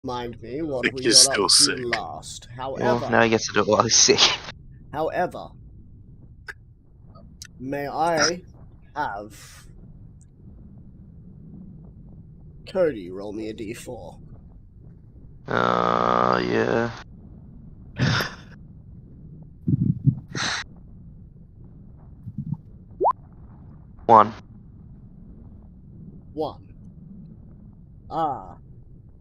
Mind me what think we you're got still up to sick. last. Well, However, now he gets to do it while he's sick. however, may I have Cody roll me a d4? Yeah. One. 1. Ah,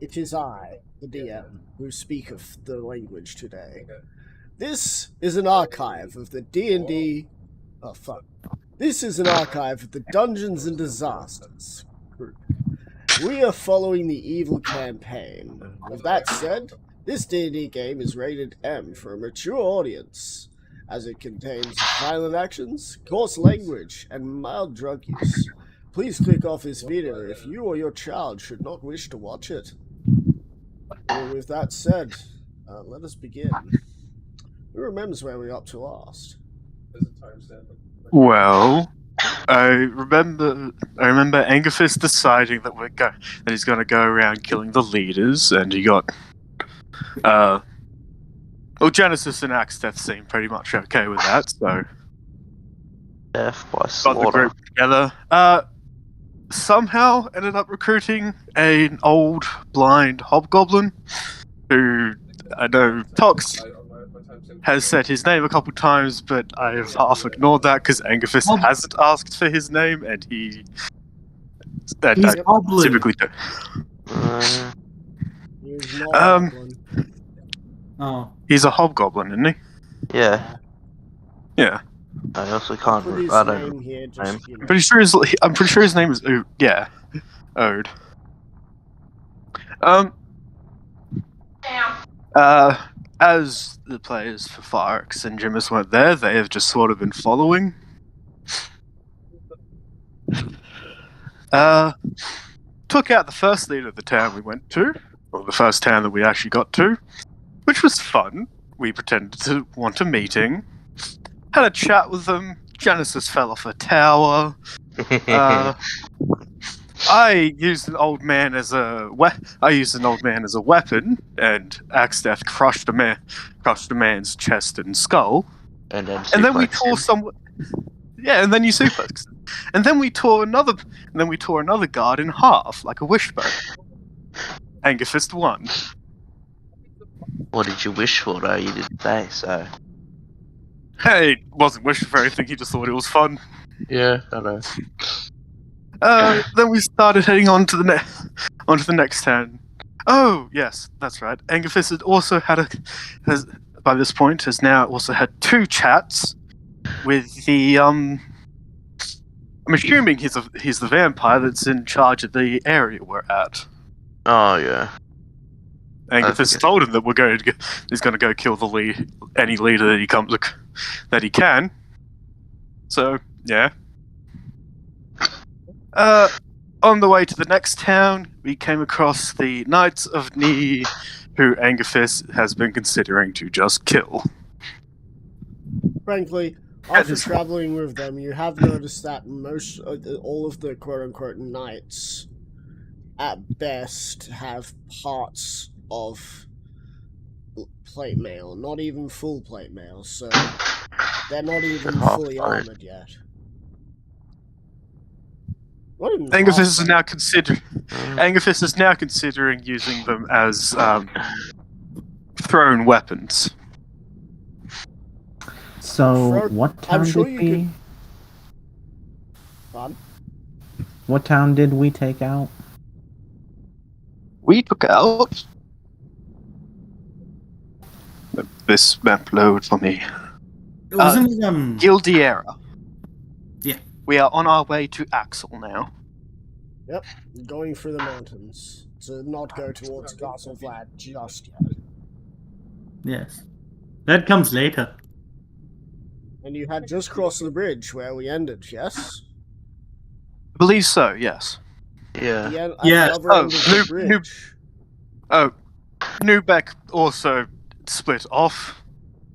it is I, the DM, who speaketh the language today. This is an archive of the D&D... Oh, fuck. This is an archive of the Dungeons and Disasters group. We are following the evil campaign. With that said, this D&D game is rated M for a mature audience, as it contains violent actions, coarse language, and mild drug use. Please click off this video if you or your child should not wish to watch it. Well, with that said, let us begin. Who remembers where we got up to last? Well, I remember Angerfist deciding that he's going to go around killing the leaders, and he got Genesis and Axteth seemed pretty much okay with that, so Death by got the slaughter. group together. Somehow ended up recruiting an old blind hobgoblin who I know Tox has said his name a couple times, but I've half ignored that because Angerfist hasn't asked for his name, and he's typically do. He's not a goblin. Oh. He's a hobgoblin, isn't he? Yeah. Yeah. I also can't. Put his I don't. name here, just, you know. I'm pretty sure his name is Ode. As the players for Firex and Jimis weren't there, they have just sort of been following. Took out the first leader of the town we went to, or the first town that we actually got to, which was fun. We pretended to want a meeting, had a chat with them. Genesis fell off a tower. I used an old man as a weapon, and Axteth crushed a man's chest and skull. And then we tore someone. Yeah, and then you suplexed. And then we tore another guard in half, like a wishbone. Angerfist won. What did you wish for, though? You didn't say so. Hey, wasn't wishing for anything. He just thought it was fun. Yeah, I know. Then we started heading on to the next town. Oh, yes, that's right. Angerfist had also by this point has now also had 2 chats with the I'm assuming he's the vampire that's in charge of the area we're at. Oh yeah. Angerfist told him that he's going to go kill any leader that he can. So yeah. On the way to the next town, we came across the Knights of Ni, who Angerfist has been considering to just kill. Frankly, after traveling with them, you have noticed that all of the quote-unquote knights, at best, have parts of plate mail, not even full plate mail, so they're not even fully armored yet. Angerfist is now considering using them as thrown weapons. So, what town What town did we take out? We took out... This map load for me. Wasn't it, Gildiera. Yeah. We are on our way to Axel now. Yep, going through the mountains to not go towards Castle Vlad just yet. Yes. That comes later. And you had just crossed the bridge where we ended, yes? I believe so, yes. Yeah. Newbeck also split off.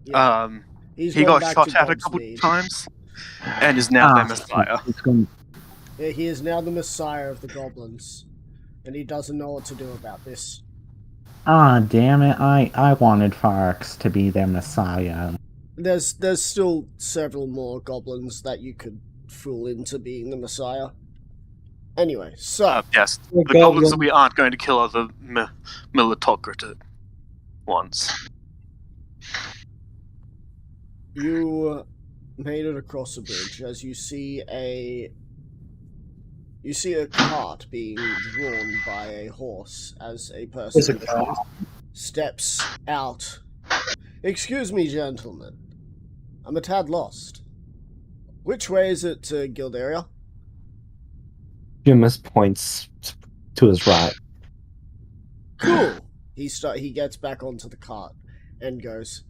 Yeah. He got shot at a couple times, and is now their messiah. Yeah, he is now the messiah of the goblins, and he doesn't know what to do about this. Ah, damn it! I wanted Farx to be their messiah. There's still several more goblins that you could fool into being the Messiah. Anyway, so Yes, Oh, the goblins that goblin. we aren't going to kill are the militocrated ones. you made it across the bridge as you see a cart being drawn by a horse as a There's a person car. steps out. Excuse me, gentlemen. I'm a tad lost. Which way is it to Gildaria? Jimus points to his right. Cool. He gets back onto the cart and goes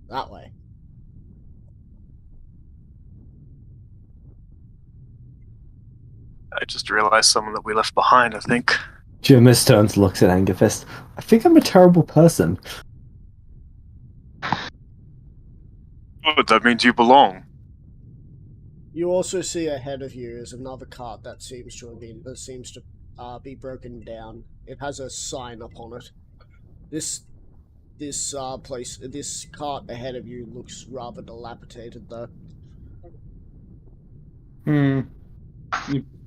that way. I just realized someone that we left behind, I think. Jimus turns, looks at Angerfist. I think I'm a terrible person. Good, that means you belong. You also see ahead of you is another cart that seems to be broken down. It has a sign up on it. This cart ahead of you looks rather dilapidated, though. You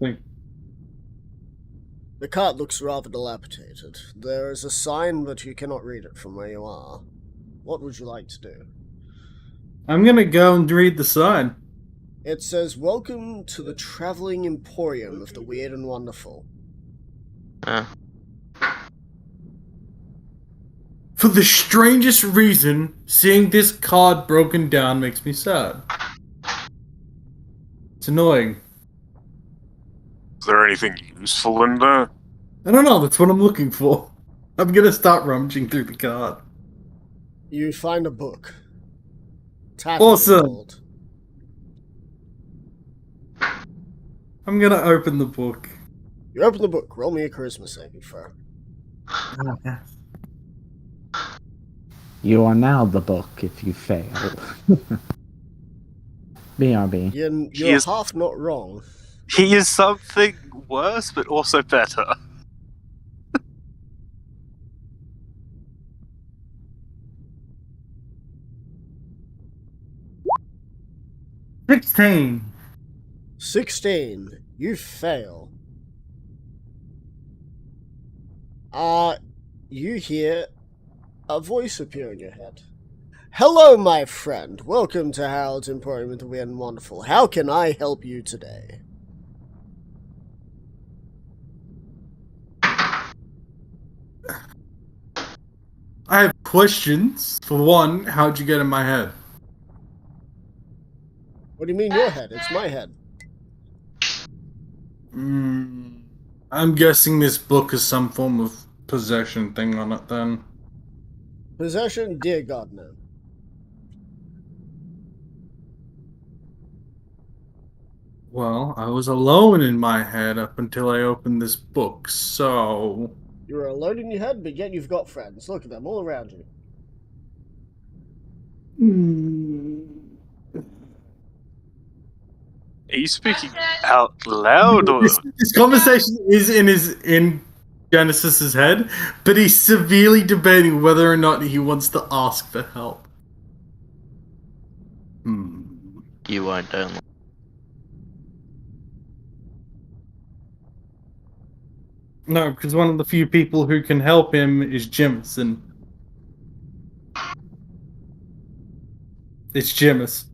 think? The cart looks rather dilapidated. There is a sign, but you cannot read it from where you are. What would you like to do? I'm gonna go and read the sign. It says, "Welcome to the Traveling Emporium of the Weird and Wonderful." For the strangest reason, seeing this card broken down makes me sad. It's annoying. Is there anything useful in there? I don't know, that's what I'm looking for. I'm gonna start rummaging through the card. You find a book. Tattered and Awesome. old. I'm gonna open the book. You open the book. Roll me a charisma saving throw. You are now the book if you fail. BRB. You're is- half not wrong. He is something worse, but also better. $16. 16. You fail. You hear a voice appear in your head. Hello, my friend. Welcome to Harold's Emporium of the Weird and Wonderful. How can I help you today? I have questions. For one, how'd you get in my head? What do you mean your head? It's my head. I'm guessing this book is some form of possession thing on it then. Possession? Dear God, no. Well, I was alone in my head up until I opened this book, so... You're alone in your head, but yet you've got friends. Look at them all around you. Are you speaking out loud or This conversation is in Genesis's head, but he's severely debating whether or not he wants to ask for help. You won't, don't. No, because one of the few people who can help him is Jimison. It's Jimus.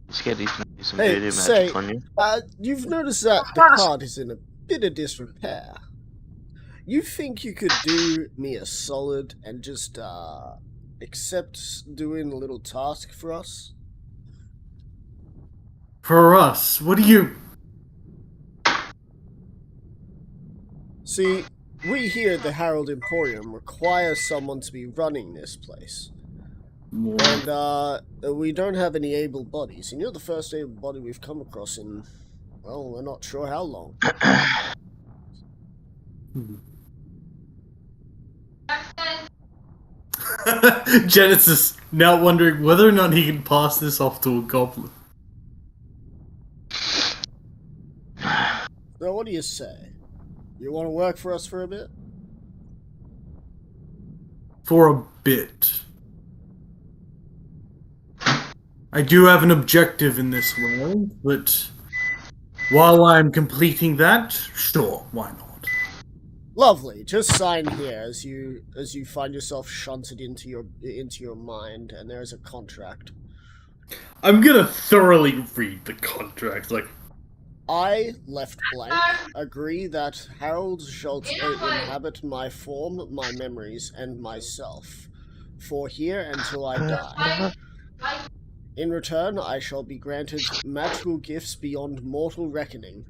Just get these maybe some Hey, voodoo say, magic on you. You've noticed that the card is in a bit of disrepair. You think you could do me a solid and just, accept doing a little task for us? For us, what do you... See, we here at the Harold Emporium require someone to be running this place. And, we don't have any able bodies, and you're the first able body we've come across in, well, we're not sure how long. Genesis now wondering whether or not he can pass this off to a goblin. So what do you say? You want to work for us for a bit? For a bit. I do have an objective in this world, but while I'm completing that, sure, why not? Lovely. Just sign here as you find yourself shunted into your mind, and there's a contract. I'm gonna thoroughly read the contract, like, I, left blank, agree that Harold shall inhabit my form, my memories, and myself, for here until I die. In return, I shall be granted magical gifts beyond mortal reckoning.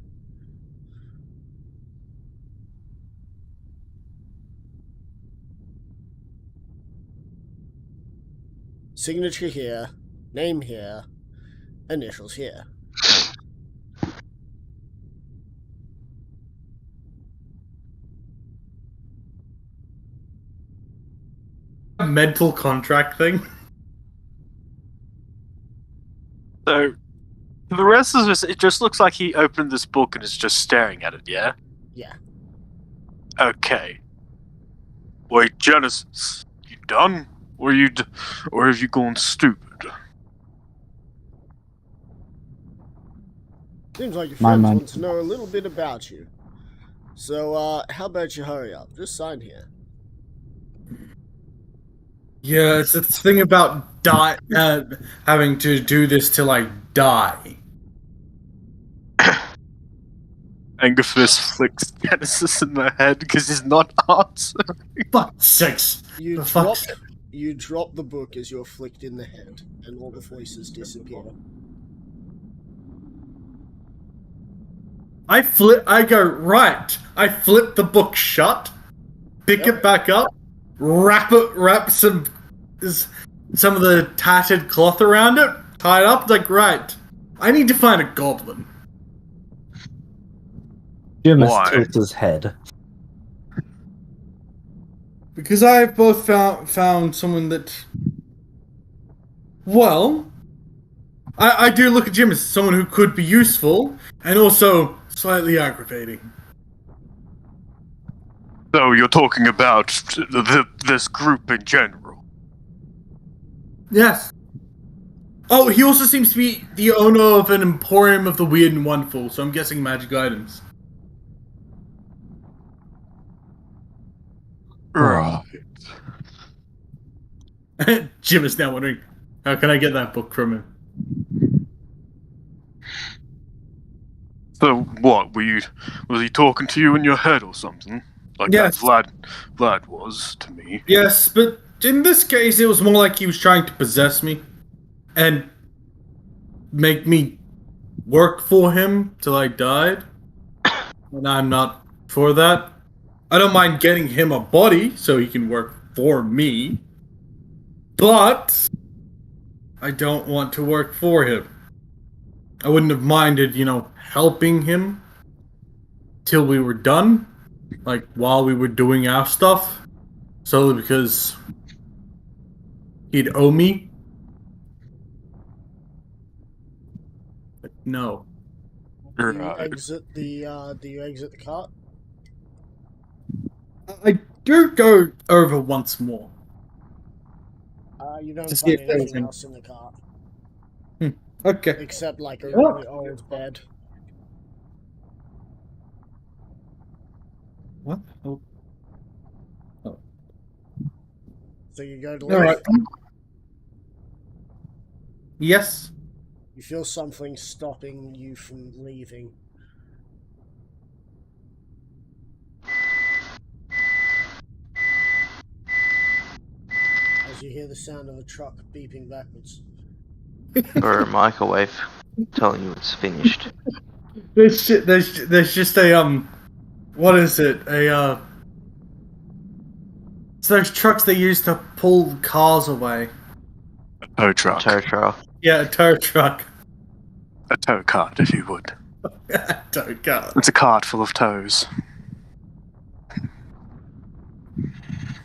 Signature here, name here, initials here. a mental contract thing. So, for the rest of this, it just looks like he opened this book and is just staring at it, yeah? Yeah. Okay. Wait, Genesis, you done? Or or have you gone stupid? Seems like your My friends man. want to know a little bit about you. So, how about you hurry up? Just sign here. Yeah, it's the thing about having to do this till I die. Angerfist flicks Genesis in the head because he's not answering. Fuck's sakes. You For drop, fuck's sake. you drop the book as you're flicked in the head, and all the voices disappear. I go, right. I flip the book shut, pick it back up, wrap some of the tattered cloth around it, tie it up, like, right. I need to find a goblin. Jimus Why? tilts his head. Because I've both found someone that... Well... I do look at Jim as someone who could be useful, and also slightly aggravating. So you're talking about this group in general? Yes. Oh, he also seems to be the owner of an emporium of the weird and wonderful, so I'm guessing magic items. Right. Jim is now wondering, how can I get that book from him? So what, was he talking to you in your head or something? Like Yes. that Vlad was to me. Yes, but in this case, it was more like he was trying to possess me and make me work for him till I died. And I'm not for that. I don't mind getting him a body so he can work for me. But I don't want to work for him. I wouldn't have minded, helping him till we were done. Like, while we were doing our stuff. Solely because he'd owe me. But no. Do you Right. exit the cart? I do go over once more. You don't To see find if there's anything any- else in the cart, Okay. except like a Oh. really old bed. What? Oh. So you go to leave. Alright. Yes. You feel something stopping you from leaving. As you hear the sound of a truck beeping backwards. Or a microwave telling you it's finished. There's just a, what is it? It's those trucks they use to pull cars away. A tow truck. Tow truck. Yeah, a tow truck. A tow cart, if you would. Tow car. It's a cart full of tows.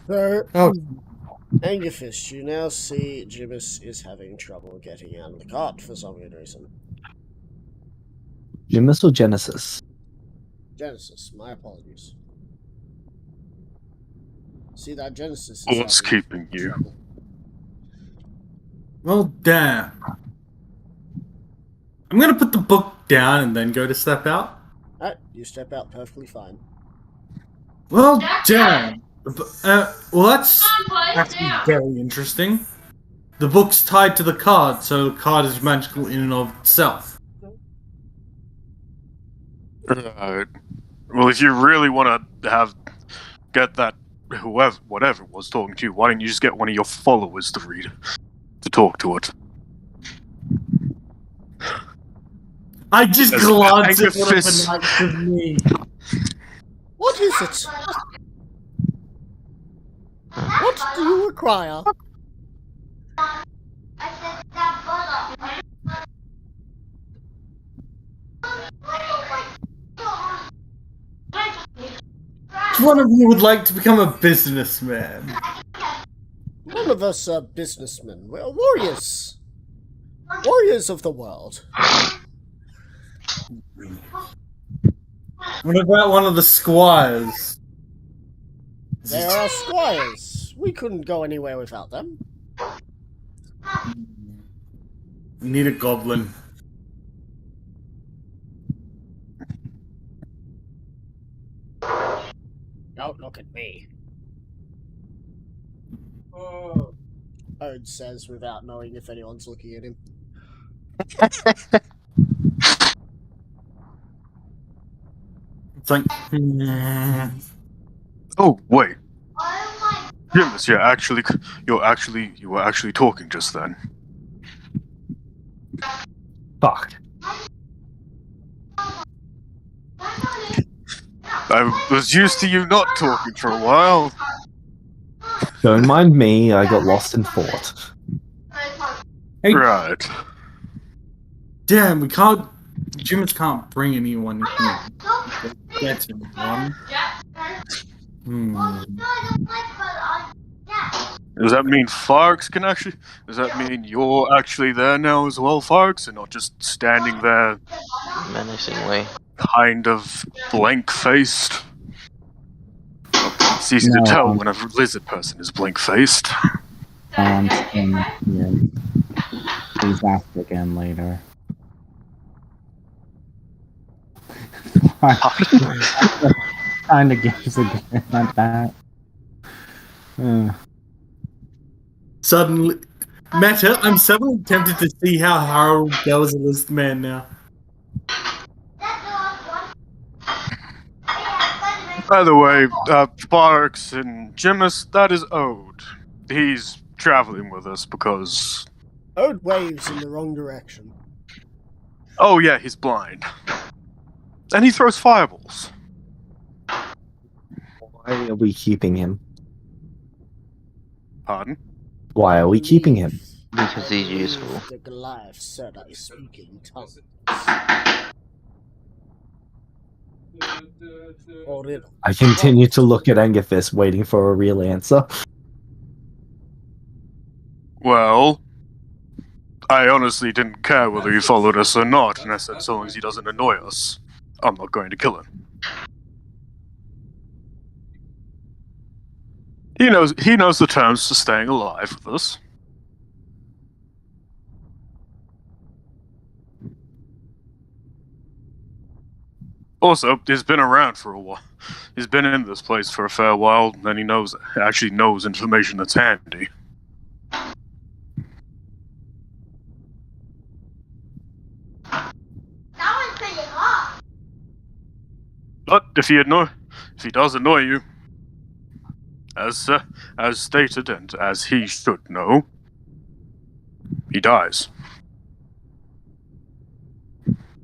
So, Oh. Angerfist, you now see Jibbis is having trouble getting out of the cart for some good reason. Jimus or Genesis? Genesis, my apologies. See that Genesis is What's having keeping you? trouble. Well, damn. I'm gonna put the book down and then go to step out. Alright, you step out perfectly fine. Well, damn. Well, that's very interesting. The book's tied to the card, so the card is magical in and of itself. Right. Well, if you really want to get that whatever was talking to you, why didn't you just get one of your followers to talk to it? I just As glanced at Angus- what next to me. What is it? What do you require? Which one of you would like to become a businessman? None of us are businessmen. We're warriors. Warriors of the world. What about one of the squires? They are our squires. We couldn't go anywhere without them. We need a goblin. Don't look at me. Ode says without knowing if anyone's looking at him. It's like, Oh wait, Jimus, you were actually talking just then. Fuck. I was used to you not talking for a while. Don't mind me, I got lost in thought. Hey. Right. damn, we can't. Jimmins can't bring anyone here. That's him, one. Does that mean Farks can actually? Does that mean you're actually there now as well, Farks, and not just standing there, Menacingly. kind of blank-faced? It's easy No. to tell when a lizard person is blank-faced. Staying here. Please ask again later. Trying to guess again like that. Suddenly, Meta, I'm suddenly tempted to see how Harold goes a list man now. By the way, Farks and Jimus, that is Ode. He's traveling with us because... Ode waves in the wrong direction. Oh yeah, he's blind. And he throws fireballs. Why are we keeping him? Pardon? Why are we keeping him? Because he's useful. The Goliath said I speak in tongues. Or riddle. I continue to look at Angerfist, waiting for a real answer. Well, I honestly didn't care whether he followed us or not, and I said so long as he doesn't annoy us, I'm not going to kill him. He knows the terms to staying alive with us. Also, he's been around for a while. He's been in this place for a fair while, and he actually knows information that's handy. But if he does annoy you, as stated and as he should know, he dies.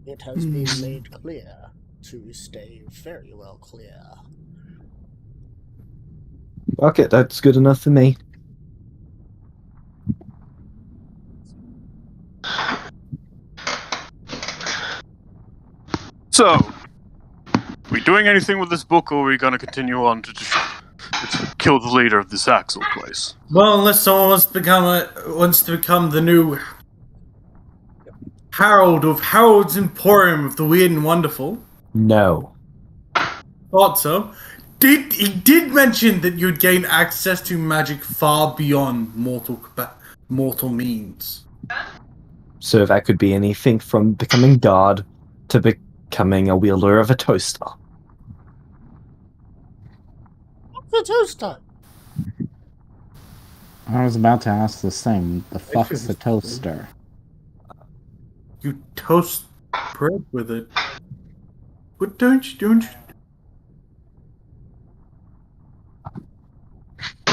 It has been made clear to stay very well clear. Okay, that's good enough for me. So, we doing anything with this book, or are we going to continue on to kill the leader of this Axel place? Well, unless someone wants to become the new Harold of Harold's Emporium of the Weird and Wonderful. No. thought so. He did mention that you'd gain access to magic far beyond mortal means. So that could be anything from becoming guard to becoming a wielder of a toaster. What's a toaster? I was about to ask the same. The fuck's a toaster? You toast bread with it. But don't you?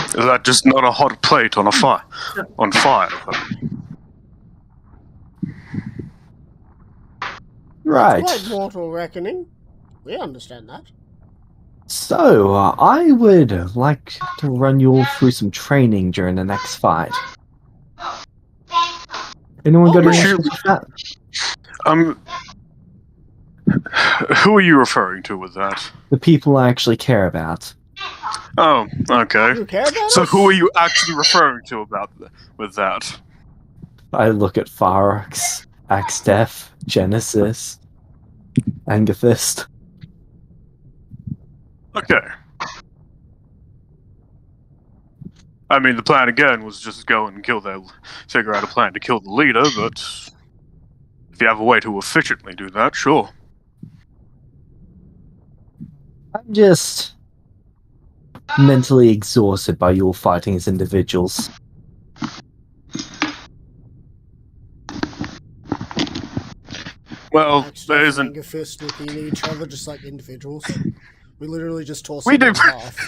Is that just not a hot plate on a fire? On fire. Right. Quite mortal reckoning. We understand that. So, I would like to run you all through some training during the next fight. Anyone got any Would you- issues with that? Who are you referring to with that? The people I actually care about. Oh, okay. You care about So us? who are you actually referring to with that? I look at Pharaox, Axtef, Genesis, Angathist. Okay. I mean, the plan again was just go and figure out a plan to kill the leader, but if you have a way to efficiently do that, sure. I'm just mentally exhausted by you all fighting as individuals. Well, Axtef there and isn't. Angerfist looking at each other just like individuals. We literally just toss We them in do- half.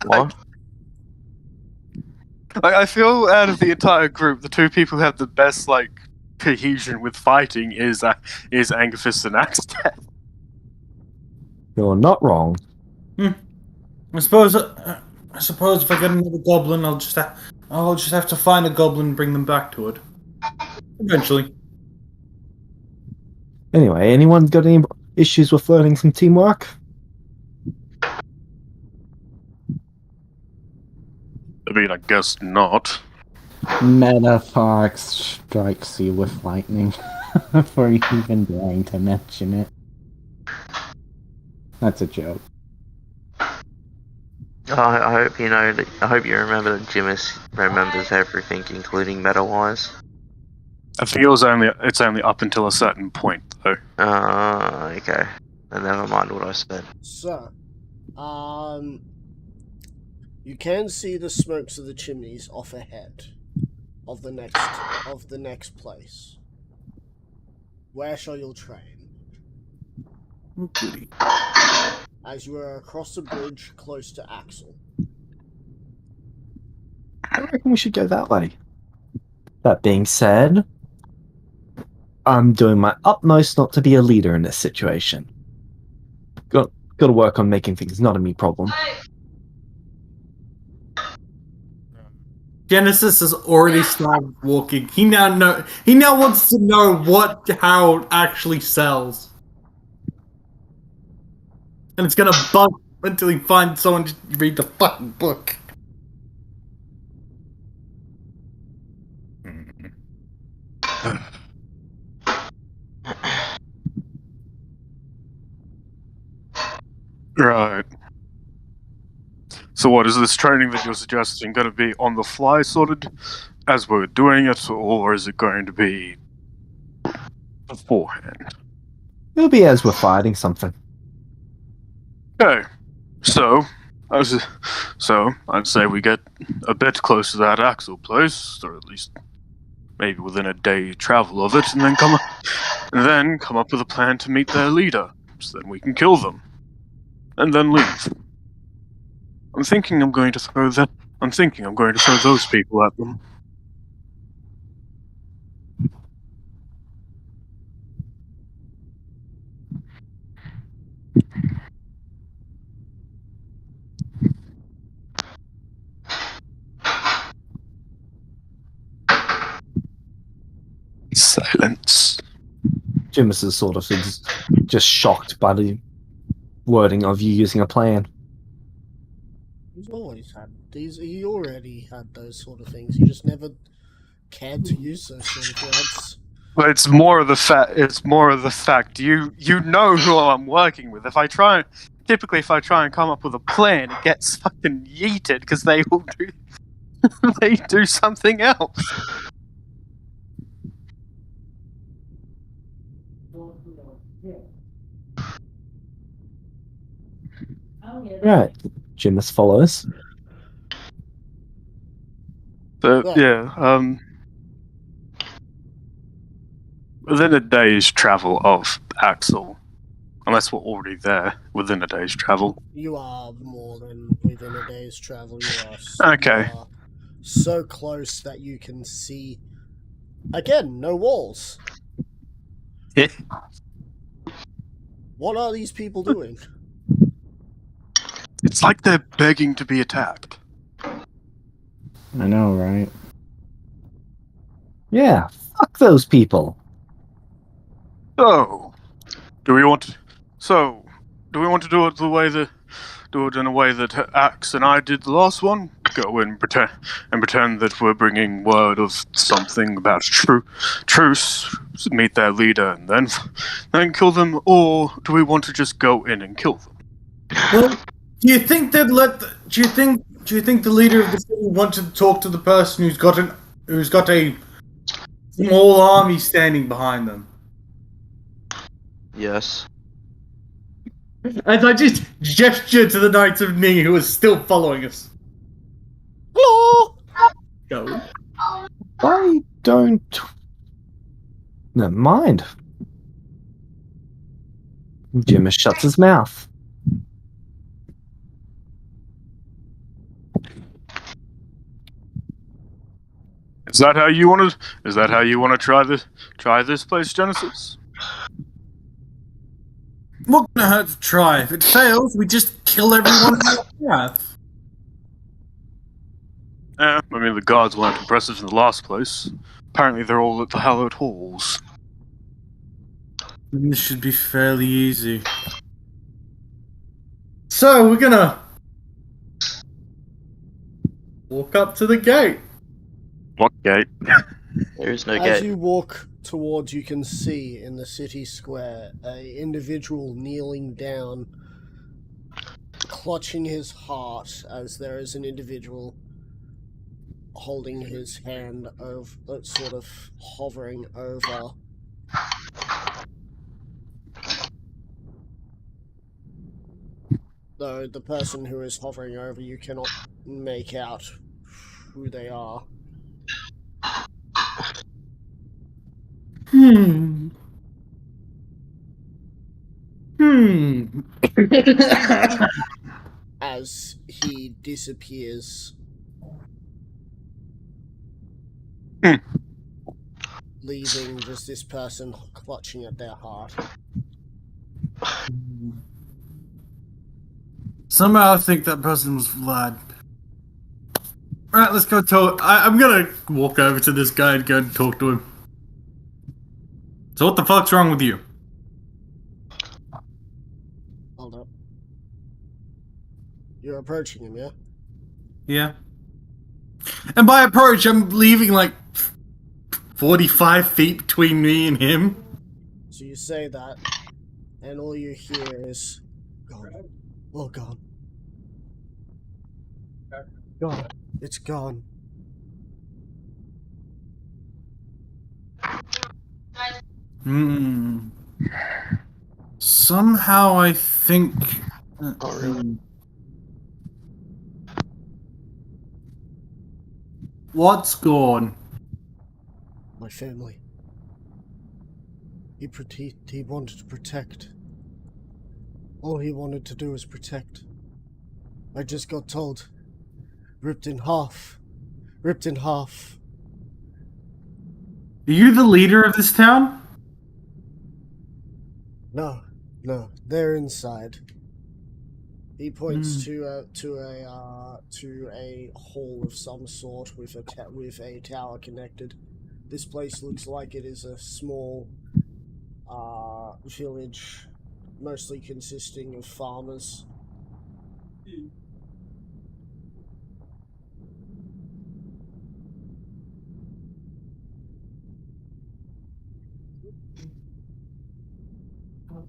What? I feel out of the entire group, the two people who have the best cohesion with fighting is Angerfist and Axtef. You're not wrong. I suppose if I get another goblin, I'll just have to find a goblin and bring them back to it. Eventually. Anyway, anyone got any issues with learning some teamwork? I mean, I guess not. Metaphorics strikes you with lightning for even daring to mention it. That's a joke. I hope you know. I hope you remember that Jimis remembers everything, including meta-wise. I think it's only up until a certain point, though. Okay. Then never mind what I said. So, you can see the smokes of the chimneys off ahead of the next place. Where shall you train? As you are across the bridge close to Axel. I reckon we should go that way. That being said, I'm doing my utmost not to be a leader in this situation. Got to work on making things not a me problem. Genesis has already started walking. He now wants to know how it actually sells. And it's gonna bug until he finds someone to read the fucking book. Right. So what, is this training that you're suggesting going to be on the fly sorted as we're doing it, or is it going to be beforehand? It'll be as we're fighting something. Okay. So I'd say we get a bit close to that Axel place, or at least maybe within a day travel of it, and then come up with a plan to meet their leader, so then we can kill them, and then leave. I'm thinking I'm going to throw those people at them. Silence. Jimis is sort of just shocked by the wording of you using a plan. He's always had these. He already had those sort of things. He just never cared to use those sort of words. But it's more of the fact. It's more of the fact. You know who I'm working with. If I try and come up with a plan, it gets fucking yeeted because they all do. They do something else. Right. Jimus follows. But Right. yeah, within a day's travel of Axel, unless we're already there within a day's travel. You are more than within a day's travel. Okay. You are so close that you can see. Again, no walls. What are these people doing? It's like they're begging to be attacked. I know, right? Yeah, fuck those people. So, do we want to do it in a way that Axe and I did the last one? Go and pretend that we're bringing word of something about truce, meet their leader, and then kill them, or do we want to just go in and kill them? Well, do you think they'd let? Do you think the leader of the city wanted to talk to the person who's got a small army standing behind them? Yes. As I just gesture to the Knights of Ni who are still following us. Hello. Go. I don't. Never mind. Jimus shuts his mouth. Is that how you want to try this place, Genesis? What gonna hurt to try? If it fails, we just kill everyone in our path. I mean, the guards weren't impressive in the last place. Apparently, they're all at the hallowed halls. This should be fairly easy. So we're gonna walk up to the gate. What gate? There is no As gate. you walk towards, you can see in the city square a individual kneeling down, clutching his heart, as there is an individual holding his hand over, sort of hovering over. Though the person who is hovering over, you cannot make out who they are. Hmm. As he disappears, leaving just this person clutching at their heart. Somehow I think that person was Vlad. Alright, let's go talk. I'm gonna walk over to this guy and go and talk to him. So what the fuck's wrong with you? Hold up. You're approaching him, yeah? Yeah. And by approach, I'm leaving like 45 feet between me and him. So you say that, and all you hear is, gone. All gone. Gone. It's gone. Hmm. Somehow I think. What's gone? My family. He wanted to protect. All he wanted to do was protect. I just got told. Ripped in half. Ripped in half. Are you the leader of this town? No, they're inside. He points Hmm. to a hall of some sort with a tower connected. This place looks like it is a small village, mostly consisting of farmers.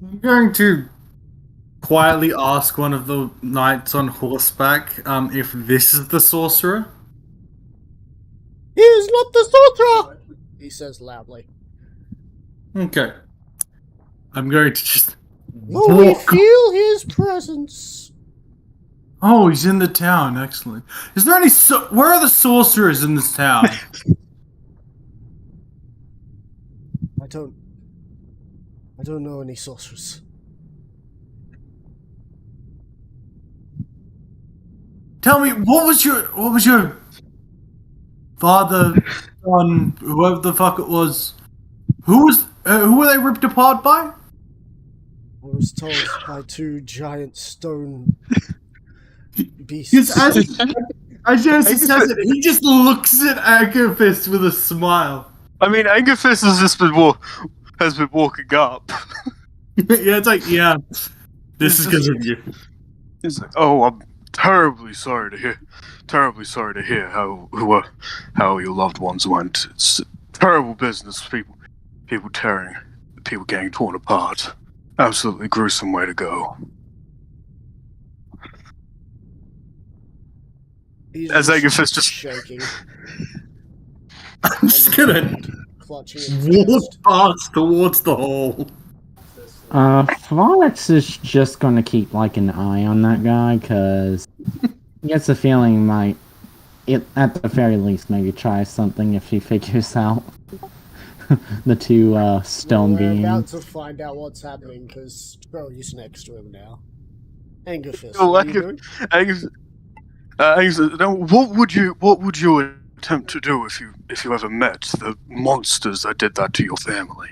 I'm going to quietly ask one of the knights on horseback if this is the sorcerer. He is not the sorcerer! He says loudly. Okay. I'm going to just Will we walk. feel his presence? Oh, he's in the town. Excellent. Is there any? Where are the sorcerers in this town? I don't know any sorcerers. Tell me, what was your father, son, whoever the fuck it was? Who were they ripped apart by? I was told by two giant stone beasts. Because as Jesse says it, he just looks at Angerfist with a smile. I mean, Angerfist has been walking up. Yeah, it's like, yeah, this is because of you. He's like, "Oh, I'm terribly sorry to hear how your loved ones went. It's terrible business. People getting torn apart. Absolutely gruesome way to go." He's As Angerfist just shaking, I'm just gonna clutching his walk chest. past towards the hall. Florx is just gonna keep like an eye on that guy, because he gets a feeling might, at the very least, maybe try something if he figures out the two stone We're about beings. to find out what's happening because Brody's next to him now. Angerfist, Oh, what are you doing? Angerfist, what would you attempt to do if you ever met the monsters that did that to your family?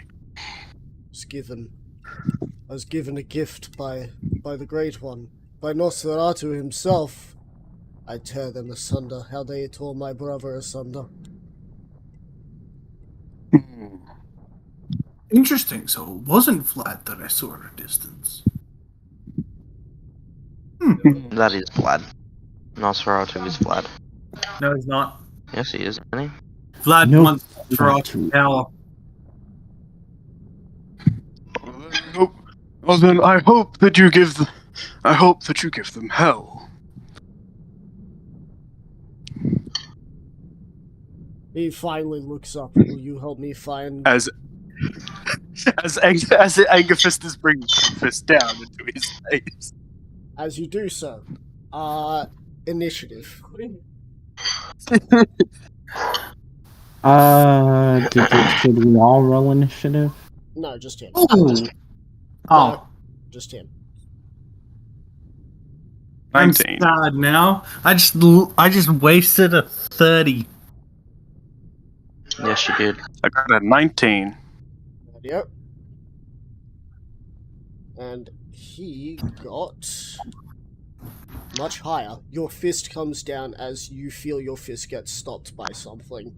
I was given a gift by the Great One, by Nosferatu himself. I tear them asunder, how they tore my brother asunder. Interesting. So it wasn't Vlad that I saw at a distance. That is Vlad. Nosferatu is Vlad. No, he's not. Yes, he is, isn't he? Vlad Nope. wants Nosferatu power. Well then, I hope that you give them hell. He finally looks up. Will you help me find... As Angerfist is bringing his fist down into his face. As you do so, initiative. Should we all roll initiative? No, just him. Oh, No, just him. I'm 19. sad now. I just wasted a 30. Yes, you did. I got a 19. Yep. And he got much higher. Your fist comes down as you feel your fist get stopped by something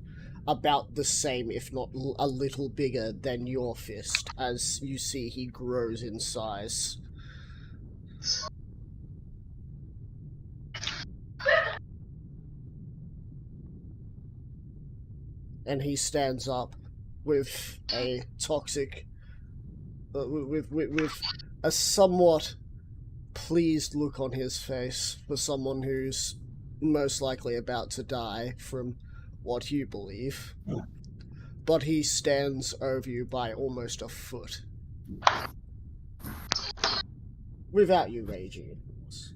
about the same, if not a little bigger than your fist, as you see he grows in size. And he stands up with a toxic, with a somewhat pleased look on his face for someone who's most likely about to die from what you believe. But he stands over you by almost a foot. Without you raging, of course.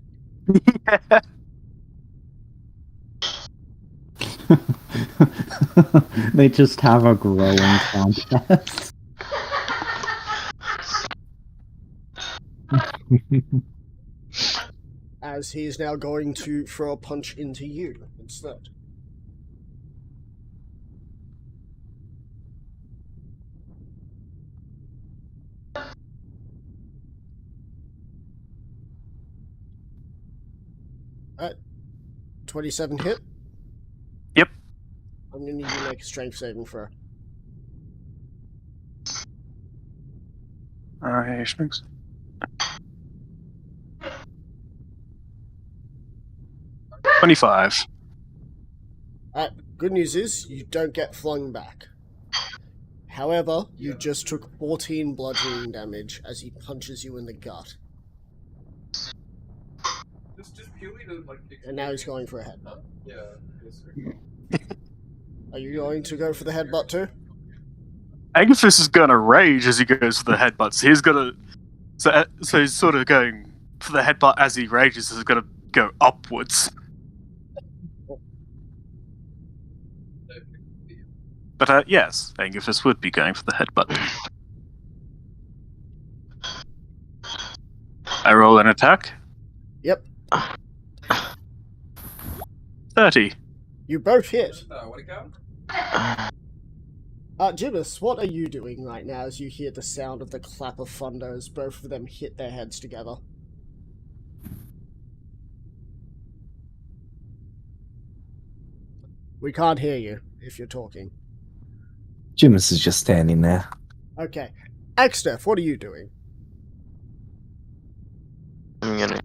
They just have a growing contest. As he is now going to throw a punch into you instead. Alright. 27 hit? Yep. I'm gonna need you to make a strength saving throw. Strengths. $25. Good news is, you don't get flung back. However, you just took 14 bludgeoning damage as he punches you in the gut. And now he's going for a headbutt. Are you going to go for the headbutt too? Angerfist is gonna rage as he goes for the headbutt. So he's gonna. So he's sort of going for the headbutt as he rages. Is gonna go upwards. But yes, Angerfist would be going for the headbutt. I roll an attack. Yep. 30. You both hit. Jibbis, what are you doing right now as you hear the sound of the clap of thunder as both of them hit their heads together? We can't hear you if you're talking. Jimus is just standing there. Okay. Extef, what are you doing? I'm gonna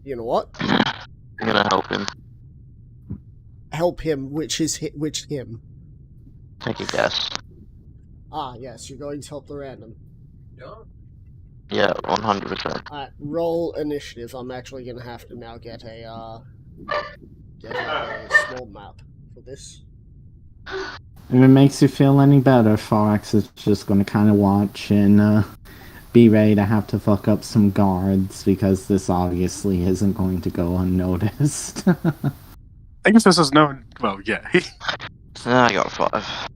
You know what? I'm gonna help him. Help him, which him? Take a guess. Ah, yes, you're going to help the random. Yeah, 100%. Alright, roll initiative. I'm actually gonna have to now get a small map for this. If it makes you feel any better, Forex is just going to kind of watch and be ready to have to fuck up some guards, because this obviously isn't going to go unnoticed. Angerfist is known. Well, yeah. I got a 5.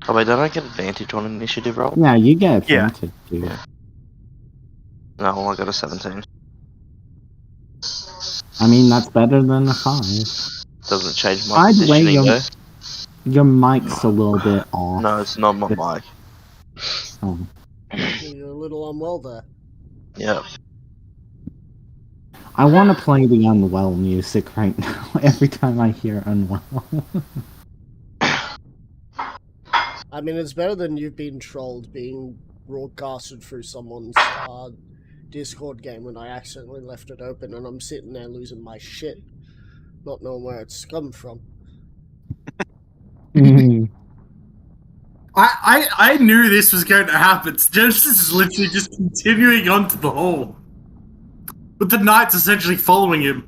Oh wait, don't I get advantage on initiative roll? Yeah, you get Yeah. advantage, dude. Yeah. No, I got a 17. I mean, that's better than a 5. Doesn't change my By the way, positioning though. Your mic's a little bit off. No, it's not my mic. Oh. You're a little unwell there. Yeah. I want to play the Unwell music right now every time I hear Unwell. I mean, it's better than you've been trolled being broadcasted through someone's Discord game when I accidentally left it open and I'm sitting there losing my shit, not knowing where it's come from. I knew this was going to happen. Genesis is literally just continuing on to the hole. With the knights essentially following him.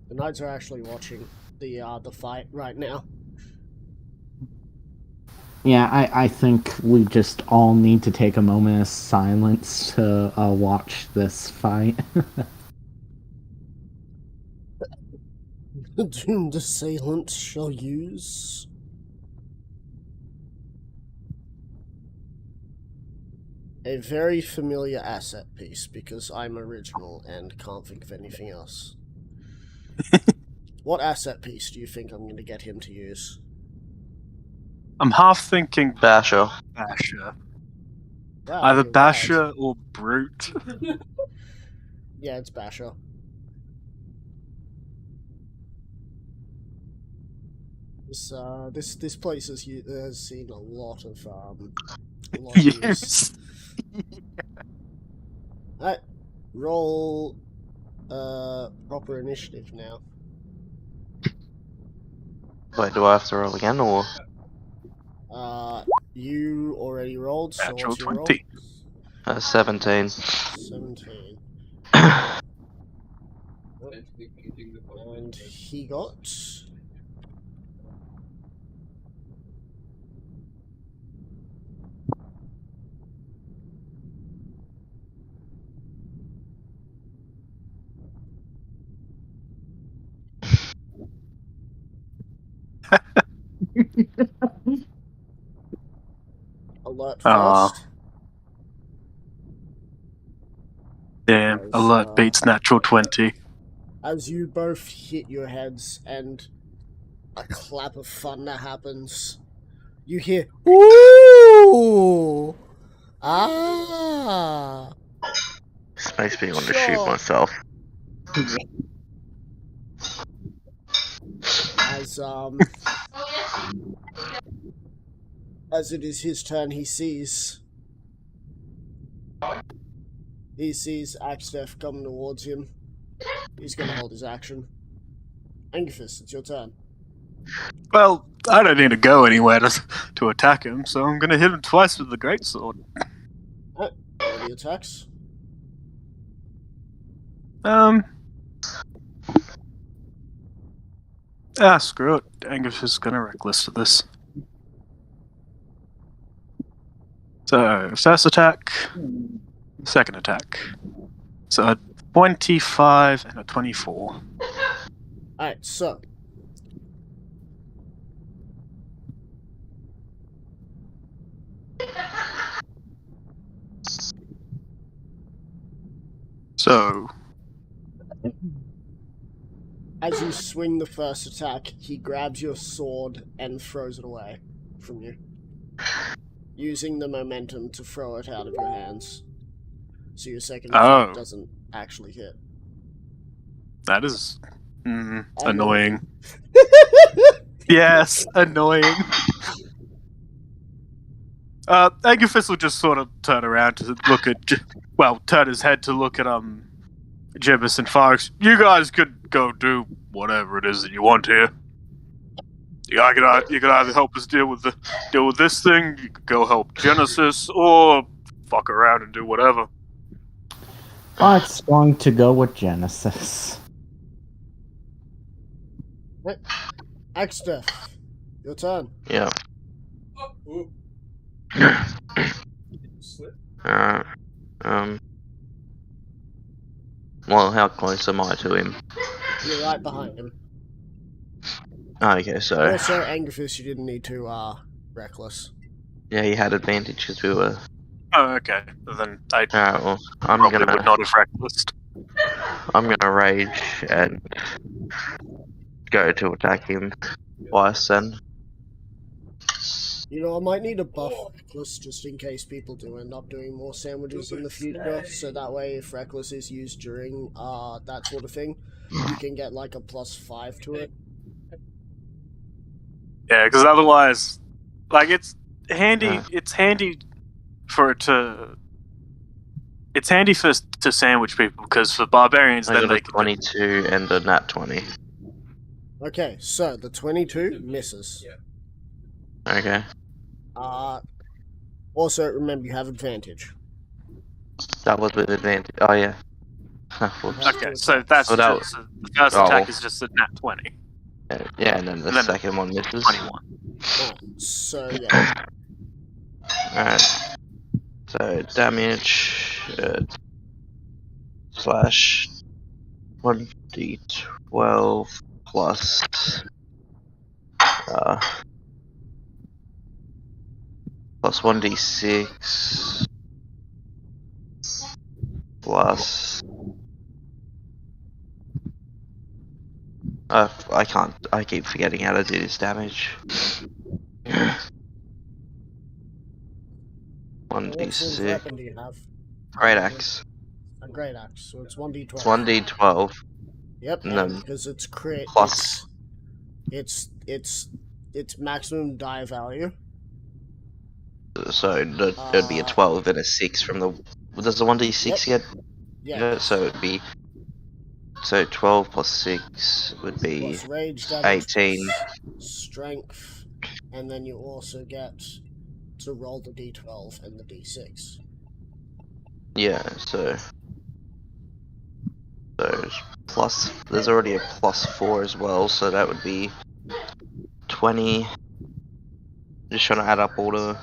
The knights are actually watching the fight right now. Yeah, I think we just all need to take a moment of silence to watch this fight. The doomed assailant shall use a very familiar asset piece, because I'm original and can't think of anything else. What asset piece do you think I'm going to get him to use? I'm half thinking Basher. Basher. Wow, Either you're Basher right. or Brute. Yeah, it's Basher. This place has seen a lot of use. Yes. Alright, roll proper initiative now. Wait, do I have to roll again or? You already rolled, so Natural what's your 20. roll? 17. 17. And he got... Alert Aw. first. Damn, Nice, alert beats natural 20. As you both hit your heads and a clap of thunder happens, you hear, "Ooh! Ah!" This makes me want to shoot Sure. myself. As it is his turn, he sees Axtef coming towards him. He's gonna hold his action. Angerfist, it's your turn. Well, I don't need to go anywhere to attack him, so I'm gonna hit him twice with the greatsword. Roll the attacks. Screw it. Angus is gonna reckless to this. So, first attack, second attack. So, a 25 and a 24. Alright, so. So, As you swing the first attack, he grabs your sword and throws it away from you, using the momentum to throw it out of your hands. So your second attack doesn't actually hit. that is annoying. Yes, annoying. Agafis will just sort of turn around to look at, turn his head to look at Jibbis and Fox. You guys could go do whatever it is that you want here. You could either help us deal with this thing. You could go help Genesis, or fuck around and do whatever. Bart's going to go with Genesis. Right. Axter, your turn. Yeah. Well, how close am I to him? You're right behind him. Okay, so Also, Angerfist, you didn't need to, reckless. yeah, he had advantage because we were. Oh, okay. Then I Alright, well, I'm probably would gonna not have reckless. rage and go to attack him twice then. You know, I might need a buff Reckless just in case people do end up doing more sandwiches in the future, so that way if Reckless is used during that sort of thing, you can get like a +5 to it. Yeah, because otherwise, like, it's handy. Yeah. It's handy for it to. It's handy to sandwich people, because for barbarians, I then got they a can. 22 and a nat 20. Okay, so the 22 misses. Okay. Also, remember you have advantage. That was with advantage. Oh, yeah. Whoops. Okay, so that's Oh, that just, the first oh, attack well. is just a nat 20. Yeah, and then the And then second one misses. 21. Alright, so yeah. Alright. So, damage. Slash. 1d12 plus. Plus 1d6. Plus. I can't. I keep forgetting how to do this damage. What sort of 1d6. weapon do you have? Great axe. A great axe, so it's 1d12. It's 1d12. Yep, And then because it's crit. plus- It's maximum die value. So it'd be a 12 and a 6 from the. Does the 1d6 get? Yeah. So it'd be. So 12 plus 6 would be Plus rage damage, 18. plus strength, and then you also get to roll the d12 and the d6. Yeah, so plus. There's already a +4 as well, so that would be 20. Just trying to add up all the.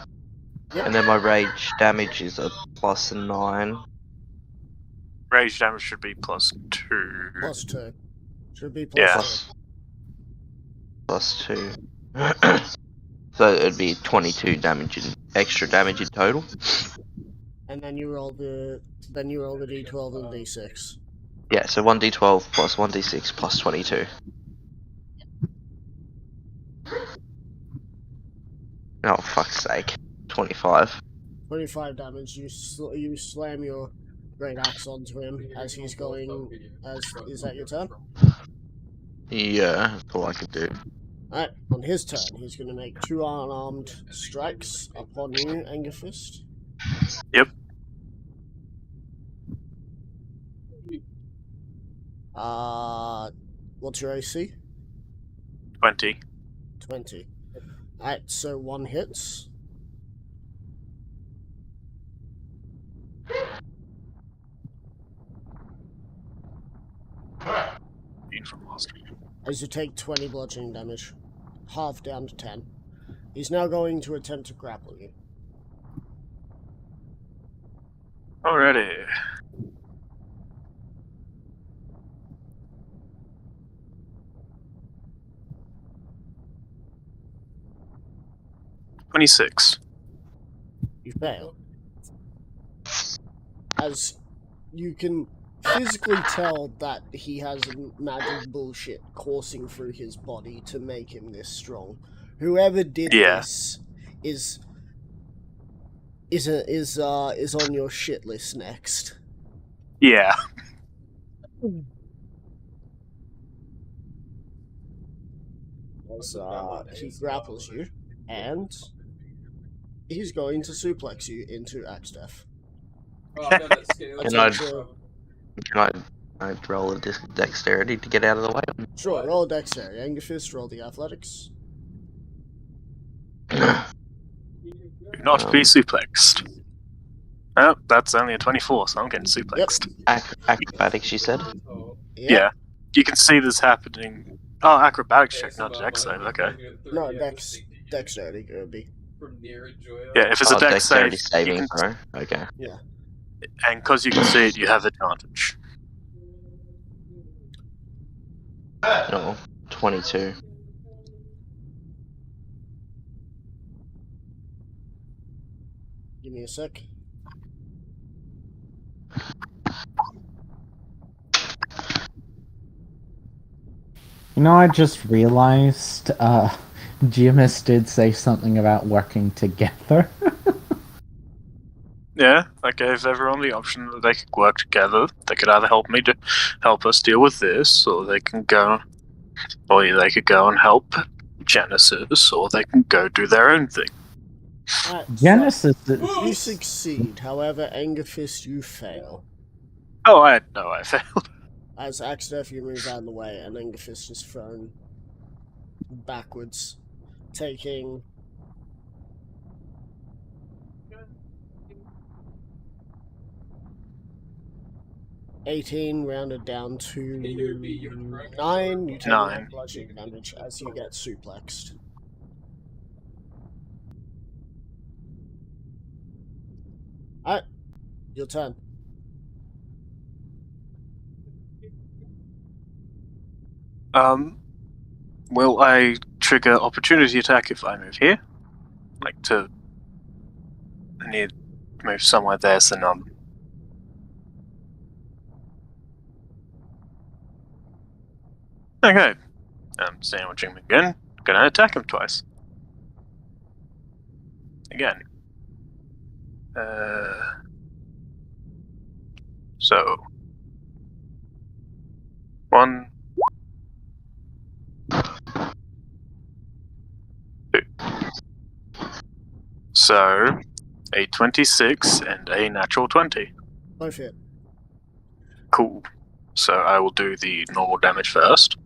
Yep. And then my rage damage is a +9. Rage damage should be +2. +2. Should be Yeah. +2. So it'd be 22 damage extra damage in total. And then you roll the d12 and d6. Yeah, so 1d12 plus 1d6 plus 22. Oh, fuck's sake. 25. 25 damage. You slam your great axe onto him as he's going. Is that your turn? Yeah, that's all I could do. Alright, on his turn, he's going to make 2 unarmed strikes upon you, Angerfist. Yep. What's your AC? 20. 20. Alright, so 1 hits. Beautiful monster. As you take 20 bludgeoning damage. Half down to 10. He's now going to attempt to grapple you. Alrighty. $26. You fail. As you can physically tell that he has magic bullshit coursing through his body to make him this strong. Whoever did this is on your shit list next. Yeah. As he grapples you, and he's going to suplex you into Axtef. Can I roll a dexterity to get out of the way? Sure, roll dexterity. Angerfist, roll the athletics. Do not be suplexed. Oh, that's only a 24, so I'm getting suplexed. Acrobatics, you said? Yeah. You can see this happening. Oh, acrobatics check, not dex save, okay. No, dexterity could be. Yeah, if it's a dex save, dexterity saving throw. Okay. Yeah. And because you can see it, you have advantage. No, 22. Give me a sec. You know, I just realized, Geomis did say something about working together. Yeah, I gave everyone the option that they could work together. They could either help me to help us deal with this, or they could go and help Genesis, or they can go do their own thing. Genesis You succeed, however, Angerfist, you fail. Oh, I know I failed. As Axtef, you move out of the way, and Angerfist is thrown backwards, taking 18 rounded down to 9. You take 9 bludgeoning damage as you get suplexed. Alright, your turn. Will I trigger opportunity attack if I move here? I need to move somewhere there, so Okay. I'm sandwiching him again. Gonna attack him twice. Again. So 1, 2. So a 26 and a natural 20. Both hit. Cool. So I will do the normal damage first.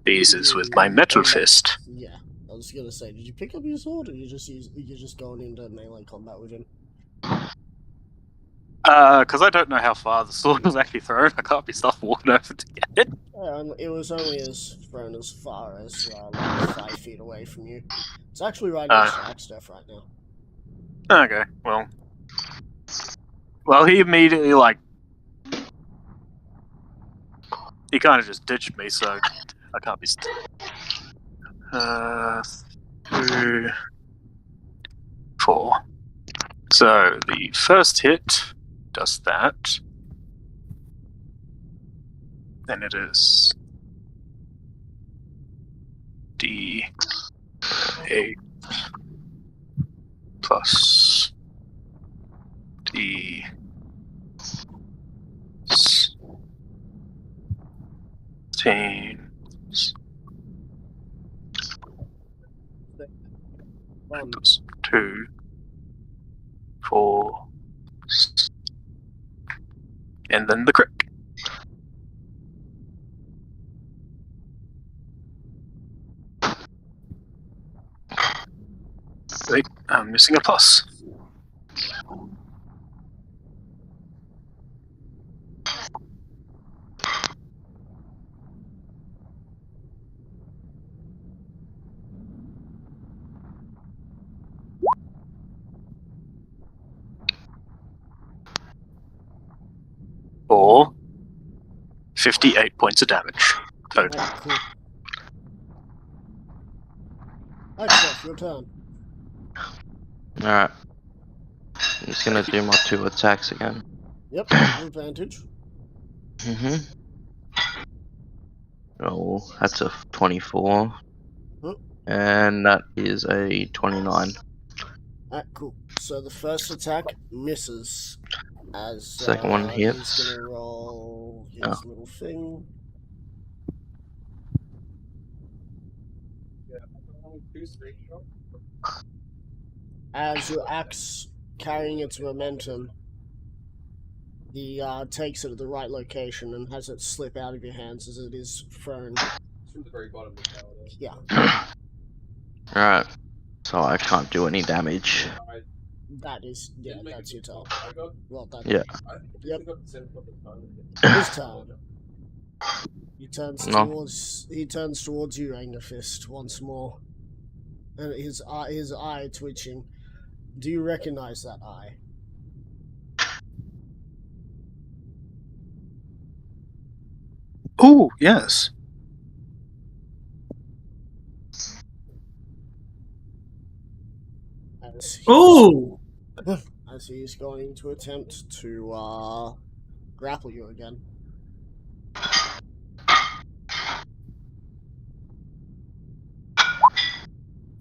These is with my metal fist. Yeah, I was gonna say, did you pick up your sword, or you're just going into melee combat with him? Because I don't know how far the sword was actually thrown. I can't be stuff walking over to get it. It was only thrown as far as like 5 feet away from you. It's actually right next to Axtef right now. Okay, well, he immediately he kind of just ditched me, so I can't be. 3, 4. So the first hit does that. Then it is D8 plus D6. 16 plus 2, 4, and then the crit. I'm missing a plus. For 58 points of damage. Total. Alright, cool. Axel, your turn. Alright. I'm just gonna do my 2 attacks again. Yep, advantage. Oh, that's a 24. Huh? And that is a 29. Alright, cool. So the first attack misses. As Second one He's hits. gonna roll his Oh. little thing. As your axe carrying its momentum, he takes it at the right location and has it slip out of your hands as it is thrown. Yeah, Alright. So I can't do any damage. that's your turn. Well done. Yeah. Yep. His turn. He turns No. towards you, Angerfist, once more. And his eye twitching. Do you recognize that eye? Oh, yes. As he's going to attempt to grapple you again.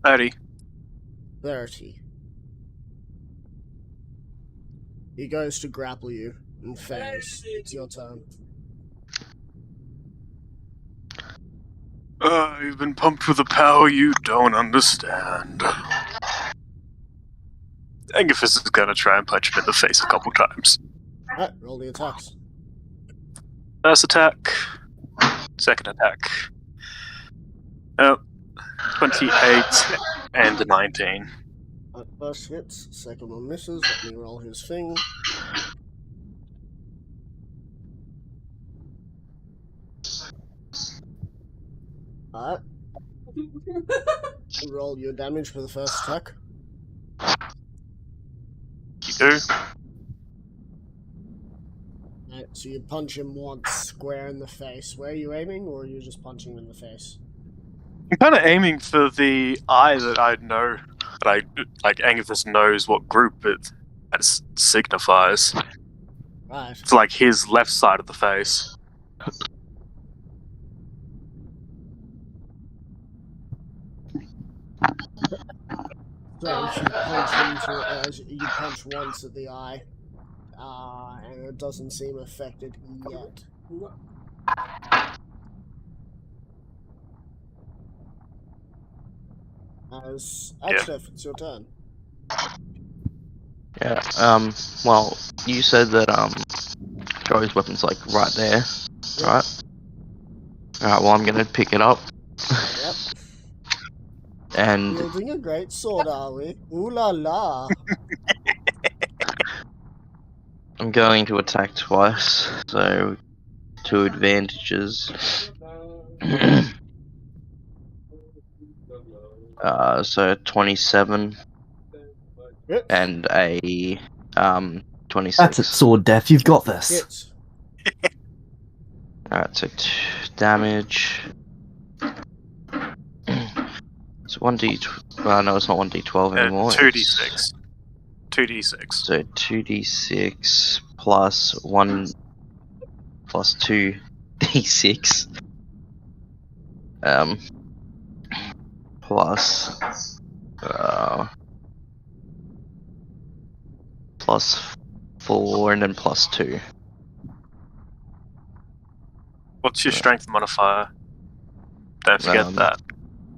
Alrighty. 30. He goes to grapple you and fails. It's your turn. You've been pumped with a power you don't understand. Angerfist is gonna try and punch him in the face a couple times. Alright, roll the attacks. First attack. Second attack. Oh, 28 and a 19. First hits, second one misses. Let me roll his thing. Alright. Roll your damage for the first attack. You do. Alright, so you punch him once square in the face. Where are you aiming, or are you just punching him in the face? I'm kind of aiming for the eye that I know, that Angerfist knows what group it signifies. Right. It's like his left side of the face. So you punch once at the eye, and it doesn't seem affected yet. As Axef, it's your turn. Yeah, well, you said that, Joey's weapon's like right there, right? Alright, well, I'm gonna pick it up. Yep. And Wielding a great sword, are we? Ooh la la! I'm going to attack twice, so 2 advantages. So 27 Hit. and a 26. That's it, sword death. You've got this. Hits. Alright, so 2 damage. It's 1d. No, it's not 1d12 anymore. 2d6. 2d6. So 2d6 plus 1 plus 2d6. Plus plus 4 and then plus 2. What's your strength modifier? Don't forget that.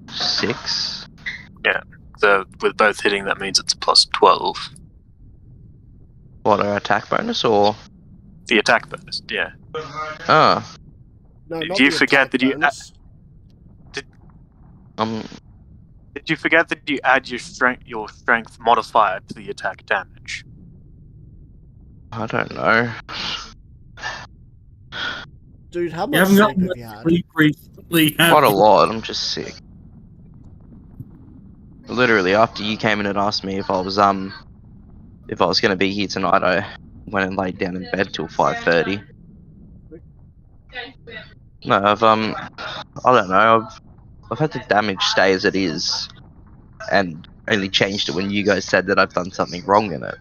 6. So with both hitting, that means it's a plus 12. What, our attack bonus or? The attack bonus, yeah. Ah, No, If not you the forget attack that you- bonus. Did you forget that you add your strength modifier to the attack damage? I don't know. Dude, how You much haven't sleep gotten have much you had? sleep recently, have Quite a you? lot. I'm just sick. Literally, after you came in and asked me if I was gonna be here tonight, I went and laid down in bed till 5:30. No, I don't know. I've had the damage stay as it is, and only changed it when you guys said that I've done something wrong in it.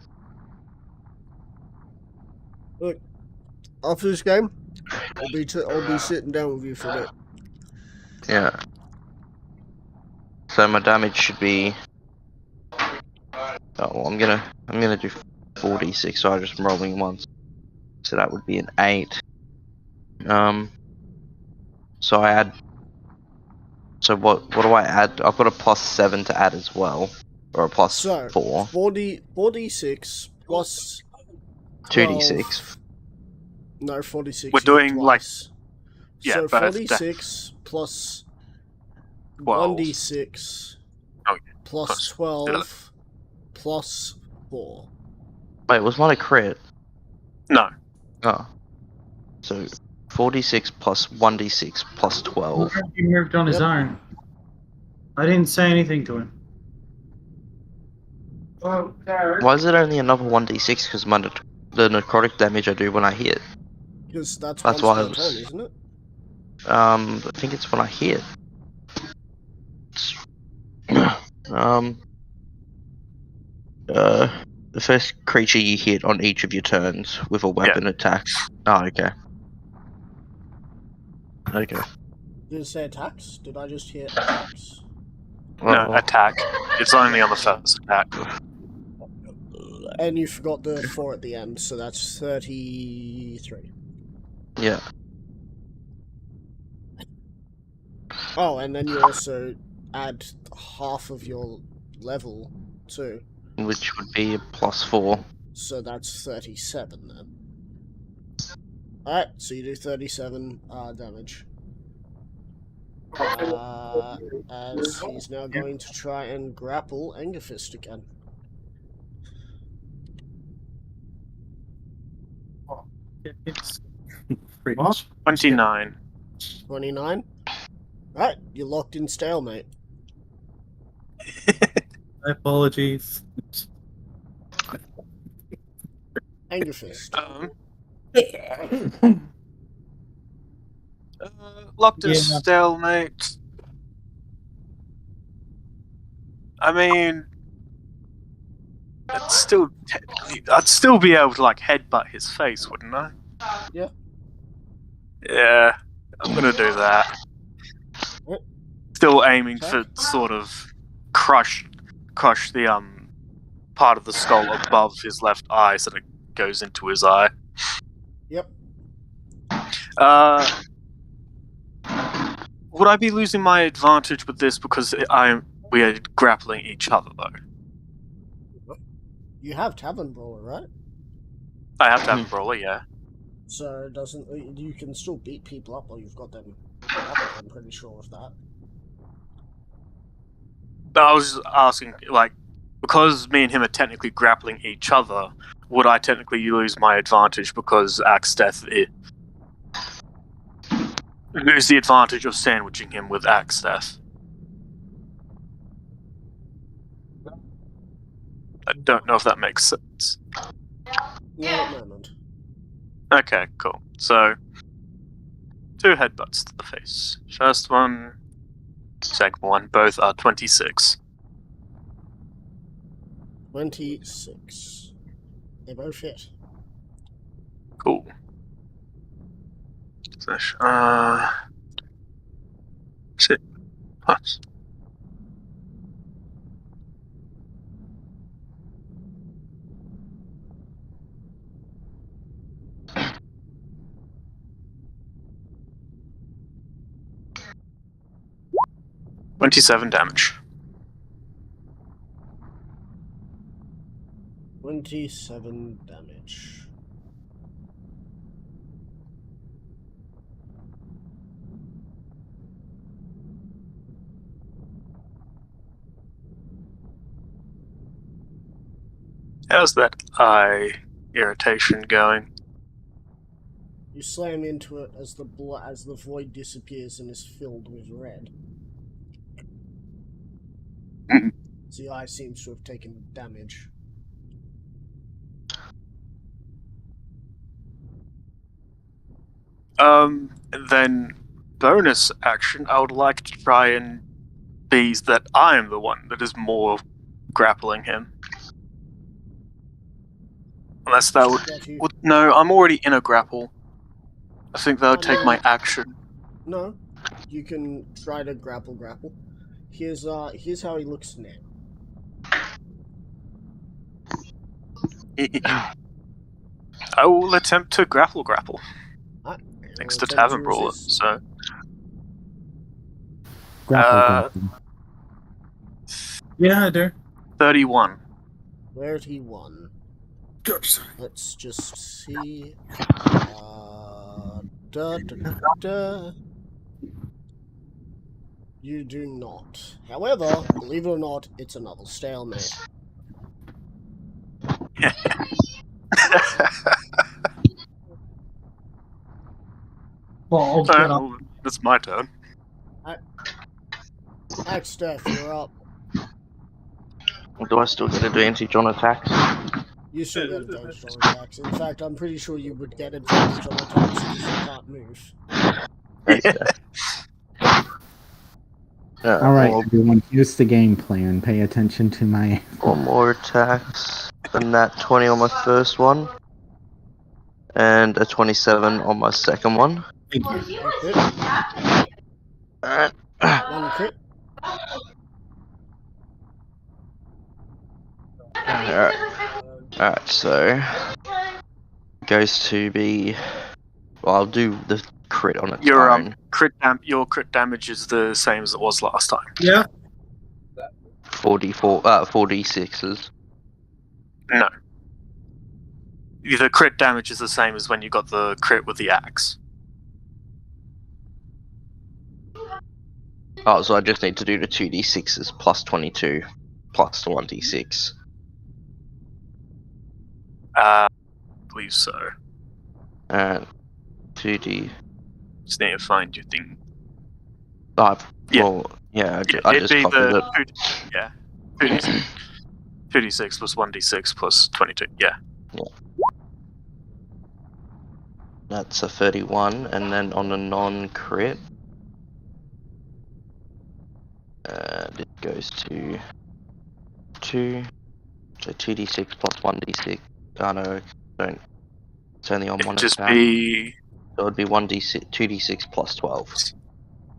Look, after this game, I'll be sitting down with you for a bit. Yeah. So my damage should be. Oh, well, I'm gonna do 4d6. So I'm just rolling once. So that would be an 8. So I add. So what do I add? I've got a +7 to add as well, or a plus So, 4. 4d6 plus 2d6. No, 46. We're you get doing, like- twice. Yeah, So both 46 plus 12. 1d6 Oh, plus plus 12 plus 4. Wait, was mine a crit? No. Oh. So 4d6 plus 1d6 plus 12. He moved on his Yep. own. I didn't say anything to him. Why is it only another 1d6? Because the necrotic damage I do when I hit. Because that's That's once why per it was- turn, isn't it? I think it's when I hit. The first creature you hit on each of your turns with a weapon attack. Oh, okay. Okay. Did it say attacks? Did I just hear attacks? No, attack. It's only on the first attack. And you forgot the 4 at the end, so that's 33. Yeah. Oh, and then you also add half of your level too. Which would be a +4. So that's 37 then. Alright, so you do 37 damage. As he's now going to try and grapple Engerfist again. It's pretty much. 29. 29. Alright, you're locked in stalemate. My apologies. Engerfist. Locked in Yeah. stalemate. I mean, I'd still be able to like headbutt his face, wouldn't I? Yeah. Yeah, I'm gonna do that. What? Still aiming Okay. for sort of crush the part of the skull above his left eye so that it goes into his eye. Yep. Would I be losing my advantage with this because we are grappling each other though? You have Tavern Brawler, right? I have to have a brawler, yeah. So it doesn't you can still beat people up while you've got them grappled, I'm pretty sure of that. But I was just asking, like, because me and him are technically grappling each other, would I technically lose my advantage because Axe Death lose the advantage of sandwiching him with Axe Death? I don't know if that makes sense. No, at the moment. Okay, cool. So, 2 headbutts to the face. First one, second one, both are 26. 26. They both hit. Cool. Shit. Plus. $27 damage. 27 damage. How's that eye irritation going? You slam into it as the void disappears and is filled with red. Mhm. The eye seems to have taken damage. Then bonus action, I would like to try and be that I am the one that is more grappling him. Unless that would no, I'm already in a grapple. I think that would take my action. No, you can try to grapple. Here's how he looks now. I will attempt to grapple. Thanks to Attempt Tavern to Brawler. resist. So Grapple. Yeah, I do. 31. 31. Good. Let's just see. You do not. However, believe it or not, it's another stalemate. Well, I'll get Alright, up. well, that's my turn. Axtef, you're up. Do I still get advantage on attacks? You still get advantage on attacks. In fact, I'm pretty sure you would get advantage on attacks because you can't move. Alright, Well, everyone, here's the game plan. Pay attention to my... 4 more attacks than that 20 on my first one. And a 27 on my second one. Hit. Alright. One crit. Alright, so goes to be. Well, I'll do the crit on its Your own. your crit damage is the same as it was last time. Yeah. 4d6s. No. The crit damage is the same as when you got the crit with the axe. Oh, so I just need to do the 2d6s plus 22 plus the 1d6. I believe so. And 2d. Just need to find your thing. Oh, Yeah. well, yeah, I It'd just be copied it. the 2d6 plus 1d6 plus 22. Yeah. That's a 31, and then on a non-crit, it goes to 2, so 2d6 plus 1d6. Oh no, don't. It's only on one It'd just attack. be So it'd be 2d6 plus 12.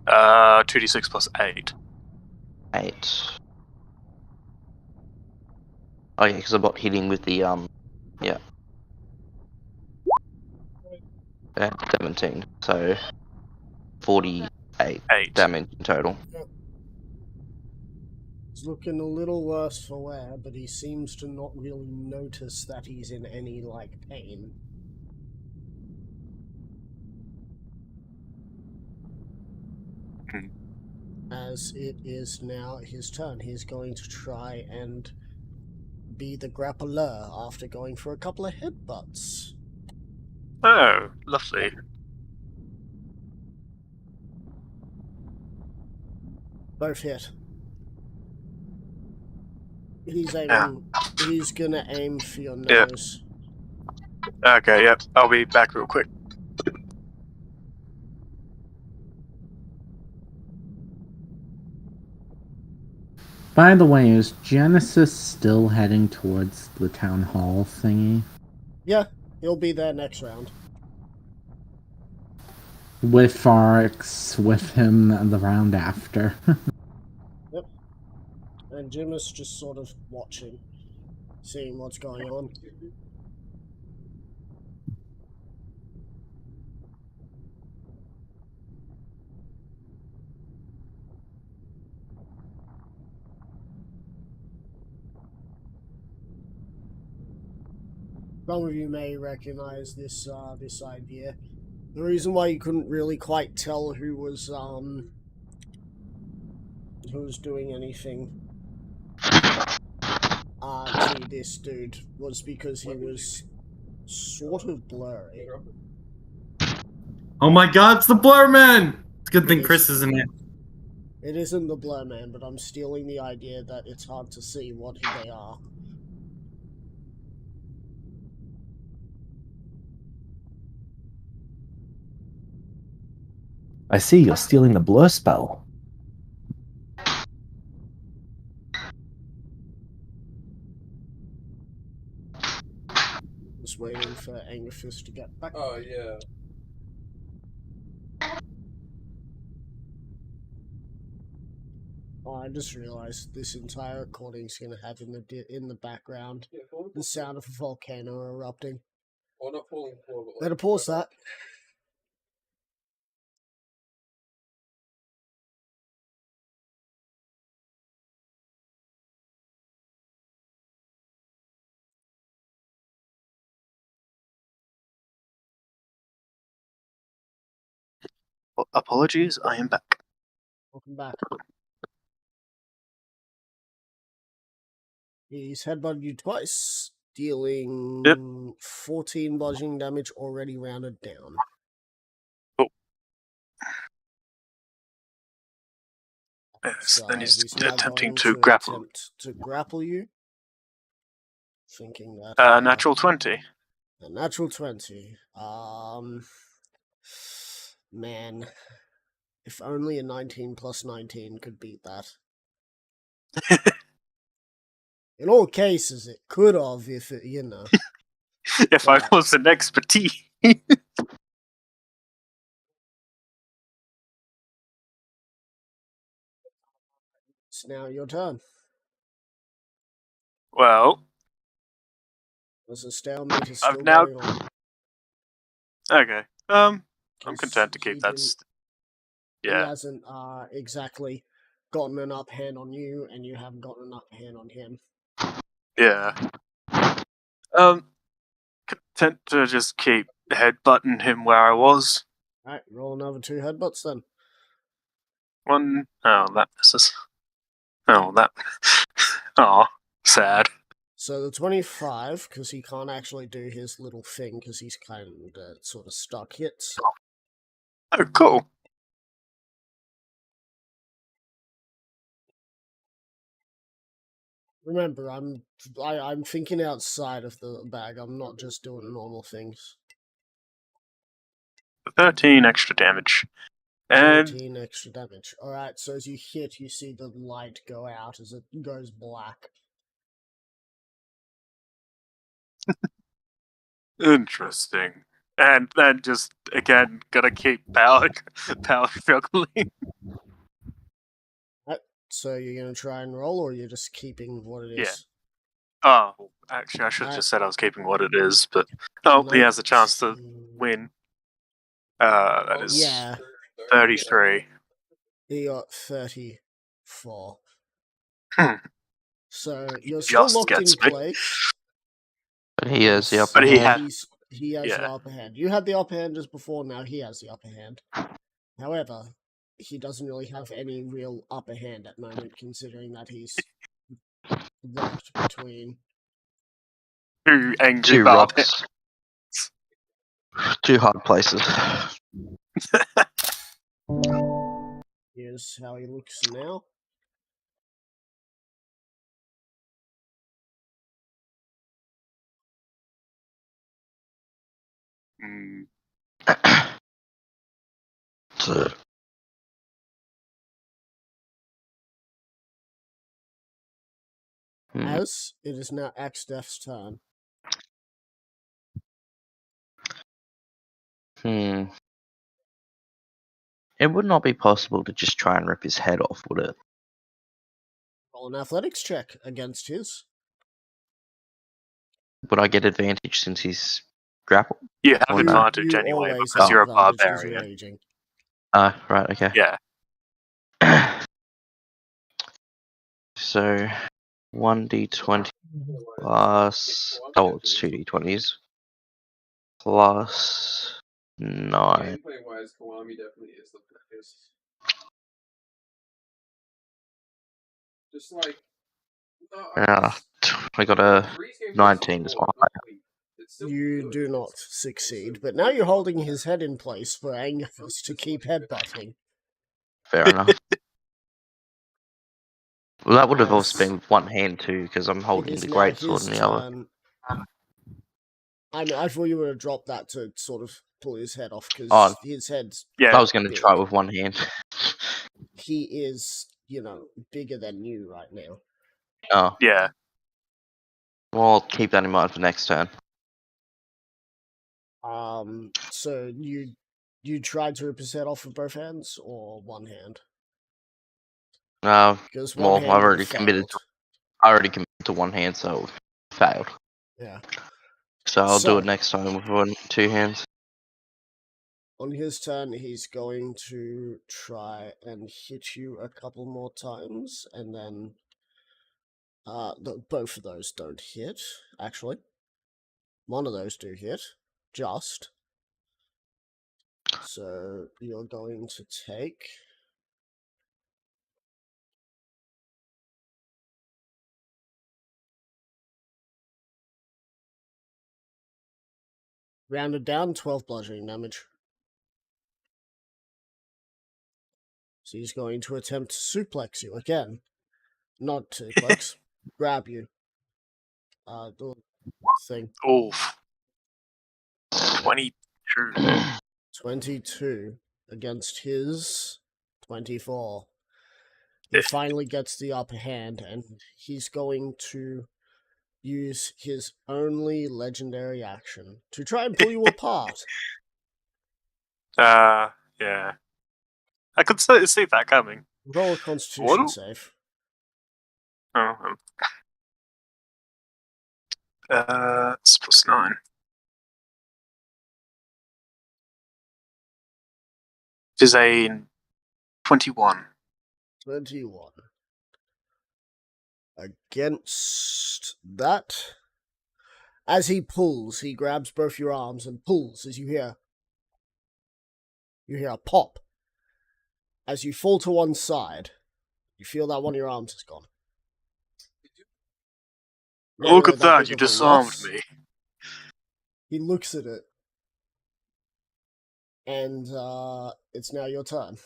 2d6 plus 8. 8. Oh yeah, because I'm not hitting with the yeah. 17, so 48 8. damage in total. He's looking a little worse for wear, but he seems to not really notice that he's in any, pain. As it is now his turn, he's going to try and be the grappler after going for a couple of headbutts. Oh, lovely. Both hit. He's aiming. He's gonna aim for your Yeah. nose. Okay, yep. I'll be back real quick. By the way, is Genesis still heading towards the town hall thingy? Yeah, he'll be there next round. With Farx with him the round after. And Jim is just sort of watching, seeing what's going on. Some of you may recognize this this idea. The reason why you couldn't really quite tell who was doing anything to this dude was because he was sort of blurry. Oh my god, it's the Blur Man! It's a good thing It Chris is. isn't here. It isn't the Blur Man, but I'm stealing the idea that it's hard to see what they are. I see you're stealing the blur spell. Just waiting for Angerfist to get back. Oh, yeah. Oh, I just realized this entire recording's gonna have in the background the sound of a volcano erupting. Or not falling forward, but like, Better pause that. Apologies, I am back. Welcome back. He's headbutted you twice, dealing 14 bludgeoning damage already rounded down. Yes, then he's now attempting going to grapple. attempt to grapple you. Thinking that Natural 20. a natural 20. Man, if only a 19 plus 19 could beat that. In all cases, it could have if it, you know. If I was an expertise. It's now your turn. Well, There's a stalemate is I've still now- going on. okay. I'm 'cause content to he keep that. didn't- He Yeah. hasn't exactly gotten an upper hand on you, and you haven't gotten an upper hand on him. Yeah. Content to just keep headbutting him where I was. Alright, roll another 2 headbutts then. One. Oh, that misses. Oh, that. Oh, sad. So the 25, because he can't actually do his little thing, because he's kind of sort of stuck hits. Oh, cool. Remember, I'm thinking outside of the bag. I'm not just doing normal things. 13 extra damage. And 13 extra damage. Alright, so as you hit, you see the light go out as it goes black. interesting. And then just again gotta keep power struggling. So you're gonna try and roll, or you're just keeping what it is? Yeah. Oh, actually, I should have just said I was keeping what it is, but he has a chance to win. That is Yeah, 33. he got 34. Hmm. So you're still Just locked in gets me. place. But he has the upper But he hand. had- He has yeah. the upper hand. You had the upper hand just before, now he has the upper hand. However, he doesn't really have any real upper hand at the moment, considering that he's locked between. Two angry Two barbarians. rocks. Two hard places. Here's how he looks now. Hmm. So, As it is now Axdef's turn. It would not be possible to just try and rip his head off, would it? Roll an athletics check against his. Would I get advantage since he's grappled? You have You- advantage you anyway always because have you're a advantage 'cause you're barbarian. raging. Right, okay. Yeah. So, 1d20 plus... Oh, it's 2d20s. Plus... 9. Gameplay wise, Kiwami definitely is the biggest. Just like I got a 19 as well. You do not succeed, but now you're holding his head in place for Angus to keep headbutting. Fair enough. Well, that would have also Yes. been with one hand too, because I'm It holding is the now great sword his in the other. turn. I thought you would have dropped that to sort of pull his head off, because Oh. his head's Yeah. I was going to big. try it with one hand. He is, bigger than you right now. Oh, Yeah. well, I'll keep that in mind for next turn. So you tried to rip his head off with both hands or one hand? Because one Well, hand I've would already have committed. failed. I already committed to one hand, so failed. Yeah. So I'll do So- it next time with two hands. On his turn, he's going to try and hit you a couple more times, and then both of those don't hit, actually. One of those do hit, just. So you're going to take... Rounded down, 12 bludgeoning damage. So he's going to attempt to suplex you again. Not suplex, grab you. The thing. Oof. 22. 22 against his 24. He finally gets the upper hand, and he's going to use his only legendary action to try and pull you apart. Yeah. I could see that coming. Roll a Constitution What? save. Oh. It's +9. It is a 21. 21. Against that, as he pulls, he grabs both your arms and pulls as you hear a pop. As you fall to one side, you feel that one of your arms is gone. Not Look really at that, big you of a disarmed loss. me. He looks at it, and it's now your turn.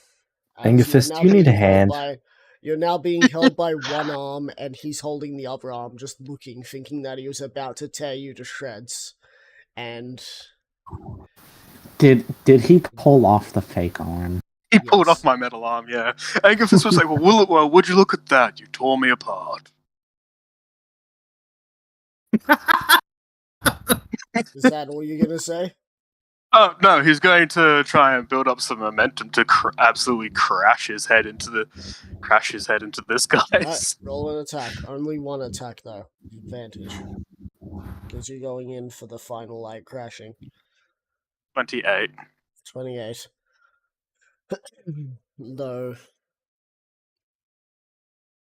As Angus, you're now do you need a being held hand? You're now being held by one arm, and he's holding the other arm, just looking, thinking that he was about to tear you to shreds. And Did he pull off the fake arm? He pulled Yes. off my metal arm, yeah. Angus was like, well, would you look at that? You tore me apart. is that all you're gonna say? Oh, no, he's going to try and build up some momentum to absolutely crash his head into this guy. Alright, roll an attack. Only one attack, though. Advantage. Because you're going in for the final, crashing. 28. 28. Though.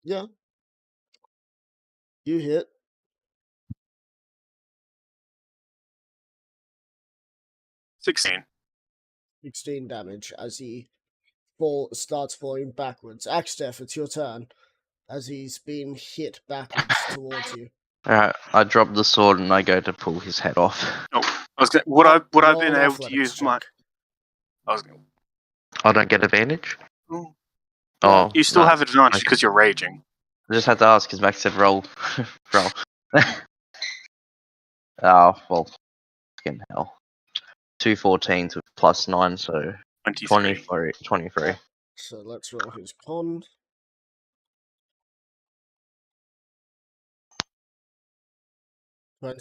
Yeah. You hit. 16. 16 damage as he starts falling backwards. Axtef, it's your turn. As he's being hit backwards towards you. Alright, I drop the sword and I go to pull his head off. Would I Roll been an able to athletics use my... check. I don't get advantage? Oh. Oh, You still no. have advantage Okay. because you're raging. I just had to ask because Max said roll. Roll. Oh, well, fucking hell. 2 14s with +9, so 23. 23. So let's roll his con.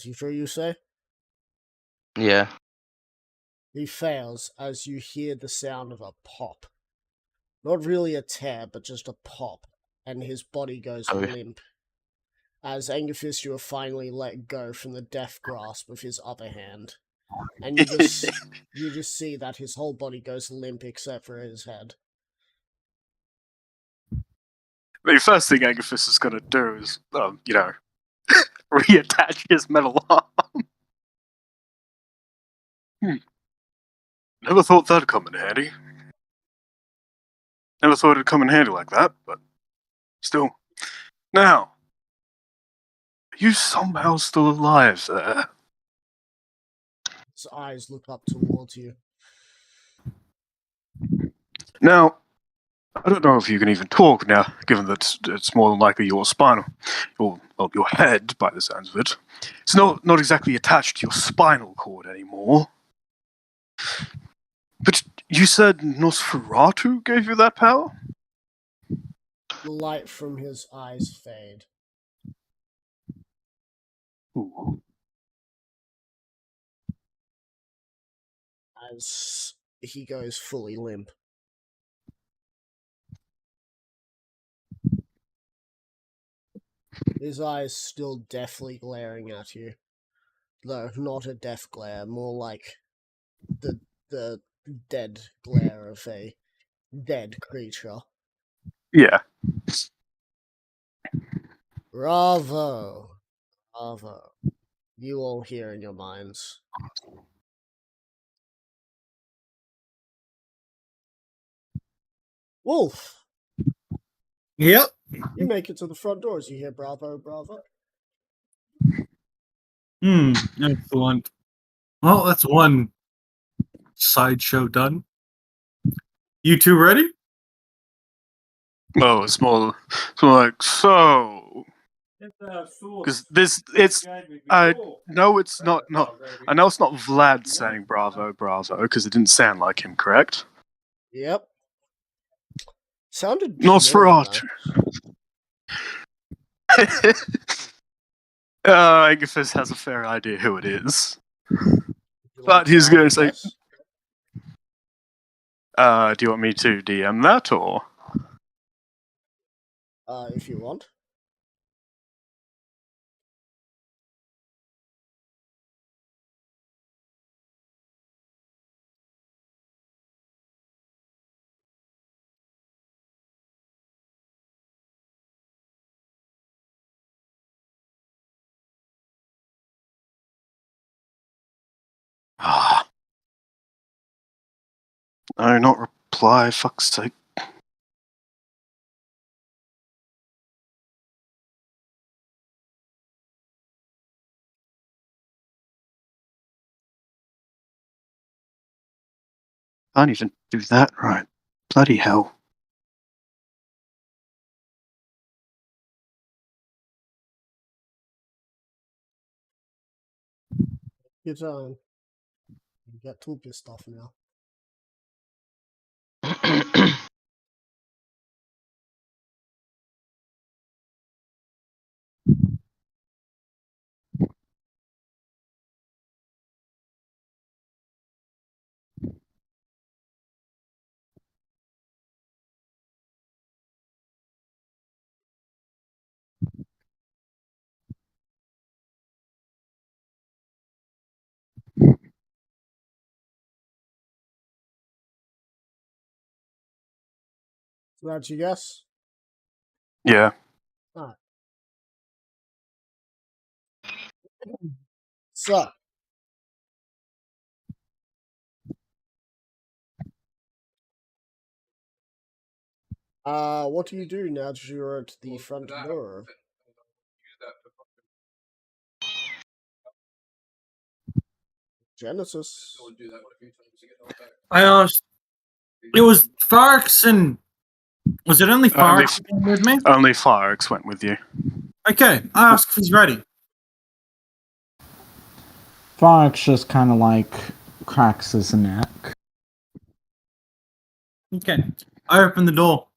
You sure you say? Yeah. He fails as you hear the sound of a pop. Not really a tear, but just a pop. And his body goes Oh. limp. As Angerfist, you are finally let go from the death grasp of his upper hand. And you just see that his whole body goes limp except for his head. The first thing Angerfist is going to do is, reattach his metal arm. Never thought that'd come in handy. Never thought it'd come in handy like that, but still. Now, you somehow still alive there? His eyes look up towards you. Now, I don't know if you can even talk now, given that it's more than likely your your head, by the sounds of it. It's not exactly attached to your spinal cord anymore. But you said Nosferatu gave you that power? The light from his eyes fade. Ooh. As he goes fully limp. His eyes still deathly glaring at you. Though not a death glare, more like the dead glare of a dead creature. Yeah. Bravo. Bravo. You all hear in your minds. Wolf, Yep. you make it to the front door as you hear bravo, bravo. Excellent. Well, that's one sideshow done. You two ready? Oh, it's more like, so... Because it's... I know it's not... I know it's not Vlad saying bravo, bravo, because it didn't sound like him, correct? Yep. Sounded Nosferatu. Aegifis has a fair idea who it is. But he's going to say... do you want me to DM that, or...? If you want. No, not reply, fuck's sake. Can't even do that right. Bloody hell. Your turn. You get too pissed off now. So that's your guess? Yeah. Alright. So. What do you do now that you're at the front door? Genesis. I asked. It was Farx and. Was it only Farx with me? Only Farx went with you. Okay, I asked if he's ready. Fox just kind of like cracks his neck. Okay, I open the door.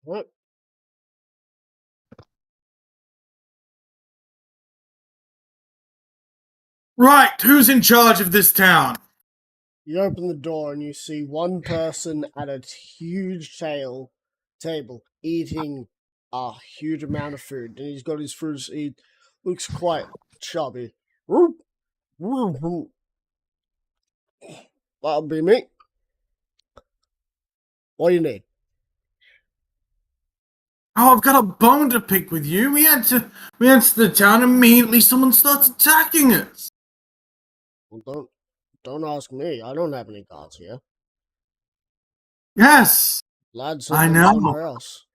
What? Right, who's in charge of this town? You open the door and you see one person at a huge table eating a huge amount of food, and he's got his fruits. He looks quite chubby. That'll be me. What do you need? Oh, I've got a bone to pick with you. We enter the town immediately. Someone starts attacking us. Well, don't ask me. I don't have any guards here. Yes, Lads I are know. somewhere else.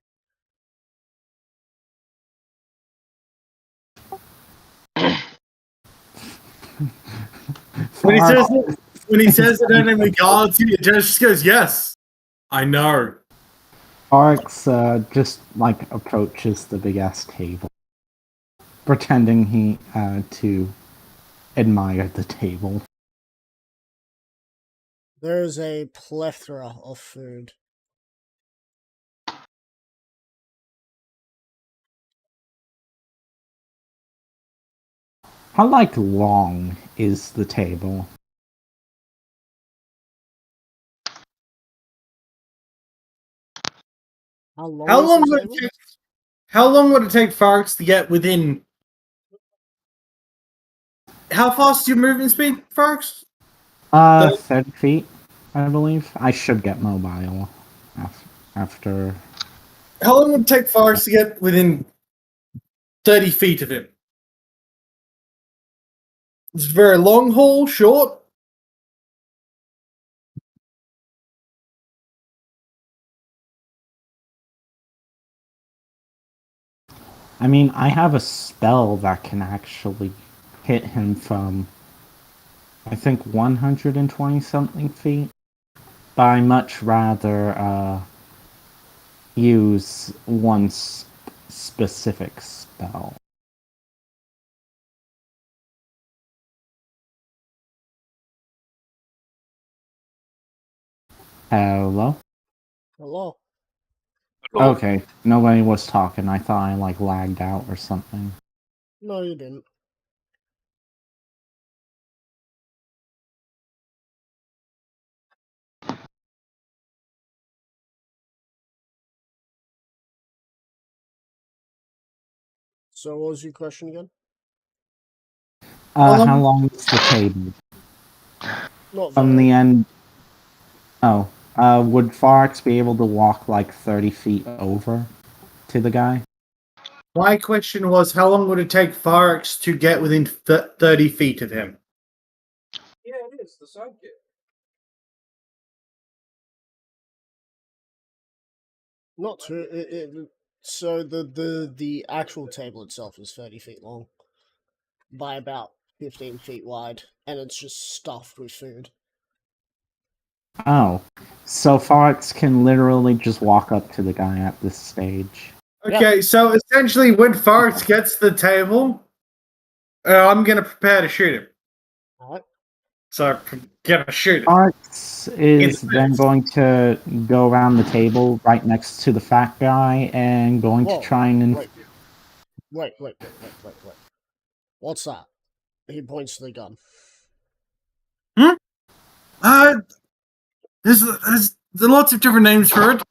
When he says Farx- it enemy guards you, Janice just goes, "Yes, I know." Farx just like approaches the big ass table, pretending he to admire the table. There's a plethora of food. How like long is the table? How long How is long the would table? it take? How long would it take Farx to get within? How fast is your movement speed, Farx? 30 feet, I believe. I should get mobile after. How long would it take Farx to get within 30 feet of him? It's a very long haul, short. I mean, I have a spell that can actually hit him from, I think, 120 something feet. But I much rather use one specific spell. Hello? Hello. Okay, nobody was talking. I thought I like lagged out or something. No, you didn't. So, what was your question again? How long is the table? Not From very. the end. Oh, would Farx be able to walk like 30 feet over to the guy? My question was, how long would it take Farx to get within 30 feet of him? Yeah, it is the sidekick. Not true. So the actual table itself is 30 feet long by about 15 feet wide, and it's just stuffed with food. Oh, so Farx can literally just walk up to the guy at this stage. Okay, so essentially, when Farx gets to the table, I'm gonna prepare to shoot him. Alright. So I'm gonna shoot him. Farx is In the then face. going to go around the table right next to the fat guy and going Whoa, to try and... wait. What's that? He points to the gun. There's lots of different names for it.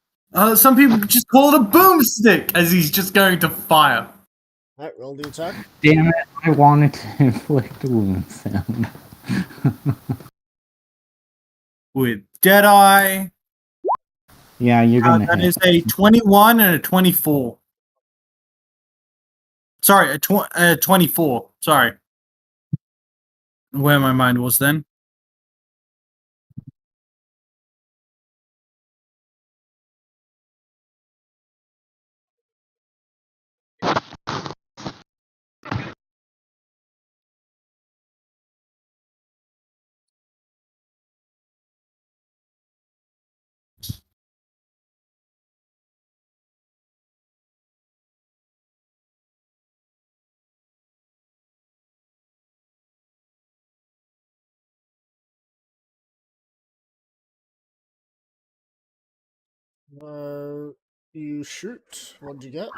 Some people just call it a boomstick, as he's just going to fire. Alright, roll the attack. Damn it, I wanted to inflict wounds him. With Deadeye, Yeah, you're gonna that hit. is a 21 and a 24. Sorry, a 24. Sorry. Where my mind was then. You shoot. What'd you get?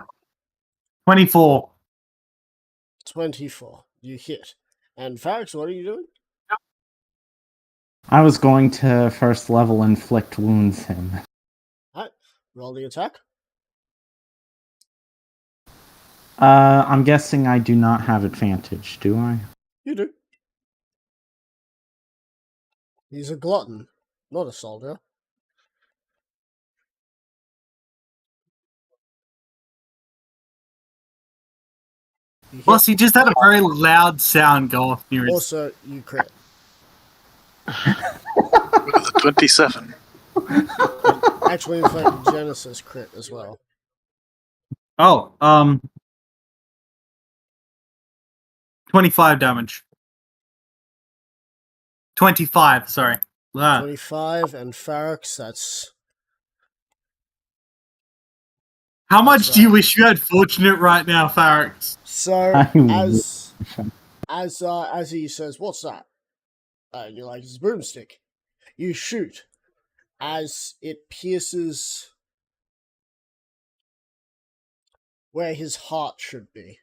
24. 24. You hit. And Farx, what are you doing? I was going to first level inflict wounds him. Alright, roll the attack. I'm guessing I do not have advantage, do I? You do. He's a glutton, not a soldier. You hit. Plus, he just had a very loud sound go off near his. Also, you crit. With a 27. Actually, in fact, Genesis crit as well. Oh, 25 damage. 25, sorry. Ah. 25, and Farrax, that's... How much That's do you right. wish you had Fortunate right now, Farrax? So, I as he says, what's that? You're like, it's a broomstick. You shoot. As it pierces where his heart should be.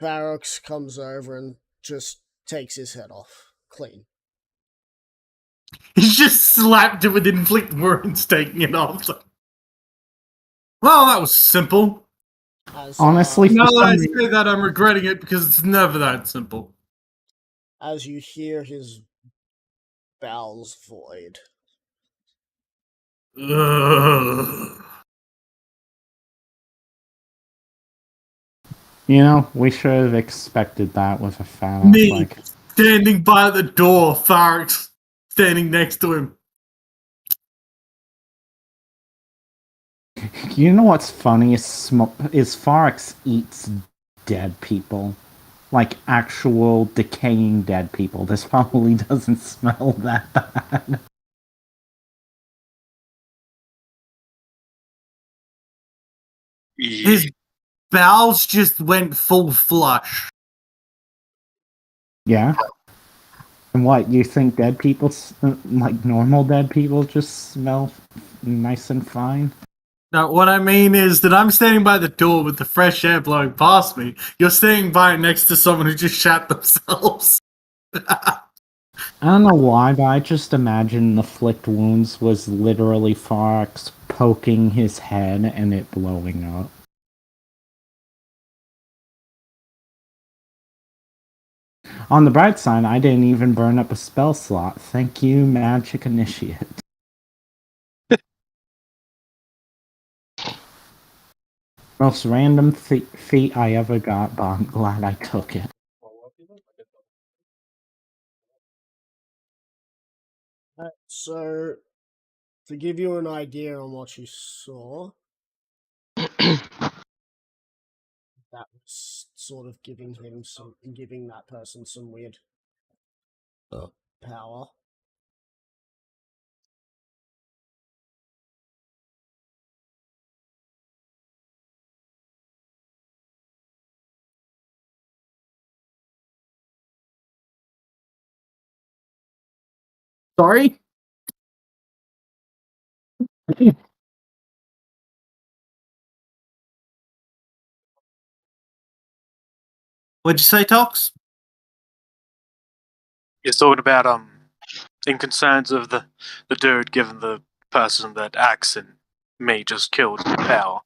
Farrax comes over and just takes his head off. Clean. He just slapped it with inflict wounds, taking it off. Well, that was simple. As, Honestly, Now for that I some say that, I'm regretting it because it's never that simple. as you hear his bowels void. Ugh. You know, we should have expected that with a fan Me like. standing by the door, Farrax standing next to him. You know what's funny is Farrax eats dead people. Like actual decaying dead people. This probably doesn't smell that bad. His bowels just went full flush. Yeah? And what, you think dead people, like normal dead people, just smell nice and fine? No, what I mean is that I'm standing by the door with the fresh air blowing past me. You're standing by next to someone who just shat themselves. I don't know why, but I just imagine the flicked wounds was literally Farrax poking his head and it blowing up. On the bright side, I didn't even burn up a spell slot. Thank you, Magic Initiate. Most random feat I ever got, but I'm glad I took it. So, to give you an idea on what you saw, that was sort of giving that person some weird power. Sorry? What'd you say, Tox? You're talking about in concerns of the dude giving the person that axe and me just killed power.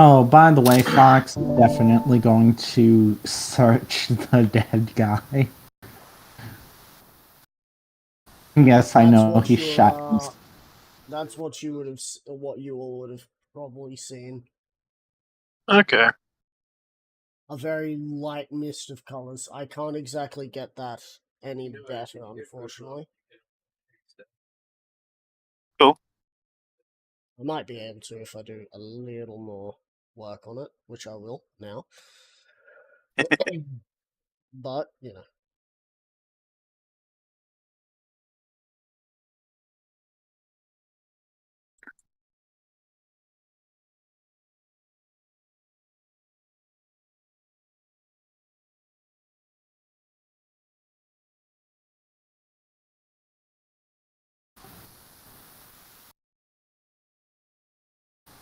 Oh, by the way, Fox is definitely going to search the dead guy. Yes, I That's know what he you, shot. That's what you would have, what you all would have probably seen. Okay. A very light mist of colors. I can't exactly get that any better, unfortunately. Cool. I might be able to if I do a little more work on it, which I will now. But, you know.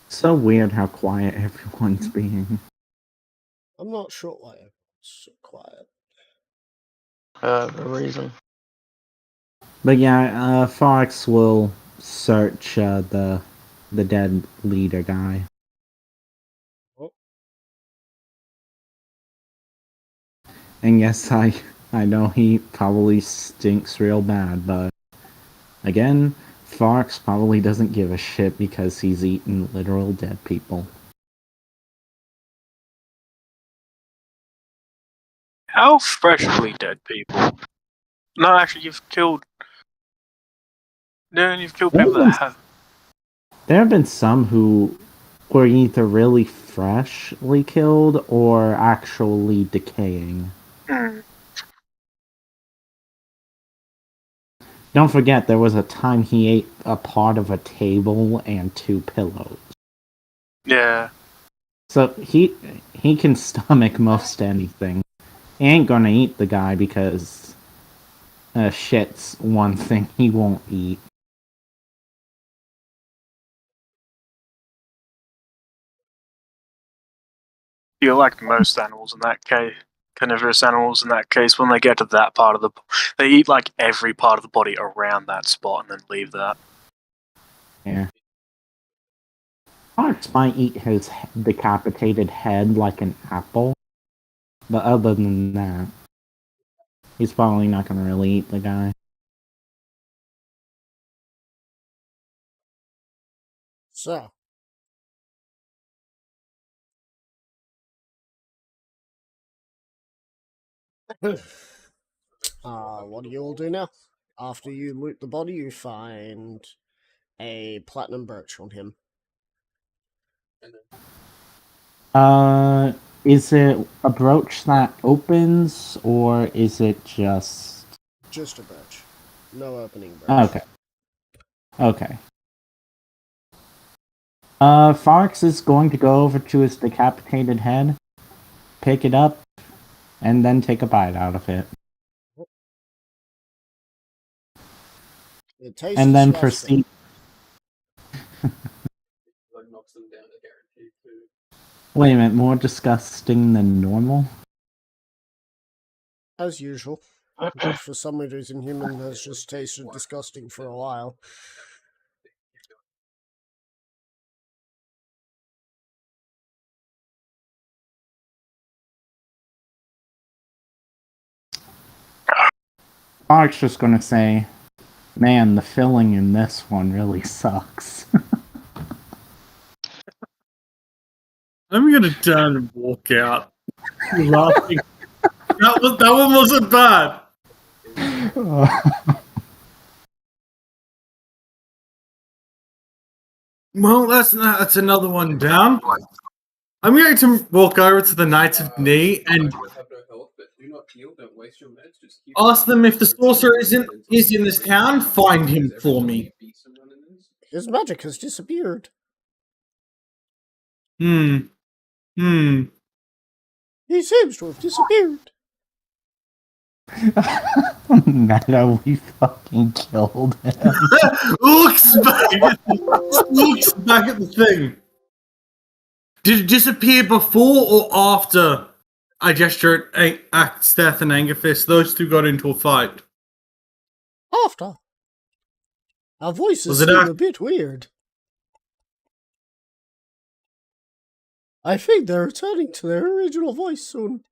So weird how quiet everyone's being. I'm not sure why everyone's so quiet. The reason. But yeah, Fox will search the dead leader guy. Oh. And yes, I know he probably stinks real bad, but again, Fox probably doesn't give a shit because he's eaten literal dead people. How freshly dead people? No, actually, you've killed No, and you've killed people that have. There have been some who were either really freshly killed or actually decaying. Don't forget, there was a time he ate a part of a table and 2 pillows. Yeah. So he can stomach most anything. He ain't gonna eat the guy because shit's one thing he won't eat. You're like most animals in that case. Carnivorous animals in that case, when they get to that part of they eat like every part of the body around that spot and then leave that. Yeah. Fox might eat his decapitated head like an apple, but other than that, he's probably not gonna really eat the guy. So. What do you all do now? After you loot the body, you find a platinum brooch on him. Is it a brooch that opens, or is it just... Just a brooch. No opening brooch. Okay. Fox is going to go over to his decapitated head, pick it up, and then take a bite out of it. It tastes And then disgusting. proceed... Wait a minute, more disgusting than normal? As usual. For some reason, human has just tasted disgusting for a while. Fox just gonna say, man, the filling in this one really sucks. I'm gonna turn and walk out. Laughing. That one wasn't bad. Well, that's another one down. I'm going to walk over to the Knights of Knee and ask them if the sorcerer is in this town. Find him for me. His magic has disappeared. He He seems to have disappeared. Meta, we fucking killed him. looks back at the thing. Did it disappear before or after I gesture at Steph and Angerfist? Those two got into a fight. After. Our voices Was it seem after? a bit weird. I think they're returning to their original voice soon.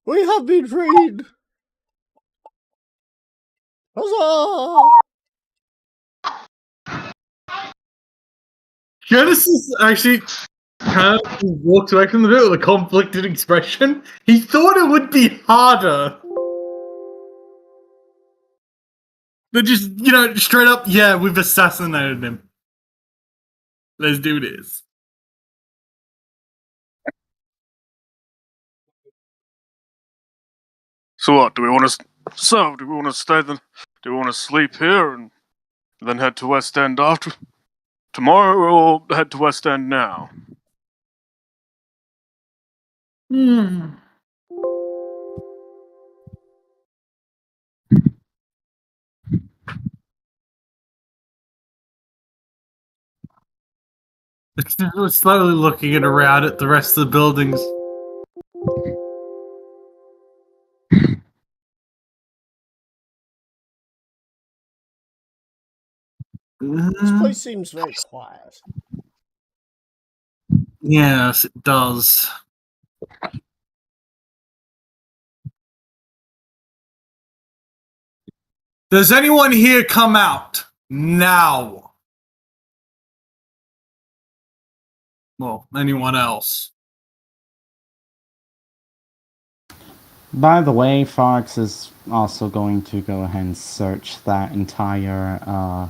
We have been freed! Huzzah! Genesis actually kind of walked away from the bit with a conflicted expression. He thought it would be harder. But just, straight up, yeah, we've assassinated him. Let's do this. So what? Do we want to stay then? Do we want to sleep here and then head to West End after tomorrow, or head to West End now? It's slowly looking around at the rest of the buildings. This place seems very quiet. Yes, it does. Does anyone here come out? Now. Well, anyone else? By the way, Fox is also going to go ahead and search that entire, I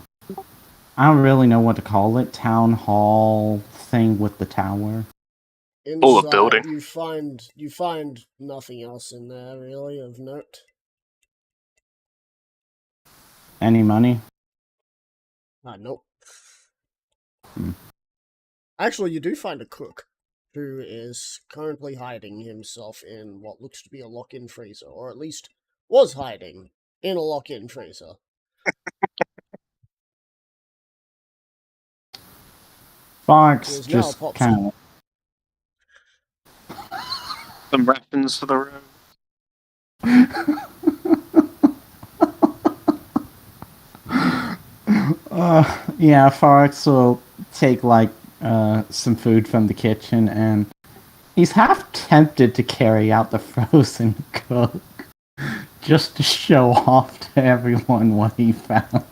don't really know what to call it, town hall thing with the tower. Or a Inside, building. you find nothing else in there really of note. Any money? Nope. Hmm. Actually, you do find a cook who is currently hiding himself in what looks to be a lock-in freezer, or at least was hiding in a lock-in freezer. Fox He is now just popsicle. kind Some rations for the road. yeah, Fox will take like some food from the kitchen, and he's half tempted to carry out the frozen cook just to show off to everyone what he found.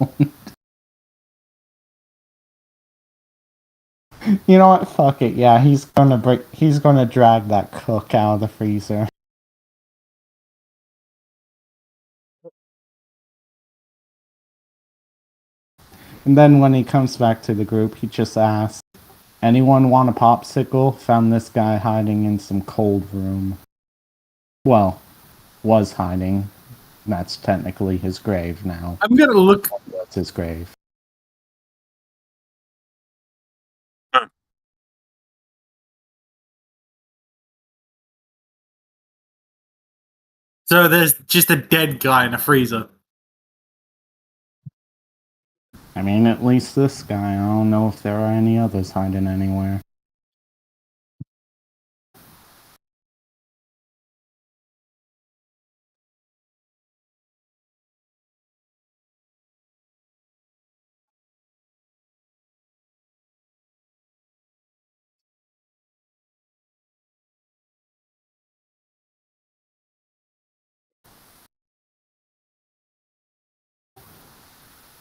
You know what? Fuck it. Yeah, he's gonna drag that cook out of the freezer. And then when he comes back to the group, he just asks, anyone want a popsicle? Found this guy hiding in some cold room. Well, was hiding. That's technically his grave now. I'm gonna look. That's his grave. So there's just a dead guy in a freezer. I mean, at least this guy. I don't know if there are any others hiding anywhere.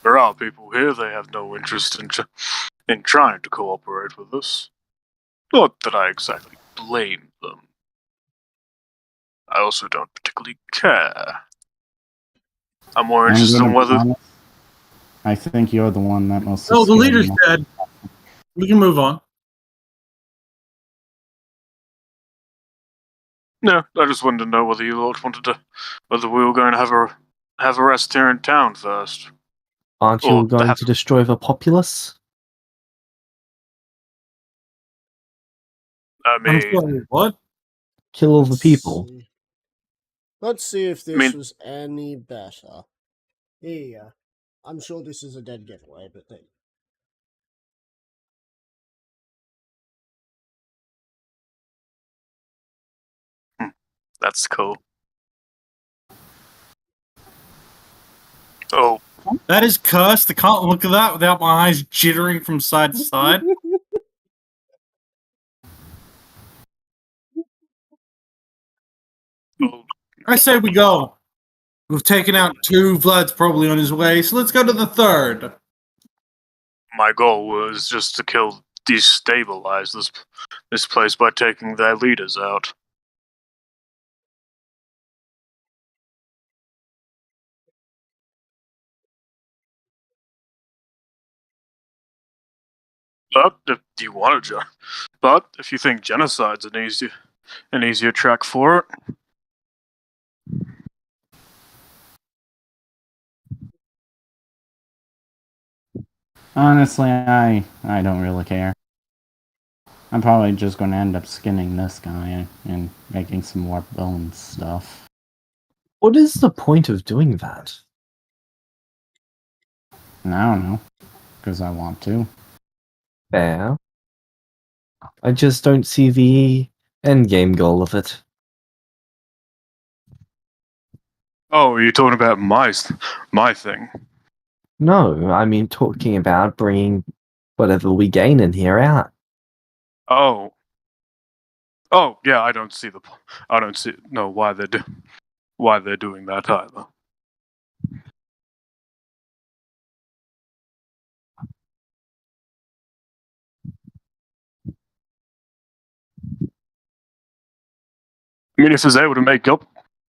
There are people here, they have no interest in trying to cooperate with us. Not that I exactly blame them. I also don't particularly care. I'm more I'm interested gonna in be whether... honest, I think you're the one that most. Oh, the leader's dead. We can move on. No, I just wanted to know whether you lot wanted to... whether we were going to have a rest here in town first. Aren't Or you going have- to destroy the populace? I I'm mean, sorry, what? Kill all the people? Let's see if this mean- was any better. Here, I'm sure this is a dead giveaway, but then. that's cool. Oh, That is cursed. I can't look at that without my eyes jittering from side to side. oh, I say we go. We've taken out 2. Vlad's probably on his way, so let's go to the 3rd. my goal was just to destabilize this place by taking their leaders out. But if you want to, but if you think genocide's an easier track for it, Honestly, I don't really care. I'm probably just going to end up skinning this guy and making some more bone stuff. What is the point of doing that? And I don't know, because I want to. Fair. I just don't see the endgame goal of it. oh, you're talking about my thing. No, I mean talking about bringing whatever we gain in here out. Oh, oh, yeah. I don't see know why they're doing that either. I mean, if it's able to make up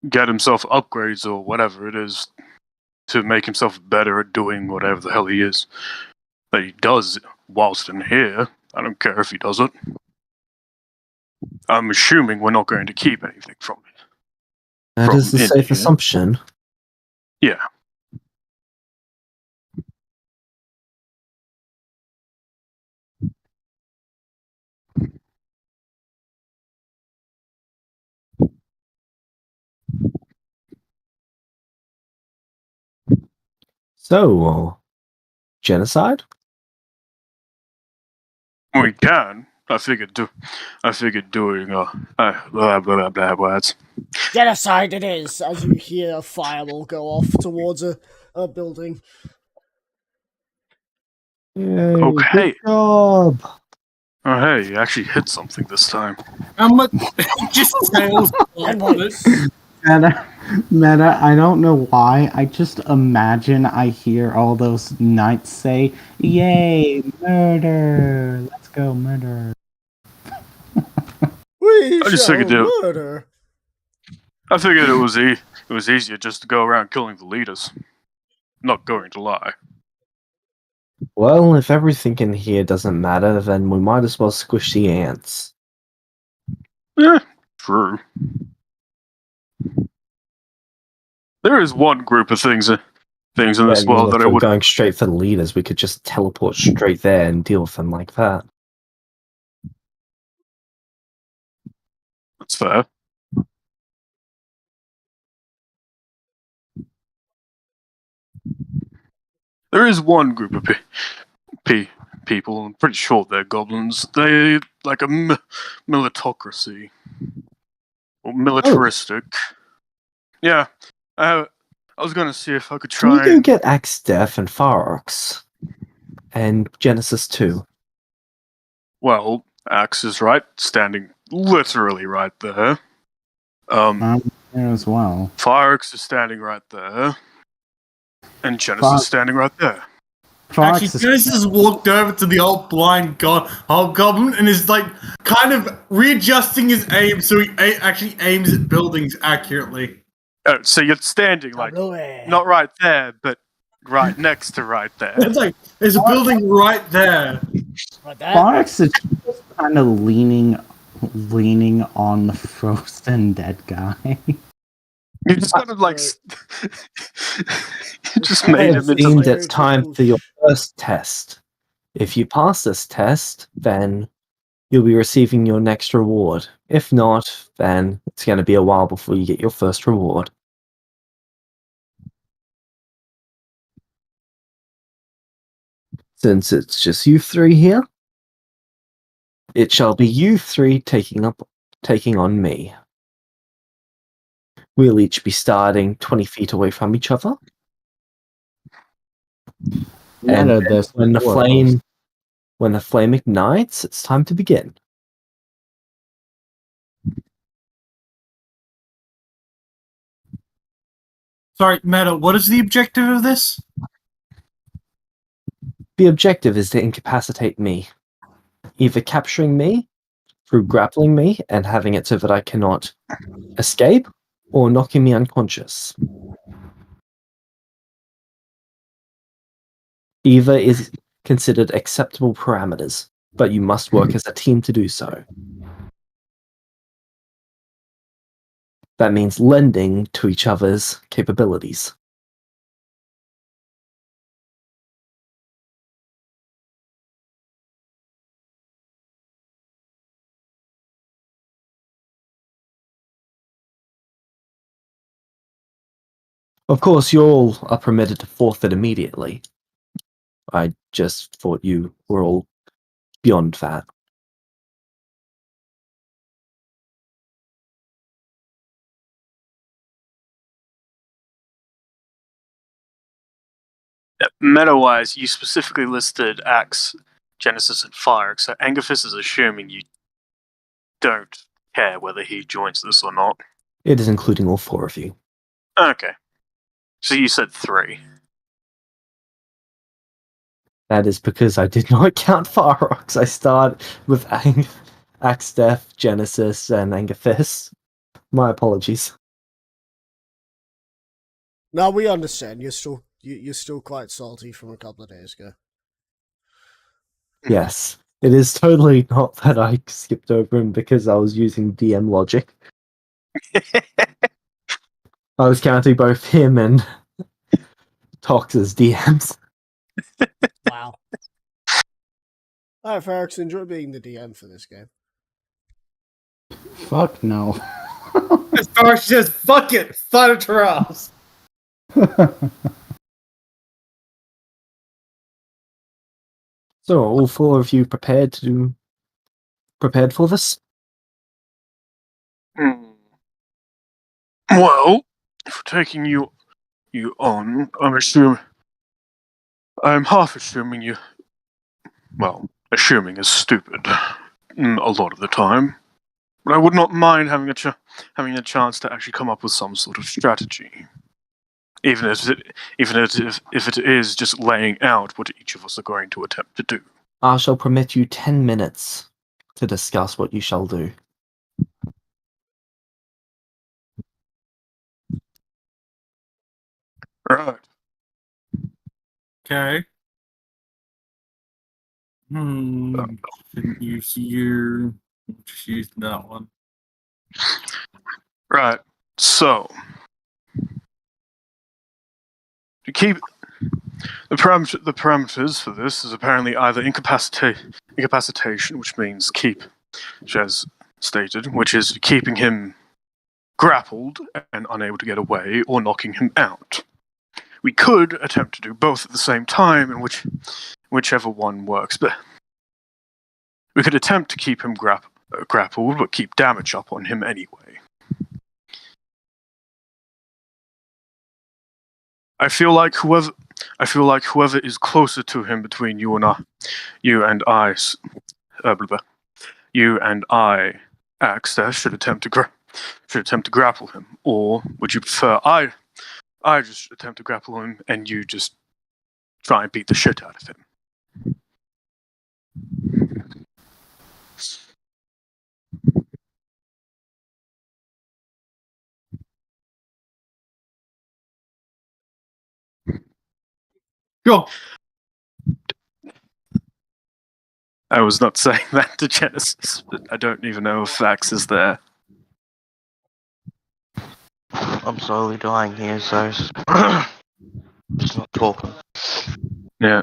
get himself upgrades or whatever it is to make himself better at doing whatever the hell he is that he does whilst in here. I don't care if he does it. I'm assuming we're not going to keep anything from it. That From is the safe India. assumption. Yeah. So, genocide? We can. I figured doing blah blah blah words. Genocide it is, as you hear a fireball go off towards a building. Yay, Okay. Good job. Oh hey, you actually hit something this time. How much? Just sales. And points. Meta, I don't know why. I just imagine I hear all those knights say, "Yay, murder! Let's go, murder!" We I just shall figured it- murder. I figured it was easier just to go around killing the leaders. Not going to lie. Well, if everything in here doesn't matter, then we might as well squish the ants. True. There is one group of things in this Yeah, world if that I we're would. going straight for the leaders, we could just teleport straight there and deal with them like that. That's fair. There is one group of people. I'm pretty sure they're goblins. They like a militocracy or militaristic. Yeah. I was gonna see if I could Can you try. go get Axe Death and Fireox? And Genesis 2. Well, Axe is right, standing literally right there. I'm there as well. Firex is standing right there, and Genesis Fuck. is standing right there. Actually, Fox is Genesis walked over to the old blind hobgoblin and is like kind of readjusting his aim so he actually aims at buildings accurately. Oh, so you're standing like Tableau. not right there, but right next to right there. It's like there's a building right there. Like that. Fox is just kind of leaning on the frozen dead guy. You just kind of like you just made It him into seems like, it's time for your first test. If you pass this test, then you'll be receiving your next reward. If not, then it's going to be a while before you get your first reward. Since it's just you three here, it shall be you three taking on me. We'll each be starting 20 feet away from each other. And Meta, then there's when the four of us. flame ignites, it's time to begin. Sorry, Meta, what is the objective of this? The objective is to incapacitate me, either capturing me through grappling me and having it so that I cannot escape, or knocking me unconscious. Either is considered acceptable parameters, but you must work as a team to do so. That means lending to each other's capabilities. Of course, you all are permitted to forfeit immediately. I just thought you were all beyond that. meta-wise, you specifically listed Axe, Genesis, and Fire, so Angerfist is assuming you don't care whether he joins this or not. It is including all four of you. Okay. So you said 3. That is because I did not count Fireox. I start with Axe Death, Genesis, and Angerfist. My apologies. No, we understand. You're still quite salty from a couple of days ago. Yes, it is totally not that I skipped over him because I was using DM logic. I was counting both him and Tox as DMs. Wow. Alright, Ferrex, enjoy being the DM for this game. Fuck no. As far as she says, fuck it, fight it her house. So, are all four of you prepared for this? Well, for taking you on, I'm half assuming you. Well, assuming is stupid a lot of the time. But I would not mind having a chance to actually come up with some sort of strategy, even if it is just laying out what each of us are going to attempt to do. I shall permit you 10 minutes to discuss what you shall do. Right. Okay. Didn't use your. Just use that one. Right. So, to keep the parameters for this is apparently either incapacitation, which means keep, which as stated, which is keeping him grappled and unable to get away, or knocking him out. We could attempt to do both at the same time, in whichever one works. But we could attempt to keep him grappled, but keep damage up on him anyway. I feel like whoever is closer to him between you and I, Axter, should attempt to grapple him. Or would you prefer I just attempt to grapple him and you just try and beat the shit out of him? Go. I was not saying that to Genesis, but I don't even know if Fax is there. I'm slowly dying here, so just not talking. Yeah.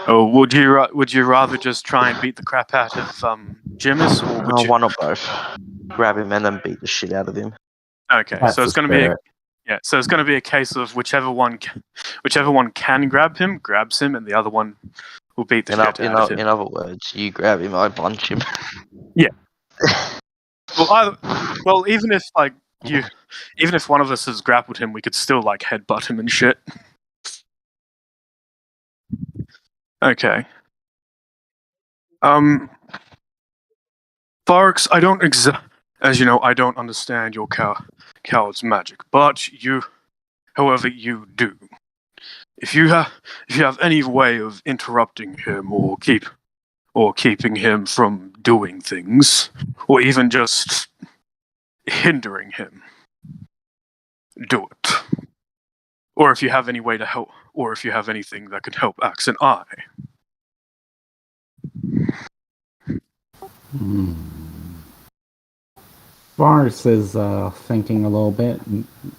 Oh, would you rather just try and beat the crap out of Jimis, or would you? Why not both? Grab him and then beat the shit out of him. Okay, That's so it's the going to be spirit. so it's going to be a case of whichever one can grabs him, and the other one will beat the shit out of him. In other words, you grab him, I punch him. Yeah. Well, even if one of us has grappled him, we could still like headbutt him and shit. Okay. Farx, as you know, I don't understand your coward's magic, but however you do, if you have any way of interrupting him or keeping him from doing things, or even just hindering him, do it. Or if you have any way to help, or if you have anything that could help Axe and I. Varus is thinking a little bit,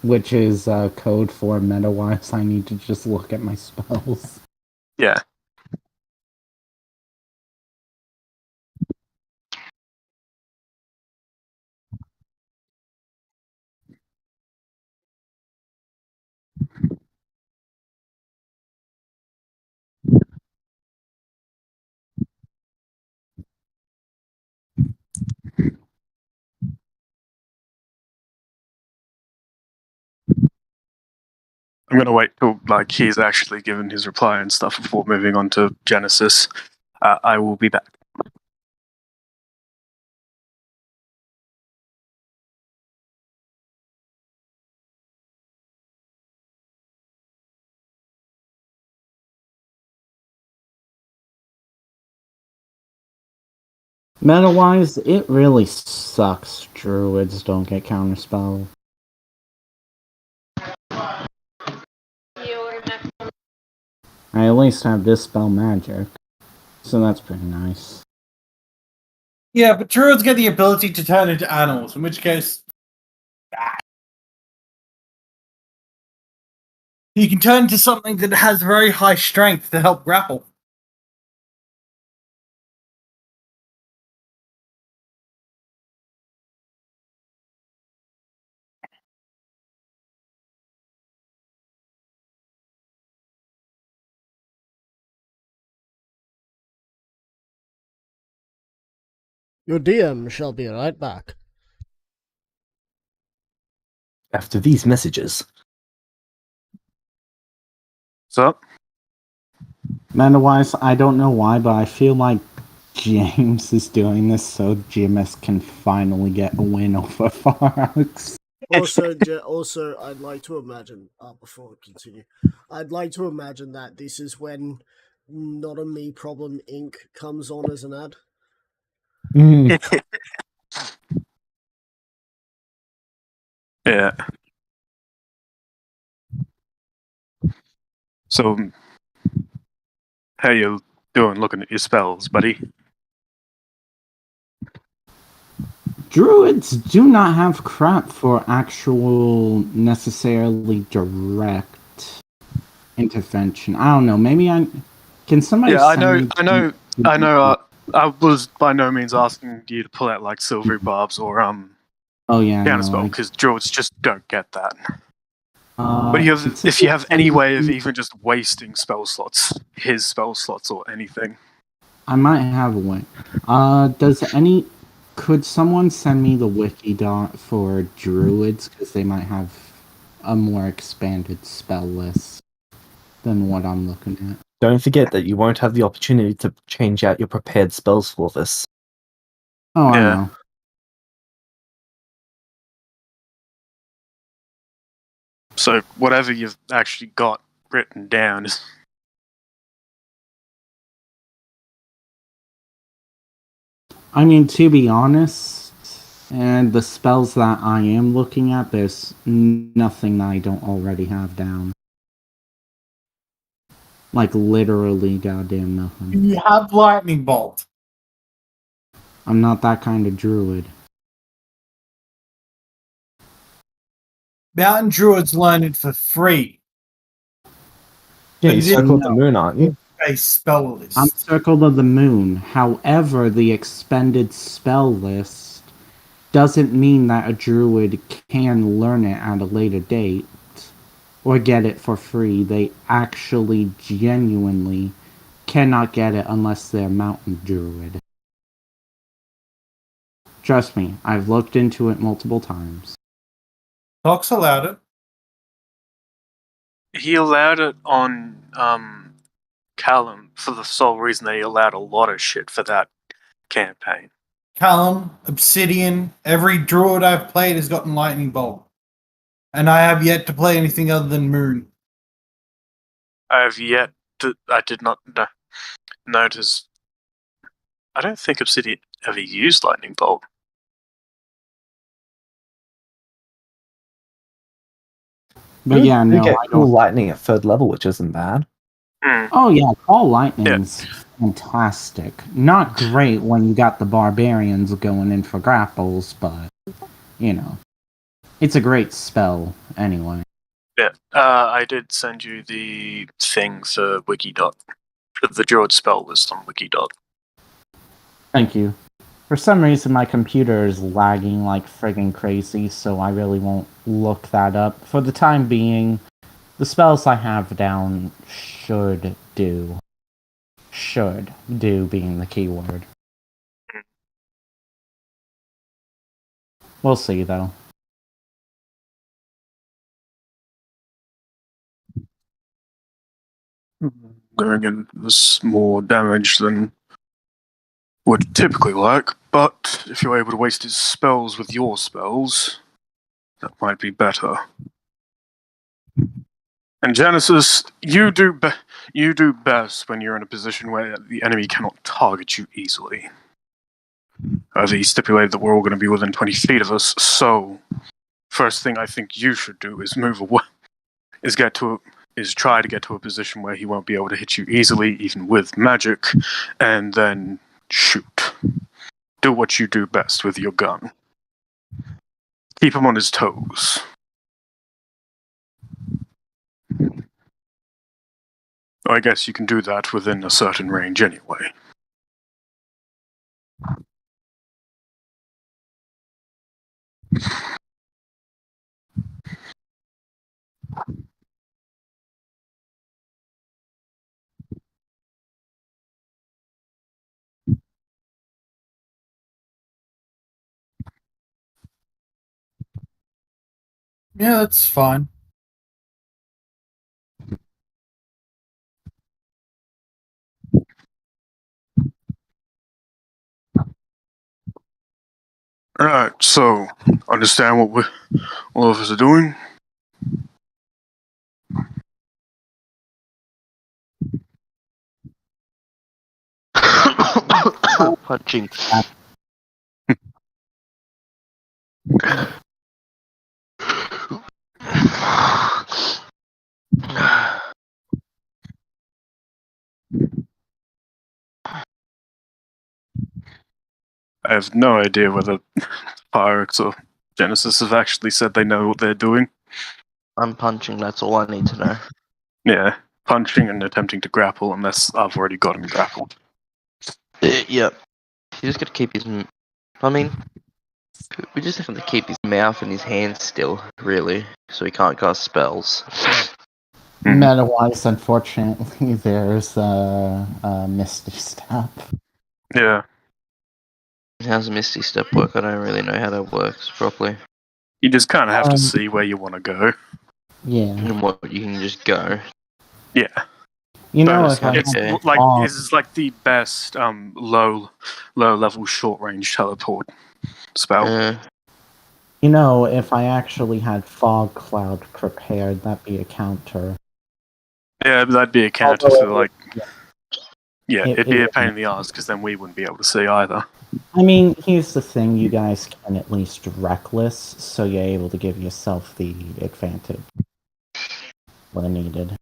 which is code for meta-wise. I need to just look at my spells. Yeah. I'm gonna wait till like he's actually given his reply and stuff before moving on to Genesis. I will be back. Meta-wise, it really sucks druids don't get counterspell. I at least have Dispel Magic, so that's pretty nice. Yeah, but druids get the ability to turn into animals, in which case... You can turn into something that has very high strength to help grapple. Your DM shall be right back. After these messages, So, Meta-wise, I don't know why, but I feel like James is doing this so GMS can finally get a win over Fox. Also, I'd like to imagine, before we continue, I'd like to imagine that this is when Not a Me Problem Inc. comes on as an ad. yeah. So, how you doing looking at your spells, buddy? Druids do not have crap for actual, necessarily direct intervention. I don't know. Maybe can somebody? Yeah, I send know. me- I was by no means asking you to pull out like silvery barbs or Oh yeah, counterspell no, because druids just don't get that. I, But if you have any way of consistency- even just wasting spell slots, his spell slots or anything. I might have a way. Could someone send me the wiki dot for druids because they might have a more expanded spell list than what I'm looking at. don't forget that you won't have the opportunity to change out your prepared spells for this. Oh, I Yeah. know. So whatever you've actually got written down is. I mean, to be honest, and the spells that I am looking at, there's nothing that I don't already have down. Like, literally goddamn nothing. You have Lightning Bolt. I'm not that kind of druid. Mountain Druids learn it for free. Yeah, But you you didn't Circle of the know. Moon, aren't you? A spell list. I'm Circle of the Moon. However, the expanded spell list doesn't mean that a druid can learn it at a later date or get it for free. They actually genuinely cannot get it unless they're mountain druid. Trust me, I've looked into it multiple times. Fox allowed it. He allowed it on Callum for the sole reason that he allowed a lot of shit for that campaign. Callum, Obsidian, every druid I've played has gotten Lightning Bolt. And I have yet to play anything other than Moon. I did not notice. I don't think Obsidian ever used Lightning Bolt. But yeah, You no, get I cool don't. lightning at 3rd level, which isn't bad. Oh yeah, Call Lightning's fantastic. Not great when you got the barbarians going in for grapples, but you know, it's a great spell anyway. Yeah, I did send you the thing for Wikidot, the Druid spell list on Wikidot. Thank you. For some reason, my computer is lagging like friggin' crazy, so I really won't look that up. For the time being, the spells I have down should do. Should do being the keyword. We'll see, though. Going in was more damage than would typically like, but if you're able to waste his spells with your spells, that might be better. And Genesis, you do best when you're in a position where the enemy cannot target you easily. As he stipulated that we're all going to be within 20 feet of us, so first thing I think you should do is move away, is is try to get to a position where he won't be able to hit you easily, even with magic, and then shoot. Do what you do best with your gun. Keep him on his toes. I guess you can do that within a certain range anyway. Yeah, that's fine. Alright, so understand what all of us are doing? Punching. I have no idea whether Pyrex or Genesis have actually said they know what they're doing. I'm punching, that's all I need to know. Yeah, punching and attempting to grapple unless I've already got him grappled. Yep. You just gotta keep his. I mean, we just have to keep his mouth and his hands still, really, so he can't cast spells. Meta-wise, unfortunately, there's a Misty Step. Yeah, How's a Misty Step work? I don't really know how that works properly. you just kind of have to see where you want to go. Yeah. And what, you can just go. Yeah. You know, But if I it's Okay. like fog, this is like the best low level short range teleport spell. you know, if I actually had Fog Cloud prepared, that'd be a counter. Yeah, but that'd be a counter Although- to like. Yeah, It- it'd be a it- pain in the ass because then we wouldn't be able to see either. I mean, here's the thing, you guys can at least reckless, so you're able to give yourself the advantage when needed.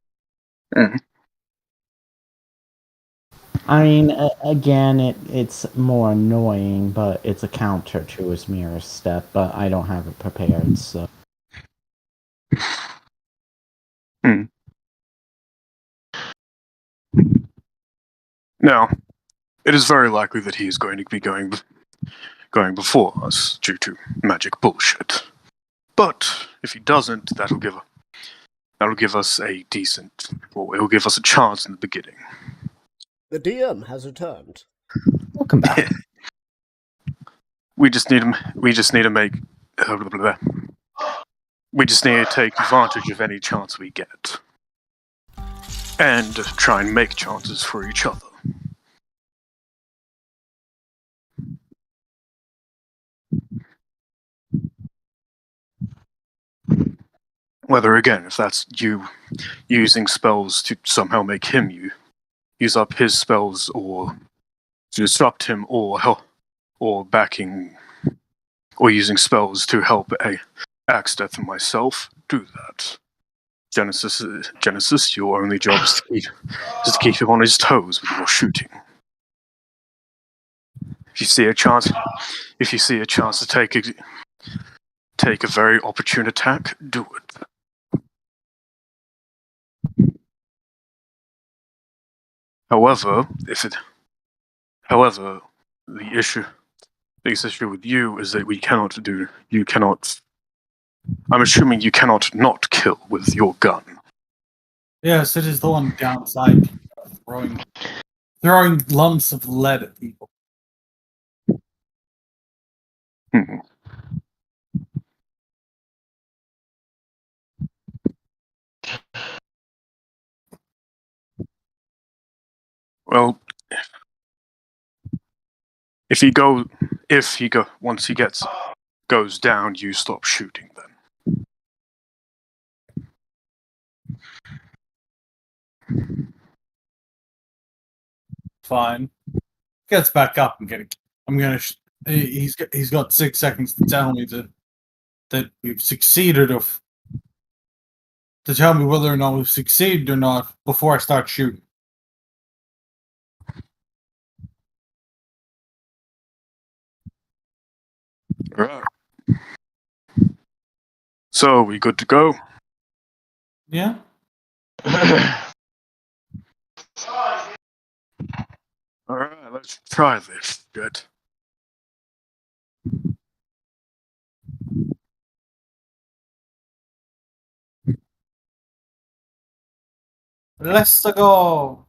Mhm. I mean, again, it's more annoying, but it's a counter to his mirror step, but I don't have it prepared, so... Now, it is very likely that he is going to be going before us due to magic bullshit. But if he doesn't, that'll give us a decent, or it'll give us a chance in the beginning. The DM has returned. Welcome back. We just need to make. We just need to take advantage of any chance we get, and try and make chances for each other. Whether again, if that's you using spells to somehow make him use up his spells, or to disrupt him, or backing, or using spells to help Axdeath and myself, do that. Genesis, your only job is to keep him on his toes with your shooting. If you see a chance to take a very opportune attack, do it. However, the biggest issue with you is that I'm assuming you cannot not kill with your gun. Yes, it is the one downside. Throwing lumps of lead at people. Hmm. Well, once he goes down, you stop shooting then. Fine. Gets back up and he's got 6 seconds to tell me that we've succeeded of to tell me whether or not we've succeeded or not before I start shooting. Right. So, we good to go? Yeah? Alright, let's try this. Good. Let's go.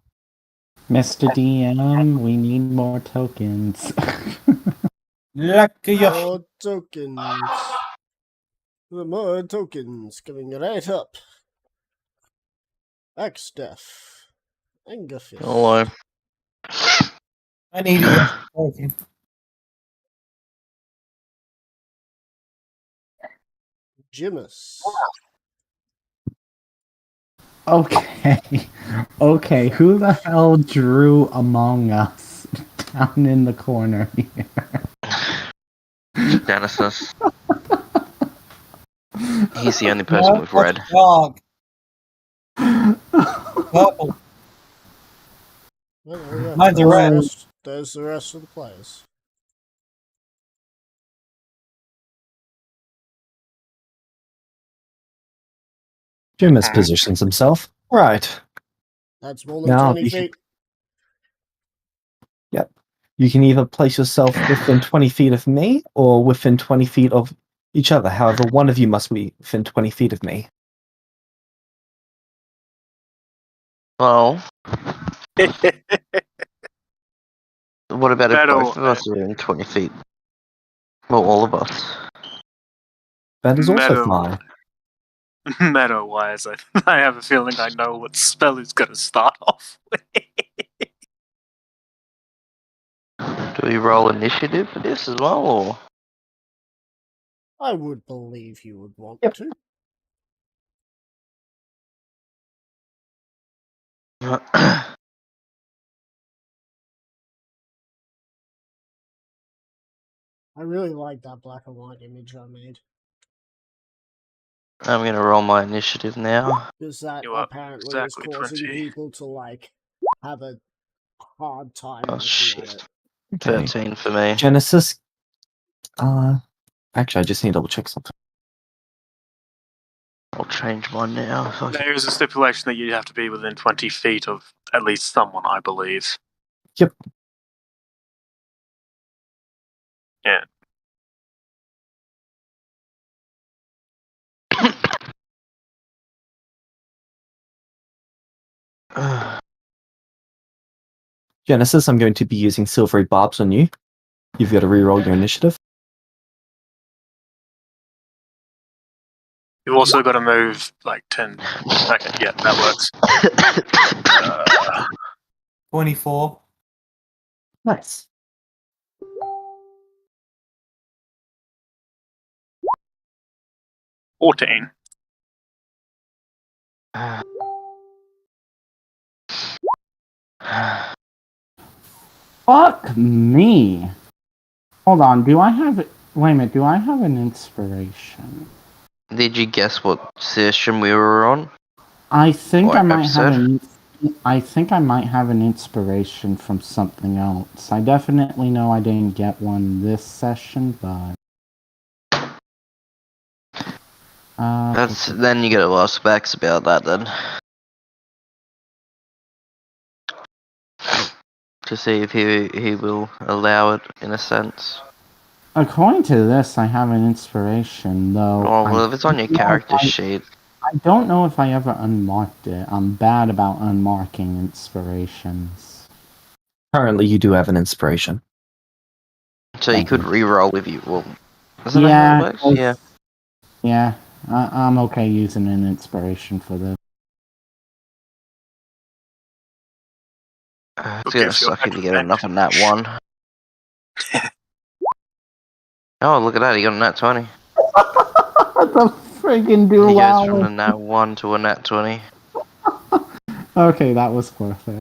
Mr. DM, we need more tokens. Lucky you. More tokens. The more tokens coming right up. Axdeath. Angerfist. Hello. I need to get Jimus. Okay. Okay, who the hell drew Among Us down in the corner here? Genesis. He's the only person with red. Dog. Purple. Well, there we go. Mine's There's the red. rest- There's the rest of the players. Jimus positions himself. Right. That's more than Now 20 you should- feet. You can either place yourself within 20 feet of me or within 20 feet of each other. However, one of you must be within 20 feet of me. Well, what about if Metal. both of us are in 20 feet? Well, all of us. That is also Metal. fine. Meta-wise, I have a feeling I know what spell he's going to start off with. Do we roll initiative for this as well, or? I would believe you would want Yep. to. I really like that black and white image I made. I'm gonna roll my initiative now. Because that You are apparently exactly is causing 20. people to, like, have a hard time Oh looking shit. at it. Okay. 13 for me. Genesis. Actually, I just need to double check something. I'll change mine now. If I can- There is a stipulation that you have to be within 20 feet of at least someone, I believe. Yep. Yeah. Genesis, I'm going to be using silvery barbs on you. You've got to reroll your initiative. You've also got to move like 10. Okay, yeah, that works. 24. Nice. Uh, 14. Fuck me. Hold on, do I have it? Wait a minute, do I have an inspiration? Did you guess what session we were on? I think Or I might have episode? I think I might have an inspiration from something else. I definitely know I didn't get one this session, but Then you gotta ask Max about that then. To see if he will allow it in a sense. according to this, I have an inspiration, though. Oh well, if it's on your don't know if character I- sheet, I don't know if I ever unmarked it. I'm bad about unmarking inspirations. Currently, you do have an inspiration. so you Thank could you. re-roll if you. Well, isn't that how it works? Yeah. Yeah, I'm okay using an inspiration for this. It's Okay, gonna if you're suck if you get back- enough on that one. Oh, look at that! He got a nat 20. The friggin' He goes dual. from a nat 1 to a nat 20. Okay, that was worth it.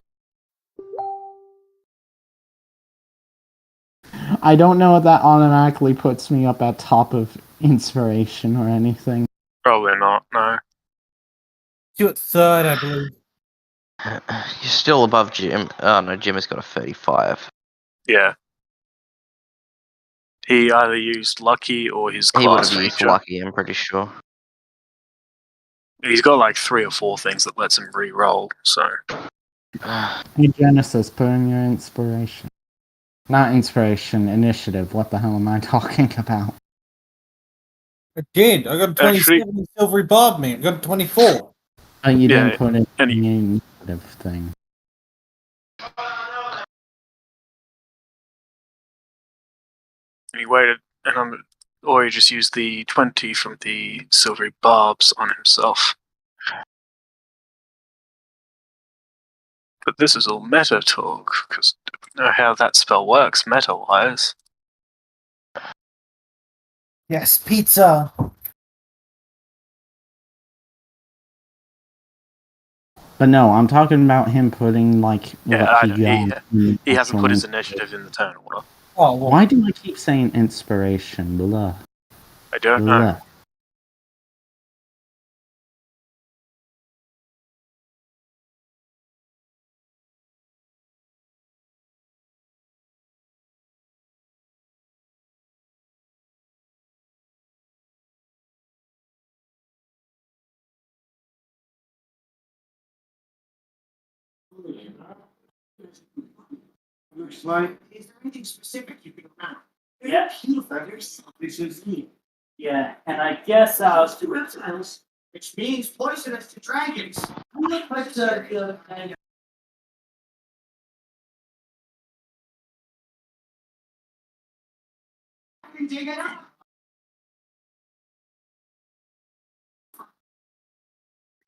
I don't know if that automatically puts me up at top of inspiration or anything. Probably not, no. You at third, I believe. You're still above Jim. Oh no, Jim has got a 35. Yeah. He either used lucky or his He would class have used feature. lucky, I'm pretty sure. He's got like 3 or 4 things that lets him re-roll. So Hey Genesis, put in your inspiration. Not inspiration, initiative. What the hell am I talking about? I did. I got a 27 and Silvery bobbed me. I got a 24. Oh, you Yeah, didn't put in and the initiative thing. he waited, or he just used the 20 from the silvery barbs on himself. But this is all meta talk, because we know how that spell works meta-wise. Yes, pizza. But no, I'm talking about him putting like Yeah, what I he know, got. in He hasn't put his actual- initiative in the turn order. Oh, well. Why do I keep saying inspiration? Blah. I don't know. Blah. Looks like. Is there anything specific you can remember? Yeah, beautiful. This is neat. Yeah, and I guess to reptiles, which means poisonous to dragons. But dig it up.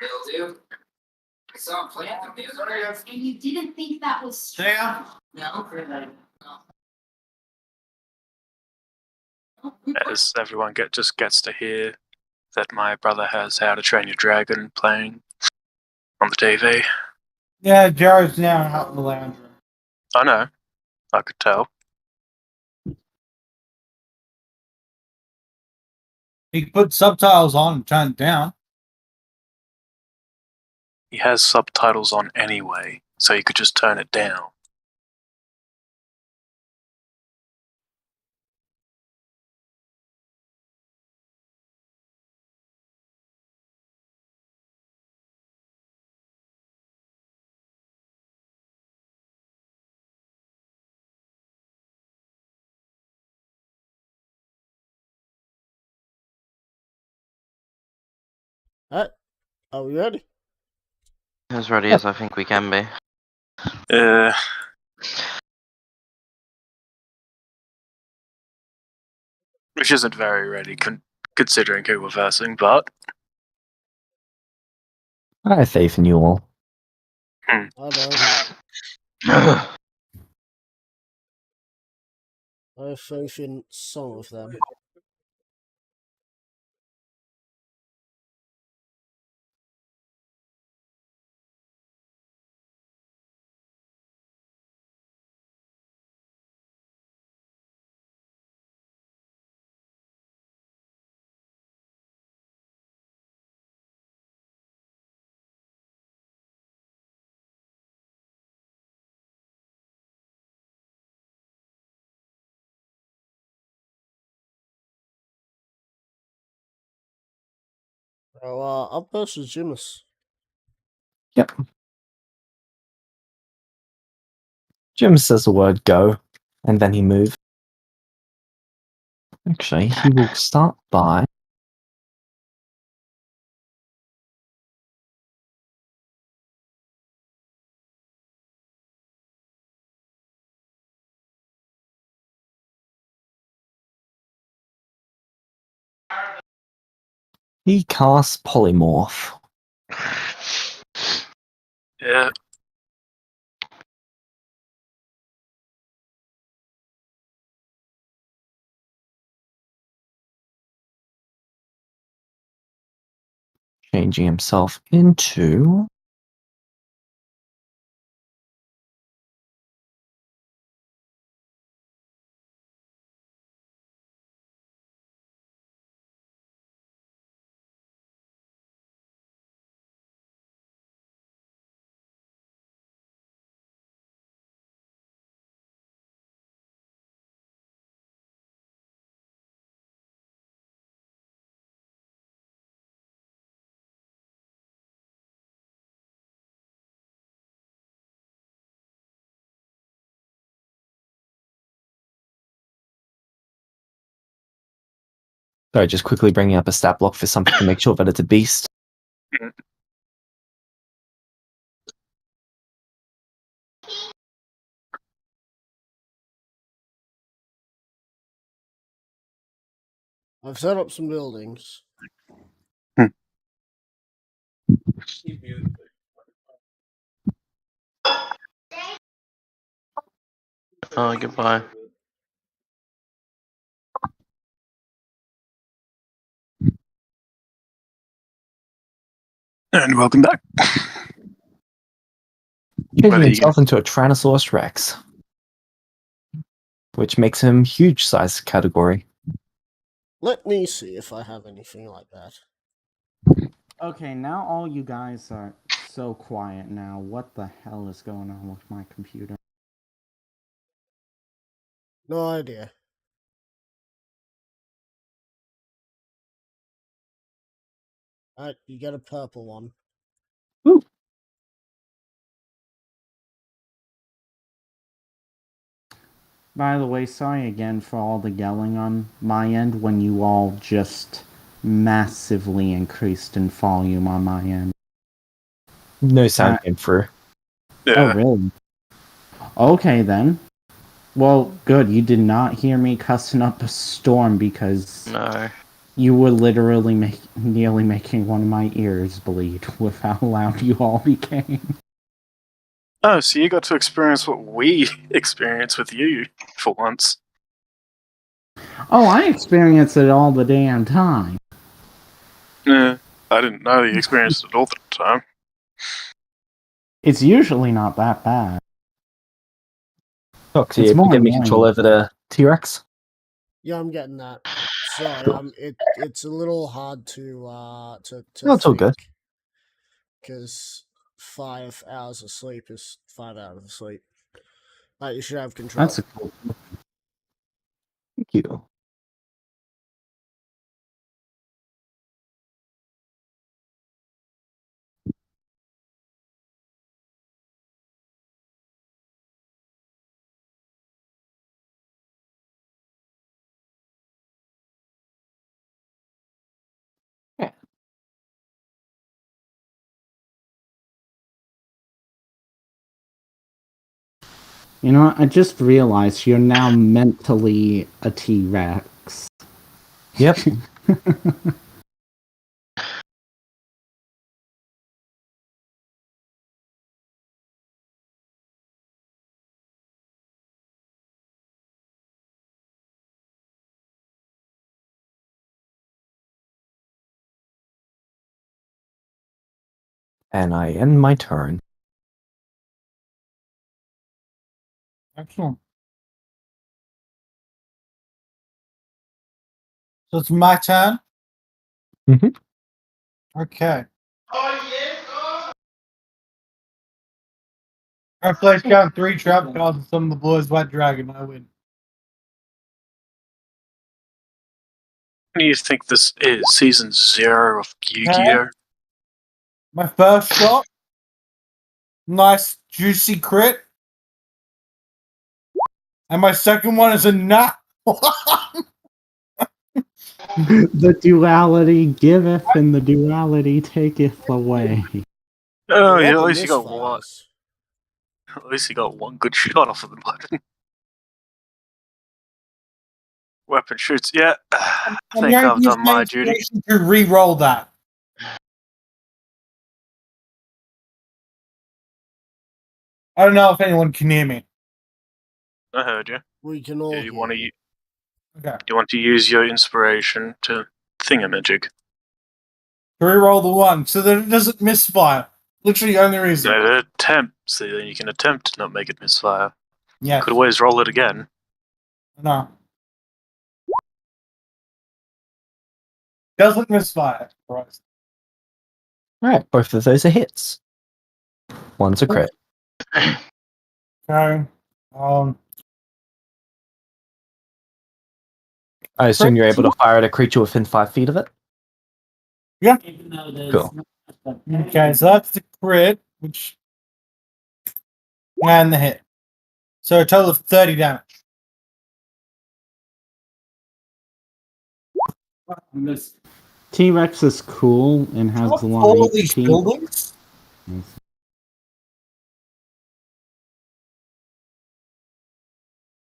Will do. I saw a plant from the other day. And you didn't think that was strange? Yeah. No, As everyone just gets to hear that my brother has How to Train Your Dragon playing on the TV. Yeah, Jared's now out in the lounge room. I know. I could tell. He put subtitles on and turned it down. He has subtitles on anyway, so you could just turn it down. Alright, are we ready? As ready as I think we can be. Which isn't very ready, considering who we're versing, but I have faith in you all. I don't. Ugh. I have faith in some of them. Oh, up versus Jimus. Yep. Jim says the word go, and then he moves. Actually, he will start by he casts polymorph. yeah. Changing himself into Sorry, just quickly bringing up a stat block for something to make sure that it's a beast. I've set up some buildings. Oh, goodbye. And welcome back. Changing Whether you- himself into a Tyrannosaurus Rex, which makes him huge size category. Let me see if I have anything like that. Okay, now all you guys are so quiet now. What the hell is going on with my computer? No idea. Alright, you get a purple one. Ooh. By the way, sorry again for all the yelling on my end when you all just massively increased in volume on my end. No sound came through. Yeah. Oh, really? Okay, then. Well, good. You did not hear me cussing up a storm because No. you were literally nearly making one of my ears bleed with how loud you all became. Oh, so you got to experience what we experienced with you for once. Oh, I experience it all the damn time. Yeah, I didn't know you experienced it all the time. It's usually not that bad. Fox, are It's you able to more get me control annoying. over the T-Rex? Yeah, I'm getting that. Sorry, Cool. it's a little hard to No, it's all good. Because 5 hours of sleep is 5 hours of sleep. Like, you should have control. That's a cool. Thank you. Yeah. You know what? I just realized you're now mentally a T-Rex. Yep. And I end my turn. Excellent. So it's my turn? Mhm. Okay. I place down 3 trap cards and some of the boys White Dragon. I win. Do you think this is season 0 of Yu-Gi-Oh? My first shot. Nice juicy crit. And my second one is a nut. The duality giveth and the duality taketh away. Oh, What yeah, at the least you got one. misfires? At least you got one good shot off of the button. Weapon shoots. Yeah, I think I've done my duty. To re-roll that. I don't know if anyone can hear me. I heard you. We can all Do you want hear you. Okay. you want to use your inspiration to thingamajig? Re-roll the 1 so that it doesn't misfire. Literally the only reason. So attempt, so then you can attempt to not make it misfire. Yes. Could always roll it again. No. Doesn't misfire. Christ. Alright, both of those are hits. One's a crit. Okay. I assume you're able to fire at a creature within 5 feet of it? Yeah. Cool. Okay, so that's the crit, which and the hit. So a total of 30 damage. T-Rex is cool and has What a lot all of these HP. buildings?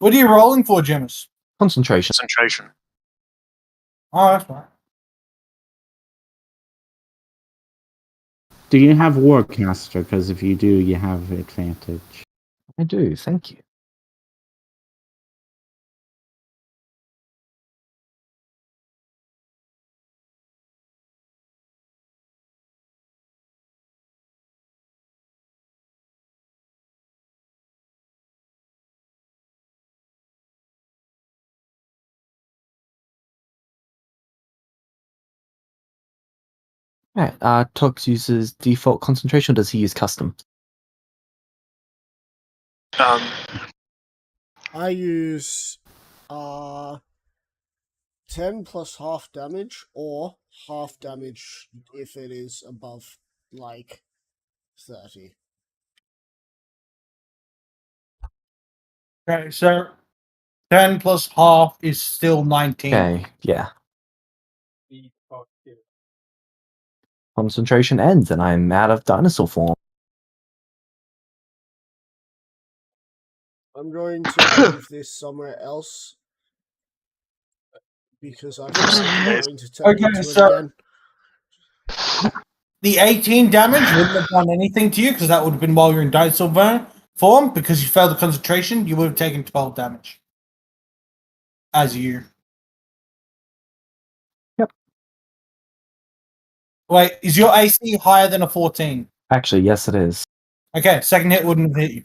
What are you rolling for, Jimus? Concentration. Concentration. Oh, that's right. Do you have Warcaster? Because if you do, you have advantage. I do, thank you. Right, Tox uses default concentration, or does he use custom? I use 10 plus half damage, or half damage if it is above like 30. Okay, so 10 plus half is still 19. Okay, yeah. Concentration ends, and I'm out of dinosaur form. I'm going to move this somewhere else because I'm going to turn Okay, into so- it again. The 18 damage wouldn't have done anything to you because that would have been while you're in dinosaur form. Because you failed the concentration, you would have taken 12 damage. As you. Yep. Wait, is your AC higher than a 14? Actually, yes, it is. Okay, second hit wouldn't have hit you.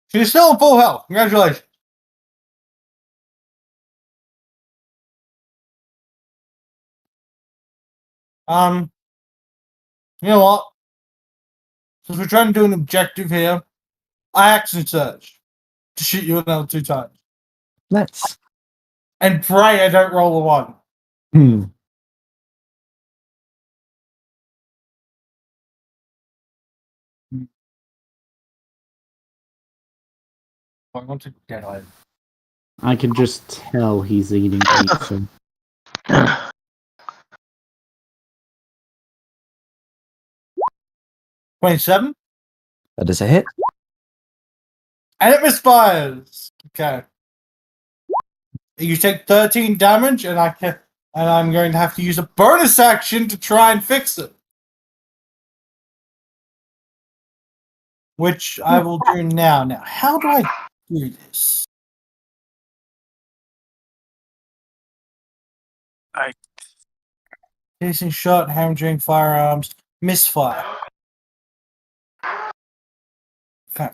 She's still in full health. Congratulations. You know what? Since we're trying to do an objective here, I action search to shoot you another 2 times. Let's. And pray I don't roll a 1. Hmm. I want to get out. I can just tell he's eating pizza. 27? That is a hit. And it misfires. Okay. You take 13 damage, and I'm going to have to use a bonus action to try and fix it. Which I will do now. Now, how do I do this? Piercing shot, hammering firearms, misfire. Okay.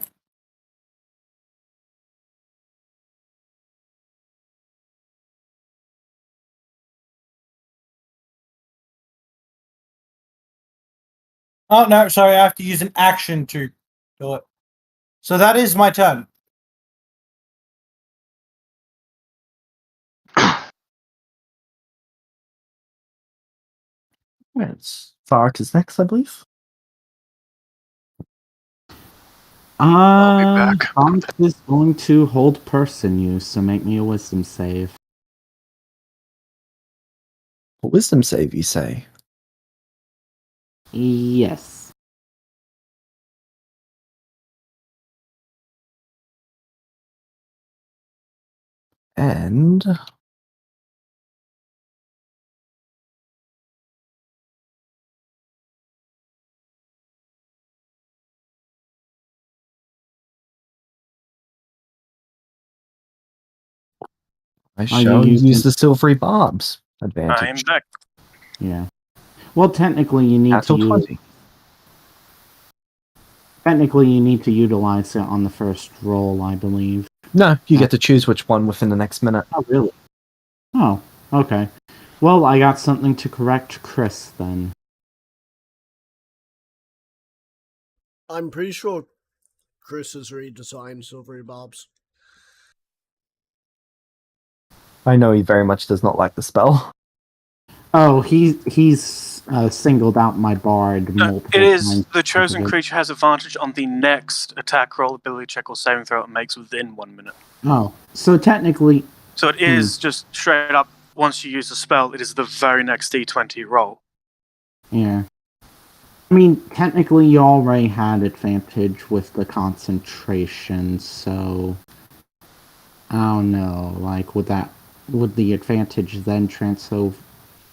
Oh, no, sorry, I have to use an action to do it. So that is my turn. It's Farak is next, I believe. I'll be back. Bonk is going to hold person use, so make me a wisdom save. What wisdom save, you say? Yes. And I shall use the silvery barbs advantage. I am back. Yeah. Well, technically, you need Natural to use. 20. Technically, you need to utilize it on the first roll, I believe. No, you get to choose which one within the next minute. Oh, really? Oh, okay. Well, I got something to correct Chris then. I'm pretty sure Chris has redesigned Silvery Barbs. I know he very much does not like the spell. Oh, he's singled out my bard No, multiple it is times. the chosen because creature has advantage on the next attack roll, ability check, or saving throw it makes within 1 minute. Oh, so technically, So it is just straight up, once you use the spell, it is the very next d20 roll. yeah. I mean, technically, you already had advantage with the concentration, so I don't know. Like, would the advantage then transfer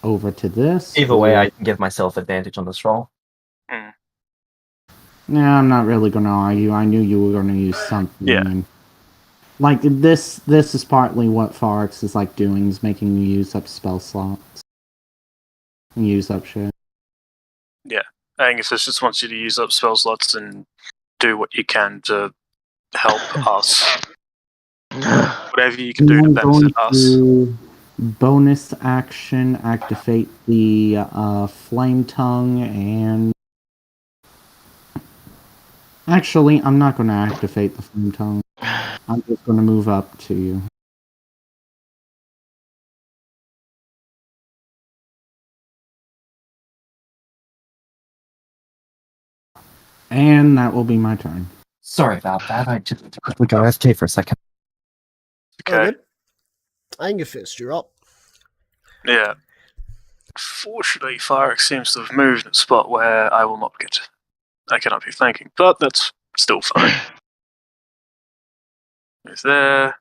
over to this? Either way, or- I can give myself advantage on this roll. Yeah, I'm not really gonna argue. I knew you were gonna use something. Yeah. And, like, this is partly what Forex is like doing, is making you use up spell slots. And use up shit. Angus just wants you to use up spell slots and do what you can to help us. Whatever you can do to I'm benefit us. to bonus action activate the flame tongue, and actually, I'm not going to activate the flame tongue. I'm just going to move up to you. And that will be my turn. Sorry about that. I just had to quickly go FK for a second. Okay. Good. Angerfist, you're up. Yeah. Fortunately, Firex seems to have moved in a spot where I will not get. I cannot be thanking, but that's still fine. It's there.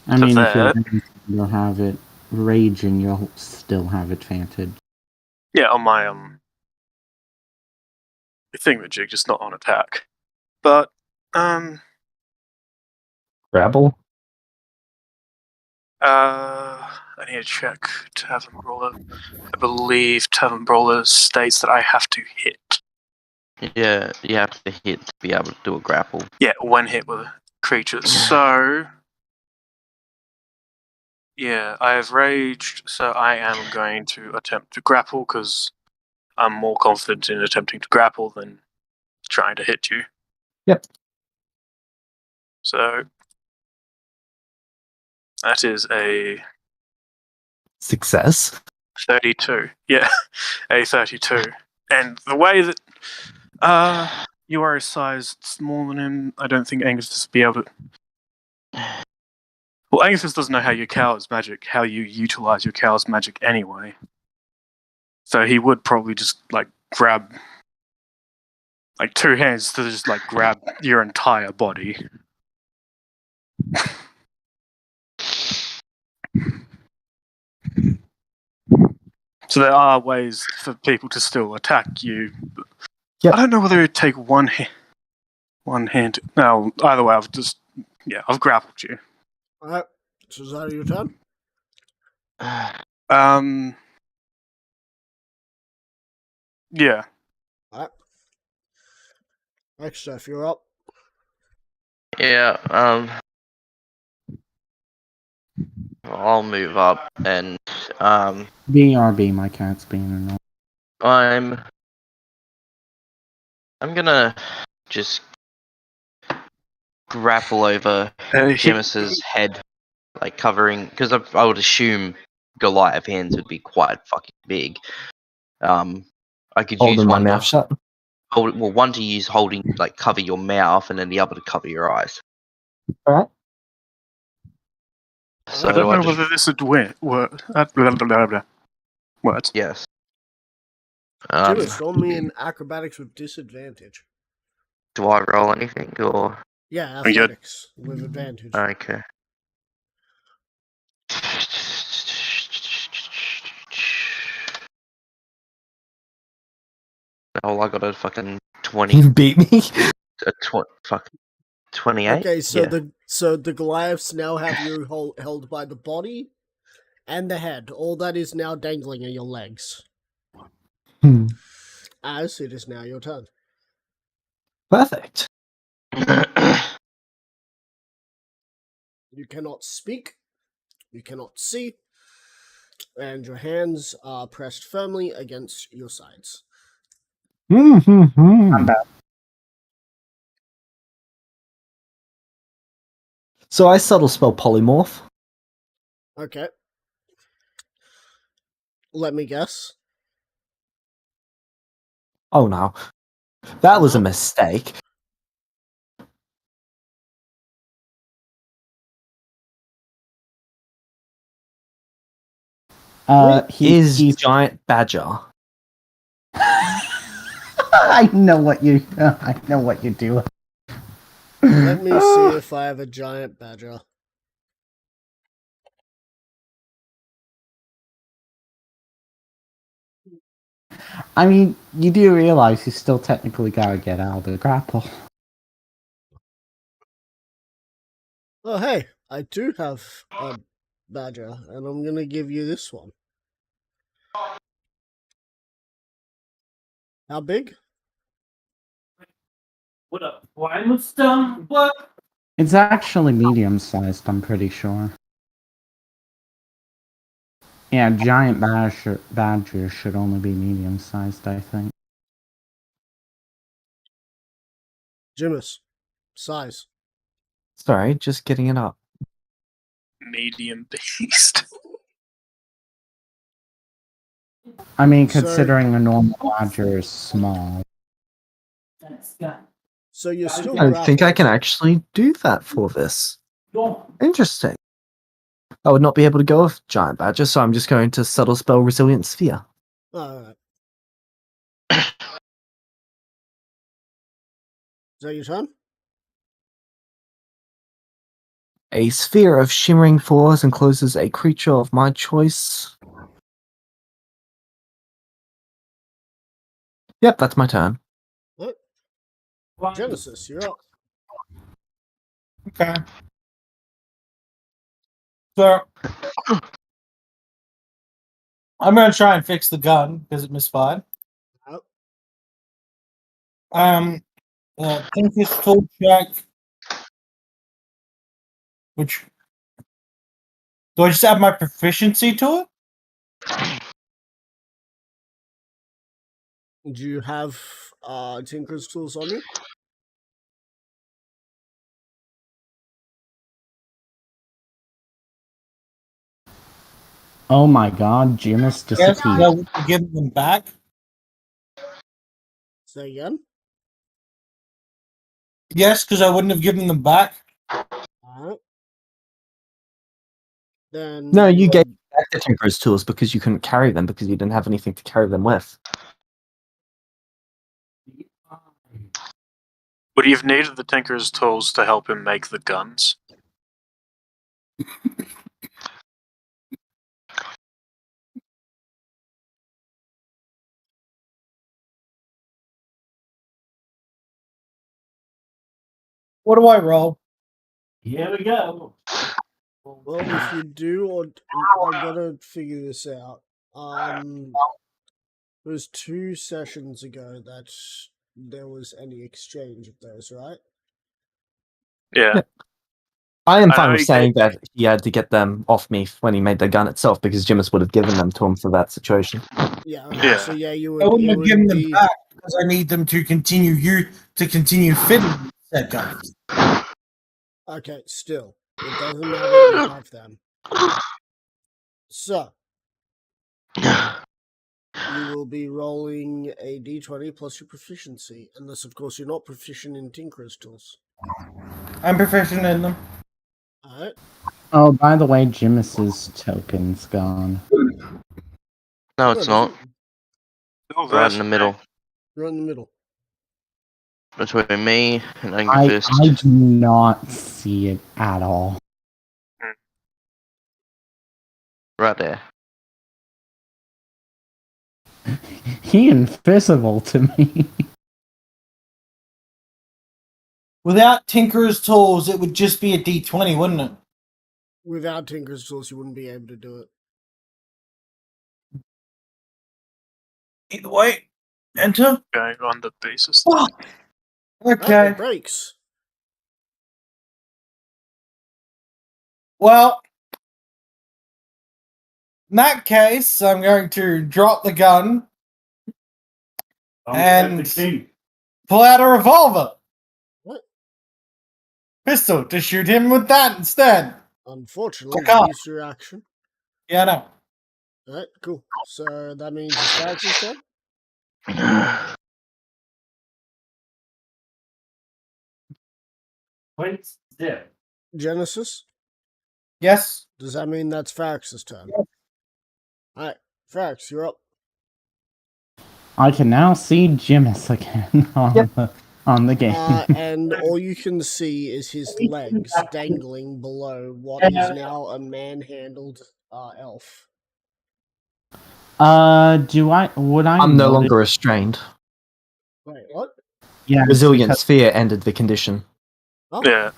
I So mean, if there. you'll have it raging, you'll still have advantage. Yeah, on my thingamajig, just not on attack. But Grapple? I need to check Tavern Brawler. I believe Tavern Brawler states that I have to hit. Yeah, you have to hit to be able to do a grapple. Yeah, when hit with a creature. So yeah, I have raged, so I am going to attempt to grapple because I'm more confident in attempting to grapple than trying to hit you. Yep. So that is a Success. 32. Yeah, a 32. And the way that you are a size smaller than him, I don't think Angus will be able to. Well, Angus doesn't know how your cow's magic, how you utilize your cow's magic anyway. So he would probably just like grab like two hands to just like grab your entire body. So there are ways for people to still attack you. Yep. I don't know whether it'd take one hand. No, either way, I've grappled you. Alright, so is that your turn? Yeah. Alright. Next stuff, you're up. Yeah, I'll move up and BRB, my cat's being annoying. I'm gonna just grapple over Gemis's head, like covering, because I would assume Goliath hands would be quite fucking big. I could use Holding my one mouth shut. one to use holding, like cover your mouth, and then the other to cover your eyes. Alright. So I don't know just- whether this would work. Words. Yes. Jimmy's roll me in acrobatics with disadvantage. Do I roll anything or? Yeah, you- athletics with advantage. Okay. Oh, I got a fucking 20. You beat me? A fucking 28. Okay, so Yeah. the Goliaths now have you held by the body and the head. All that is now dangling are your legs. As it is now your turn. Perfect. You cannot speak. You cannot see. And your hands are pressed firmly against your sides. I'm back. So I subtle spell polymorph. Okay. Let me guess. Oh no. That was a mistake. Is He's Giant Badger? I know what you do. Let me see if I have a giant badger. I mean, you do realize you still technically gotta get out of the grapple. Oh, hey, I do have a badger, and I'm gonna give you this one. How big? What up? Why was done? What? It's actually medium-sized, I'm pretty sure. Yeah, giant badger should only be medium-sized, I think. Jimus. Size. Sorry, just getting it up. Medium beast. I mean, So- considering a normal badger is small. So you're still I think I grappled. can actually do that for this. Go. Interesting. I would not be able to go with Giant Badger, so I'm just going to Subtle Spell Resilient Sphere. Alright. Is that your turn? A sphere of shimmering force encloses a creature of my choice. Yep, that's my turn. What? Genesis, you're up. Okay. So I'm gonna try and fix the gun because it misfired. Yep. Think this full check. Which do I just add my proficiency to it? Do you have Tinker's tools on you? Oh my god, Jimus Yes, I disappeared. would give them back. Say again? Yes, because I wouldn't have given them back. Alright. Then No, you gave back the Tinker's tools because you couldn't carry them because you didn't have anything to carry them with. Would he have needed the Tinker's tools to help him make the guns? What do I roll? Here we go. Well, if you do, or I gotta figure this out. It was 2 sessions ago that there was any exchange of those, right? Yeah. I am I fine know with you saying gave- that he had to get them off me when he made the gun itself because Jimus would have given them to him for that situation. Yeah. Okay. Yeah. So yeah, you would. I wouldn't it have would given them be, back because I need them to continue fitting said guns. Okay. Still, it doesn't matter. You have them. So you will be rolling a d20 plus your proficiency, unless of course you're not proficient in Tinker's tools. I'm proficient in them. Alright. Oh, by the way, Jimus's token's gone. No, it's not. Still Right there in the middle. You're in the middle. Between me and I Angerfist. do not see it at all. Right there. He invisible to me. Without Tinker's tools, it would just be a D20, wouldn't it? Without Tinker's tools, you wouldn't be able to do it. Either way, enter. Going on the basis. Okay. It breaks. Well, in that case, I'm going to drop the gun and pull out a revolver. What? Pistol to shoot him with that instead. Unfortunately, Fuck off. use your action. Yeah, no. Alright, cool. So that means his character's dead? Wait, zip. Genesis? Yes. Does that mean that's Farax's turn? Alright, Farax, you're up. I can now see Jimis again on the game. And all you can see is his legs dangling below what is now a man-handled elf. Would I I'm no notice- longer restrained. Wait, what? Yeah, Resilient because- sphere ended the condition. Oh, Yeah.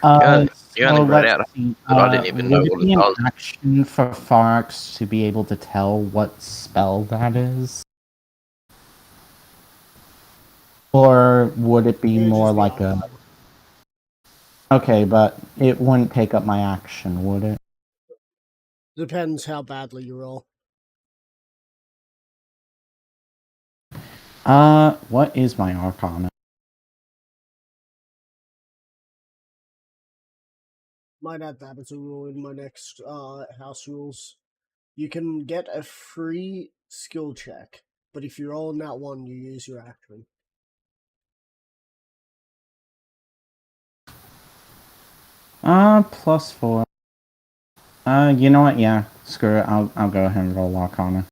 You only read let's out see, but I didn't even know would what it be it an does. action for Farax to be able to tell what spell that is? Or would it be it'd more just be like a... Arcana. Okay, but it wouldn't take up my action, would it? Depends how badly you roll. What is my Arcana? Might add that as a rule in my next house rules. You can get a free skill check, but if you roll in that one, you use your action. +4. You know what? Yeah, screw it. I'll go ahead and roll Arcana.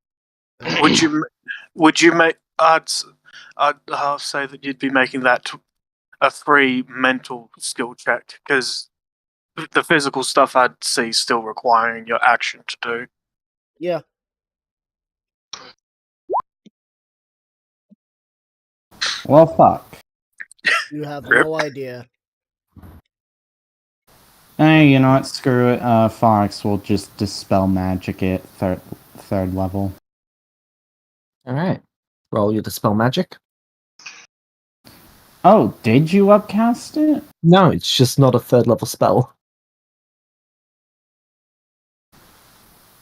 Would you make? I'd say that you'd be making that a free mental skill check because the physical stuff I'd see still requiring your action to do. Yeah. Well, fuck. You have Rip. no idea. Hey, you know what? Screw it. Farax will just dispel magic at third level. Alright. Roll your dispel magic. Oh, did you upcast it? No, it's just not a third level spell.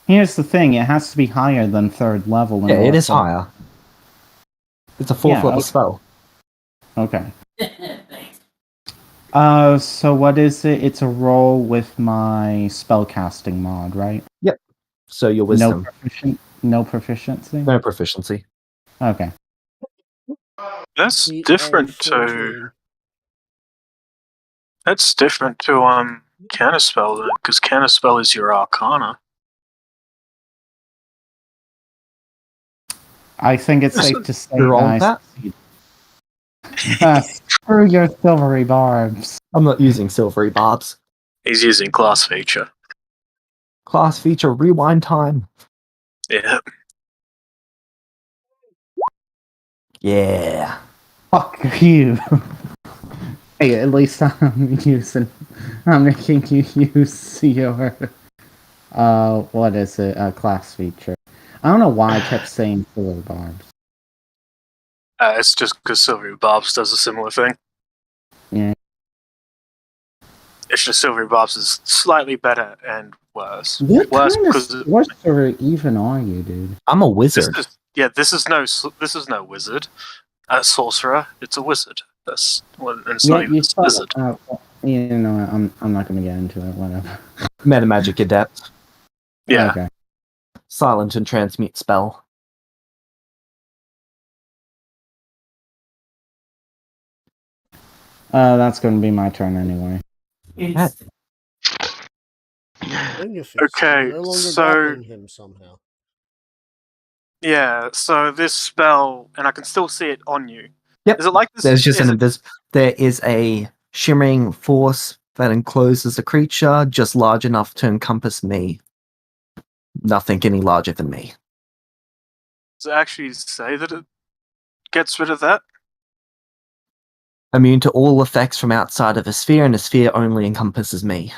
Here's the thing, it has to be higher than third level. in Yeah, it order is to- higher. It's a fourth Yeah, level okay. spell. Okay. So what is it? It's a roll with my spellcasting mod, right? So your wisdom. No proficiency? No proficiency. Okay. That's Beat different a to 14. Counterspell then, because Counterspell is your Arcana. I think it's safe to say You're on I that? succeed. Screw your silvery barbs. I'm not using silvery barbs. He's using class feature. Class feature rewind time. Yeah. Yeah. Fuck you. Hey, at least I'm making you use your, what is it, class feature. I don't know why I kept saying silver barbs. It's just because Silvery Barbs does a similar thing. Yeah. It's just Silvery Barbs is slightly better and worse. What Worse kind of because sorcerer even are you, dude? I'm a wizard. this is no wizard. Sorcerer. It's a wizard. That's well, and it's Yeah, not even you a saw, wizard. you know, I'm not gonna get into it. Whatever. Metamagic adept. Yeah. Okay. Silent and transmute spell. That's gonna be my turn anyway. It's Okay, No longer so- grappling him somehow. Yeah. So this spell, and I can still see it on you. Yep. Is it like this? There's just is an there is a shimmering force that encloses a creature just large enough to encompass me. Nothing any larger than me. Does it actually say that it gets rid of that? Immune to all effects from outside of a sphere, and a sphere only encompasses me.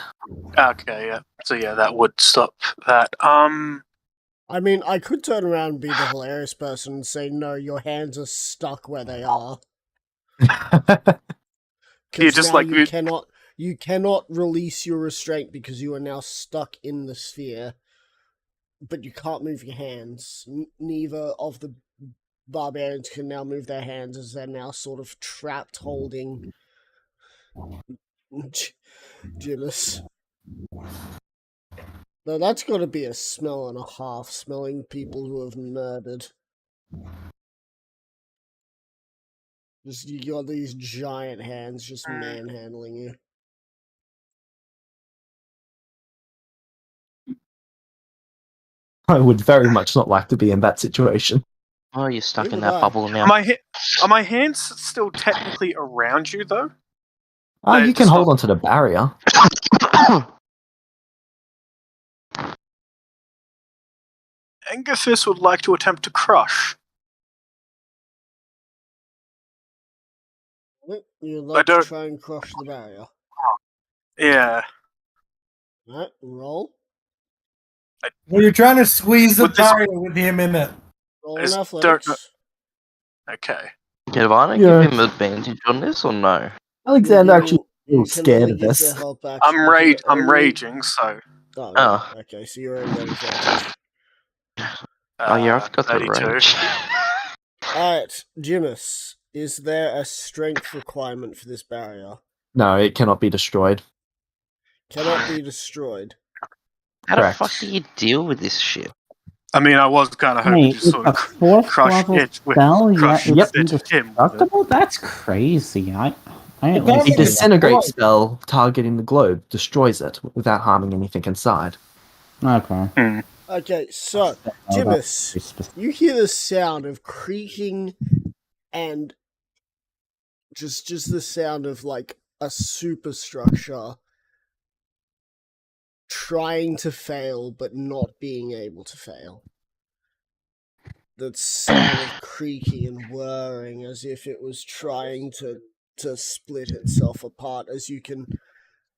Okay. Yeah. So yeah, that would stop that. I mean, I could turn around and be the hilarious person and say, no, your hands are stuck where they are. Because just now like you cannot release your restraint because you are now stuck in the sphere. But you can't move your hands. Neither of the barbarians can now move their hands as they're now sort of trapped holding Gillis. No, that's got to be a smell and a half, smelling people who have murdered. Just you got these giant hands just manhandling you. I would very much not like to be in that situation. Oh, you're stuck in Neither that would I. bubble now. Are my hands still technically around you though? You can just hold not- onto the barrier. Angerfist would like to attempt to crush. You'd like to don't- try and crush the barrier. Yeah. Alright, roll. Well, you're trying to squeeze the With this- barrier with him in it. Roll I in just don't athletics. know. Okay. Can I Yeah. give him advantage on this or no? Alexander actually You feels can scared only of give this. the help action. I'm You can only- raging, so Oh, Oh. okay, so you're already at advantage. Oh yeah, I forgot the 32. range. Alright, Jimus, is there a strength requirement for this barrier? No, it cannot be destroyed. Cannot be destroyed. How the Correct. fuck do you deal with this shit? I mean, I was kind of hoping Wait, to it's sort a of fourth crush level it with spell, crush yet Yep. it's it him. indestructible? That's crazy. I at It least can't A be knew that. disintegrate spell targeting the globe destroys it without harming anything inside. Okay. Okay, so, Oh, Jimus, that's very specific. you hear the sound of creaking and just the sound of like a superstructure trying to fail but not being able to fail. That sound of creaking and whirring as if it was trying to split itself apart, as you can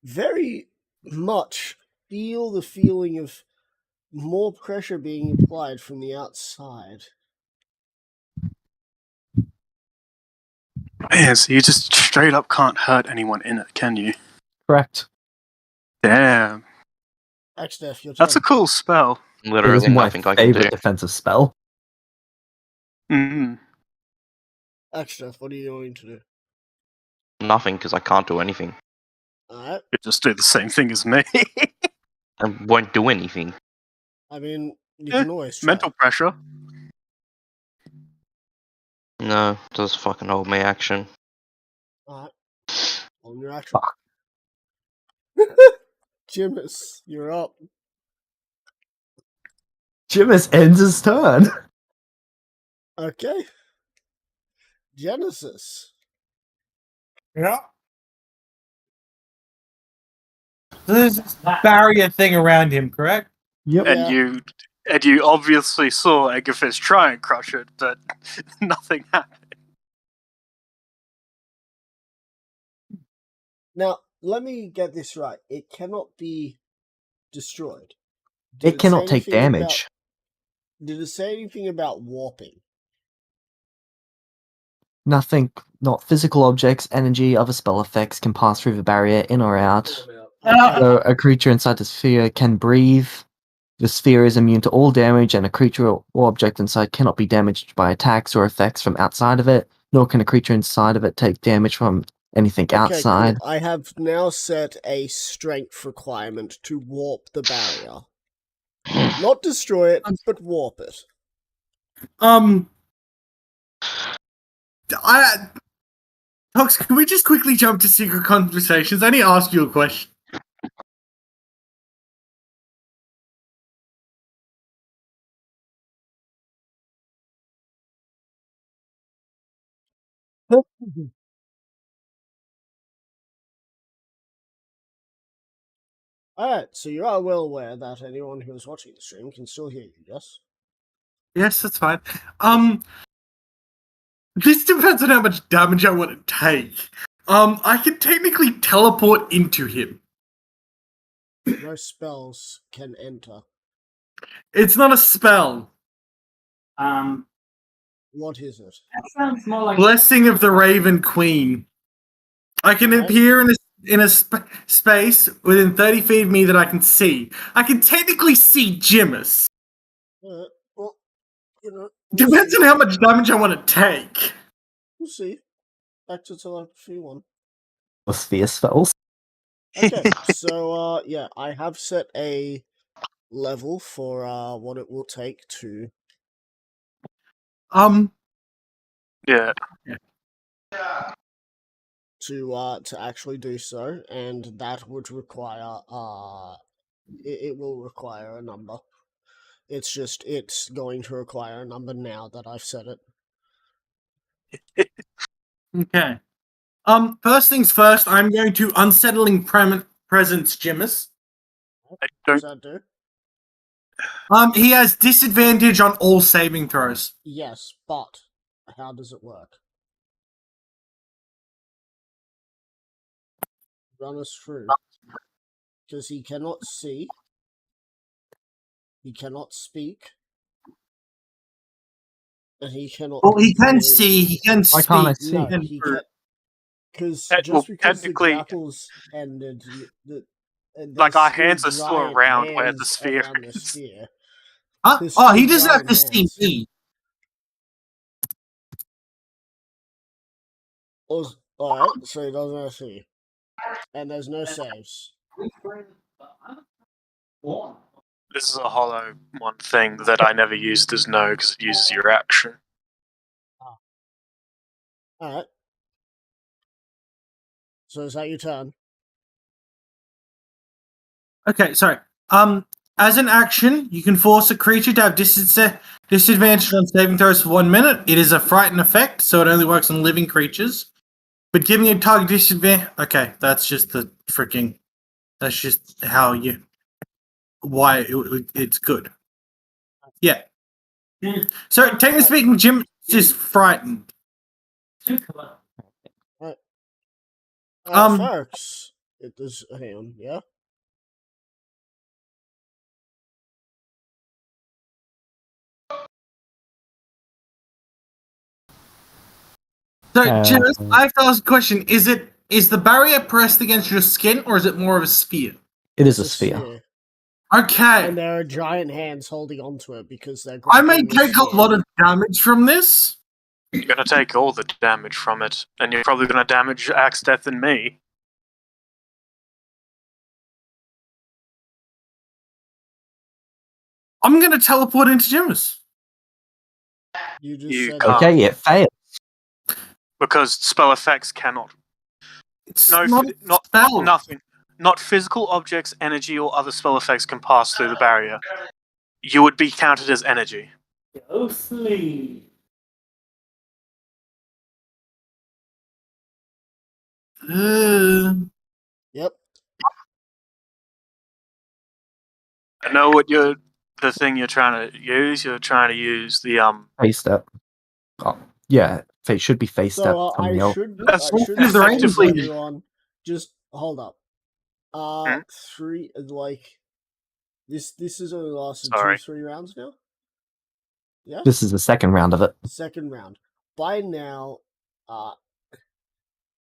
very much feel the feeling of more pressure being applied from the outside. Man, so you just straight up can't hurt anyone in it, can you? Correct. Damn. Axdef, your turn. That's a cool spell. It is Literally my nothing I can favorite do. defensive spell. Mm. Axdef, what are you going to do? Nothing, because I can't do anything. Alright, You just do the same thing as me. I won't do anything. I mean, you Yeah, can always try. Mental pressure. No, just fucking hold my action. Alright. On your action. Jimus, you're up. Jimus ends his turn. Okay. Genesis. Yeah. So there's this barrier thing around him, correct? Yep. Yeah. And you obviously saw Angerfist try and crush it, but nothing happened. Now, let me get this right. It cannot be destroyed. Did It cannot say take anything damage. Did it say anything about warping? Nothing, not physical objects, energy, other spell effects can pass through the barrier in or out. So a creature inside the sphere can breathe. The sphere is immune to all damage, and a creature or object inside cannot be damaged by attacks or effects from outside of it, nor can a creature inside of it take damage from anything Okay, outside. cool. I have now set a strength requirement to warp the barrier. Not destroy it, but warp it. Tox, can we just quickly jump to secret conversations? I need to ask you a question. Alright, so you are well aware that anyone who is watching the stream can still hear you, yes? Yes, that's fine. This depends on how much damage I want to take. I can technically teleport into him. No spells can enter. It's not a spell. What is it? That sounds more like Blessing of the Raven Queen. I can Right. appear in a space within 30 feet of me that I can see. I can technically see Jimus. Well, you know, Depends on how much damage I want to take. We'll see. Back to telepathy 1. Or sphere spells. Okay, so yeah, I have set a level for what it will take to Yeah. to actually do so, and that would require it will require a number. It's just it's going to require a number now that I've said it. Okay. First things first, I'm going to unsettling presence Jimus. I What does don't. that do? He has disadvantage on all saving throws. Yes, but how does it work? Run us through. Because he cannot see. He cannot speak. And he cannot. Well, he can really- see, he can Why speak. can't I see? No, and he hurt. can't. Because Well, just because the technically- grapples ended, and Like, there's our hands are still giant around where the hands sphere around the is. sphere. Huh? There's Oh, he two doesn't have giant to see hands. me. Alright, so he doesn't have to see. And there's no saves. This is a hollow one thing that I never used as no because it uses your action. Alright. So is that your turn? Okay, sorry. As an action, you can force a creature to have disadvantage on saving throws for 1 minute. It is a frighten effect, so it only works on living creatures. But giving a target disadvantage. Okay, that's just the freaking. That's just how you. Why it's good. Yeah. So technically speaking, Jim is frightened. Folks, it does. Hang on, yeah? So, Jimus, I have to ask a question: Is the barrier pressed against your skin, or is it more of a sphere? It is a It's sphere. Okay. And there are giant hands holding onto it because they're. I may grappling the take a sphere. lot of damage from this. You're gonna take all the damage from it, and you're probably gonna damage Axe Death and me. I'm going to teleport into Jimus. You just You said can't. Okay, it failed. Because spell effects cannot. It's No, not a spell. nothing. Not physical objects, energy, or other spell effects can pass through the barrier. You would be counted as energy. Go sleep. Yep. I know what the thing you're trying to use. You're trying to use the Face step. Oh, yeah, it should be face step. So coming I out. should That's say effectively- to everyone, just hold up. Hmm? This has only lasted Sorry. 2-3 rounds now. Yeah. This is the second round of it. Second round. By now,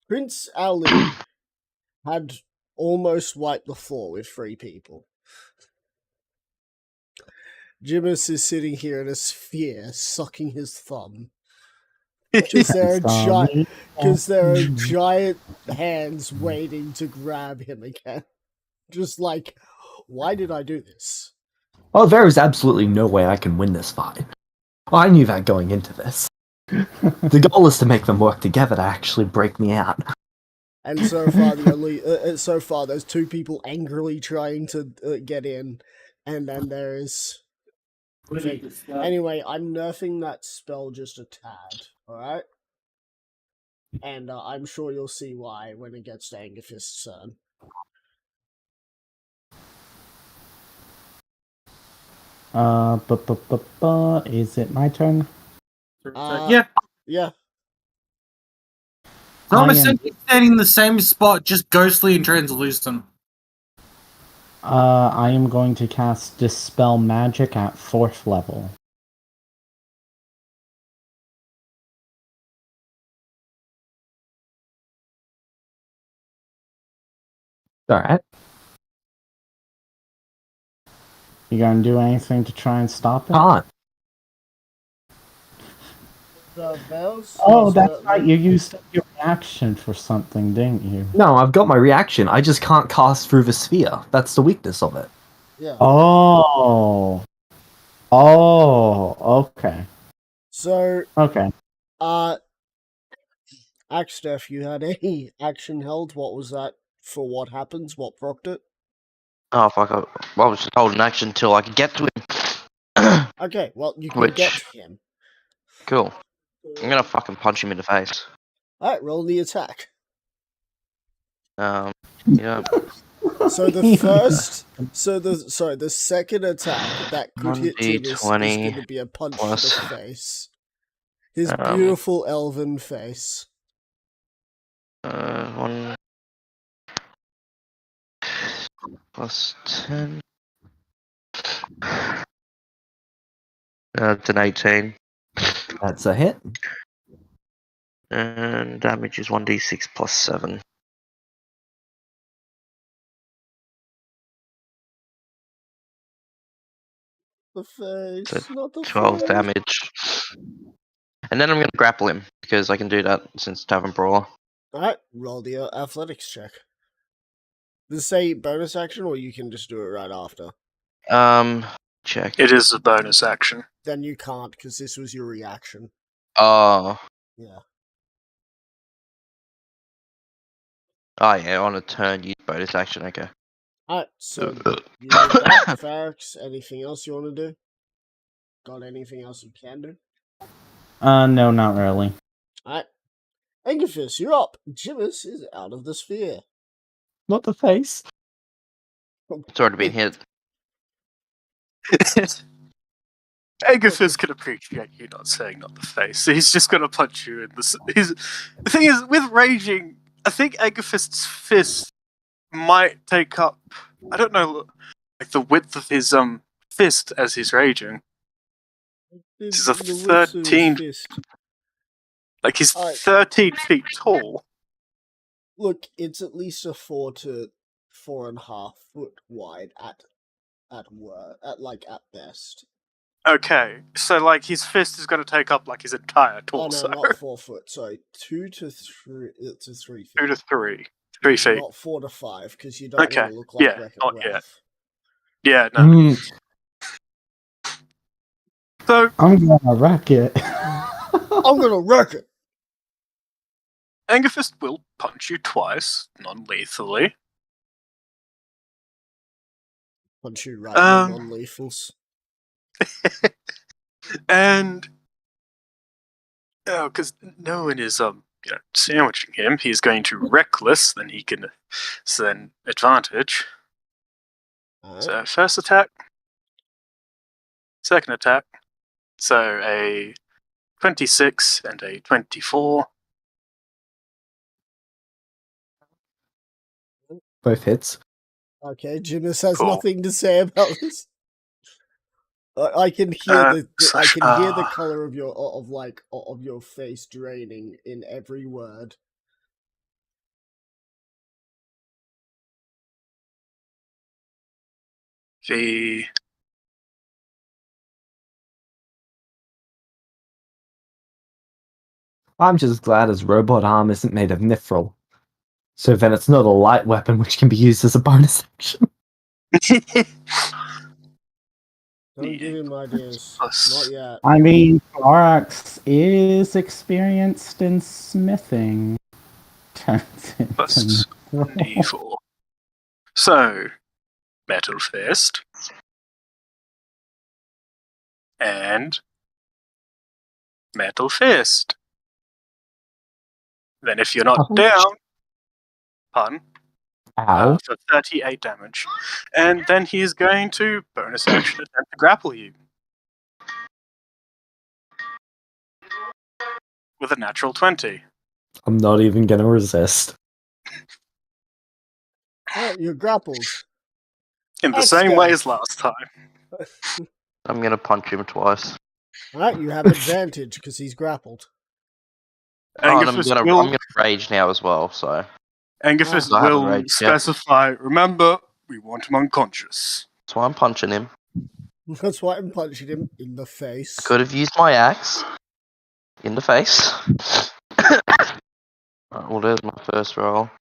Prince Ali had almost wiped the floor with 3 people. Jimus is sitting here in a sphere, sucking his thumb. Because there are giant hands waiting to grab him again. Just like, why did I do this? Oh, there is absolutely no way I can win this fight. Well, I knew that going into this. The goal is to make them work together to actually break me out. And so far, there's 2 people angrily trying to get in, and then there's. Anyway, I'm nerfing that spell just a tad. All right, and I'm sure you'll see why when it gets to Angerfist's turn. Is it my turn? Yeah. Yeah. So I'm I am- essentially standing in the same spot, just ghostly and translucent. I am going to cast Dispel Magic at 4th level. Alright. You gonna do anything to try and stop it? Can't. The bells. Oh, that's right. You used your reaction for something, didn't you? No, I've got my reaction. I just can't cast through the sphere. That's the weakness of it. Yeah. Oh. Oh, okay. So, Okay. Axtef, you had any action held? What was that for? What happens? What procced it? Oh fuck! I was just holding action until I could get to him. Okay, well, you can Which- get to him. Cool. I'm gonna fucking punch him in the face. Alright, roll the attack. Yeah. So the second attack that could hit Jibbis is 1d20 going to be a punch to plus, the face. His um, beautiful elven face. 1 plus 10. It's an 18. That's a hit. And damage is 1d6 plus 7. The face, So not the 12 face. damage. And then I'm gonna grapple him, because I can do that since Tavern Brawler. Alright, roll the athletics check. Does it say bonus action, or you can just do it right after? Check. It is a bonus action. Then you can't, because this was your reaction. Oh. Yeah. Oh yeah, on a turn, use bonus action, okay. Alright, so you did that. Farrax, anything else you want to do? Got anything else you can do? No, not really. Alright. Angerfist, you're up. Jibbis is out of the sphere. Not the face. It's already been hit. Agafist can appreciate you not saying not the face. So he's just gonna punch you in the. The thing is, with raging, I think Agafist's fist might take up. I don't know, like the width of his fist as he's raging. This is a The width of his 13. fist. Like he's Alright. 13 feet tall. Look, it's at least a 4 to 4.5 foot wide at best. Okay, so like his fist is going to take up like his entire Oh torso. no, not 4 foot. Sorry, 2 to 3 to 3 feet. 2 to 3, 3 feet. Not 4 to 5, because you don't Okay, want to look like yeah, Wreck-It not Ralph. yet. Yeah, no. Mm, So I'm gonna wreck it. I'm gonna wreck it. Angerfist will punch you twice, non-lethally. Punch you right in the non-lethals. And because no one is sandwiching him, he's going to reckless. Then he can then advantage. Alright. So first attack, second attack. So a 26 and a 24. both hits. Okay, Jibbis has Cool. nothing to say about this. I can hear I can hear the color of your face draining in every word. The I'm just glad his robot arm isn't made of mithril. So then it's not a light weapon which can be used as a bonus action. Don't give him ideas. Plus- Not yet. I mean, Thorax is experienced in smithing. Turns into Plus D4. So, Metal Fist. And Metal Fist. Then if you're not Oh. down, pun, Ow. for 38 damage. And then he is going to bonus action attempt to grapple you. With a natural 20. I'm not even gonna resist. Alright, you're grappled. In the same Excellent. way as last time. I'm gonna punch him twice. Alright, you have advantage because he's grappled. Oh, and Angerfist I'm will, gonna rage now as well, so. Angerfist I haven't will raged yet. specify, remember, we want him unconscious. That's why I'm punching him. That's why I'm punching him in the face. I could have used my axe in the face. Right, well, there's my first roll.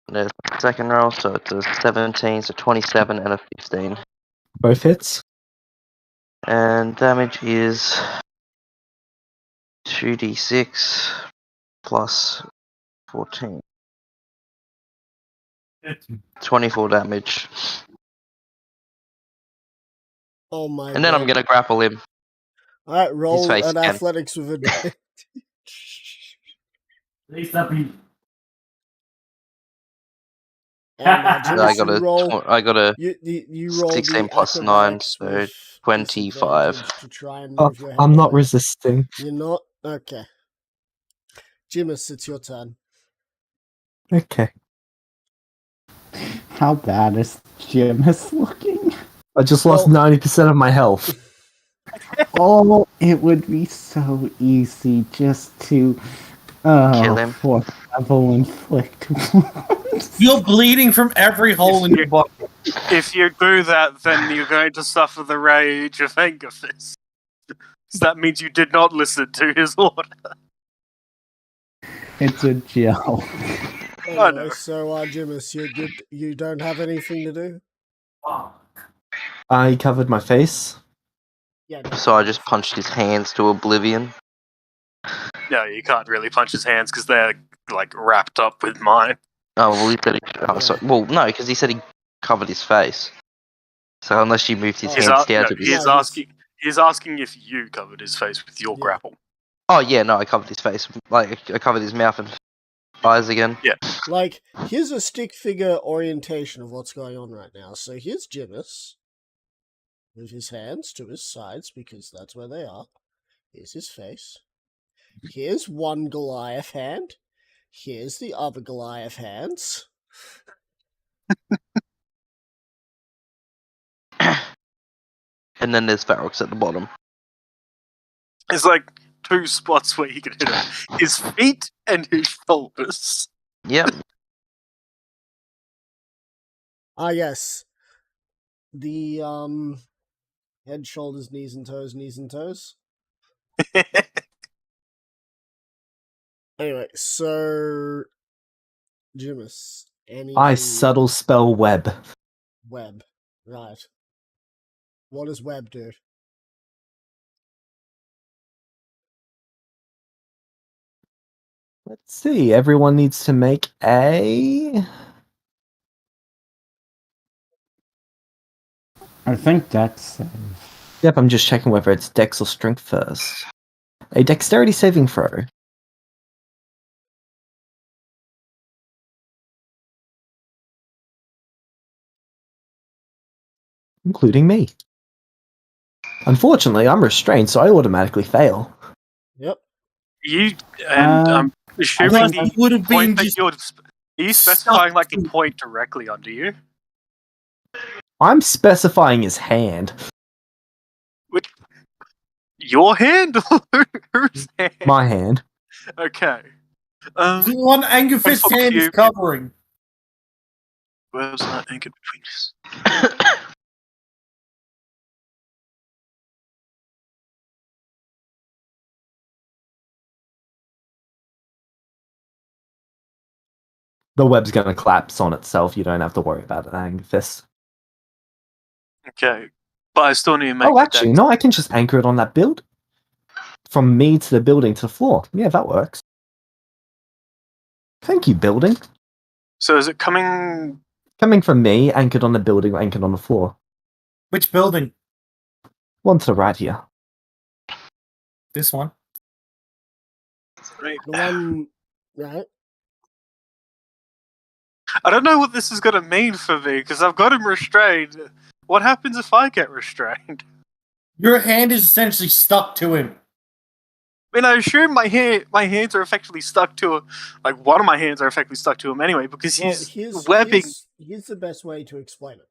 And there's my second roll, so it's a 17, so 27 and a 15. Both hits. And damage is 2d6 plus 14. 24 damage. Oh my And then I'm God. gonna grapple him. Alright, roll face an again. athletics with advantage. At least that'd be. And So I Jimis, got a you roll 16 the plus 9, acrobatics so with 25. disadvantage to try and Oh, move your head I'm not away. resisting. You're not? Okay. Jimis, it's your turn. Okay. How bad is Jimis looking? I just lost Well- 90% of my health. Oh, it would be so easy just to Kill him. for level inflict wounds. You're bleeding from every hole in your body. If you do that, then you're going to suffer the rage of Angerfist. That means you did not listen to his order. It's a joke. I know. Anyway, so Jimis, you don't have anything to do? I covered my face. Yeah. no. So I just punched his hands to oblivion. No, you can't really punch his hands because they're like wrapped up with mine. Oh, well, he said Yeah. sorry. Well, no, because he said he covered his face. So unless you moved his He's hands down to he his... is He's asking if you covered his face with your Yeah. grapple. Oh, yeah, no, I covered his face. Like, I covered his mouth and eyes again. Like, here's a stick figure orientation of what's going on right now. So here's Jimis with his hands to his sides because that's where they are. Here's his face. Here's one Goliath hand. Here's the other Goliath hands. And then there's Ferox at the bottom. There's like two spots where you can hit him. His feet and his shoulders. Yep. Ah, yes. The, head, shoulders, knees and toes, knees and toes. Anyway, so... Jimis, any... I subtle spell web. Web. Right. What does web do? Let's see. Everyone needs to make a. I think that's Yep, I'm just checking whether it's dex or strength first. A dexterity saving throw. Including me. Unfortunately, I'm restrained, so I automatically fail. Yep. You and I'm assuming I the think would have point been that just you're. Are you specifying like the point directly under you? I'm specifying his hand. Which your hand or whose hand? My hand. Okay. the one Angerfist's fuck hand is you. covering. Where's that anchored between us? The web's gonna collapse on itself. You don't have to worry about it, Angerfist. Okay, but I still need to make. Oh, actually, no, I can just anchor it on that build. From me to the building to the floor. Yeah, that works. Thank you, building. So is it coming? Coming from me, anchored on the building, anchored on the floor. Which building? One to the right here. This one. Right. The one... Right? I don't know what this is going to mean for me because I've got him restrained. What happens if I get restrained? Your hand is essentially stuck to him. I mean, I assume my hands are effectively stuck to him. Like, one of my hands are effectively stuck to him anyway because Well, he's webbing. Here's the best way to explain it.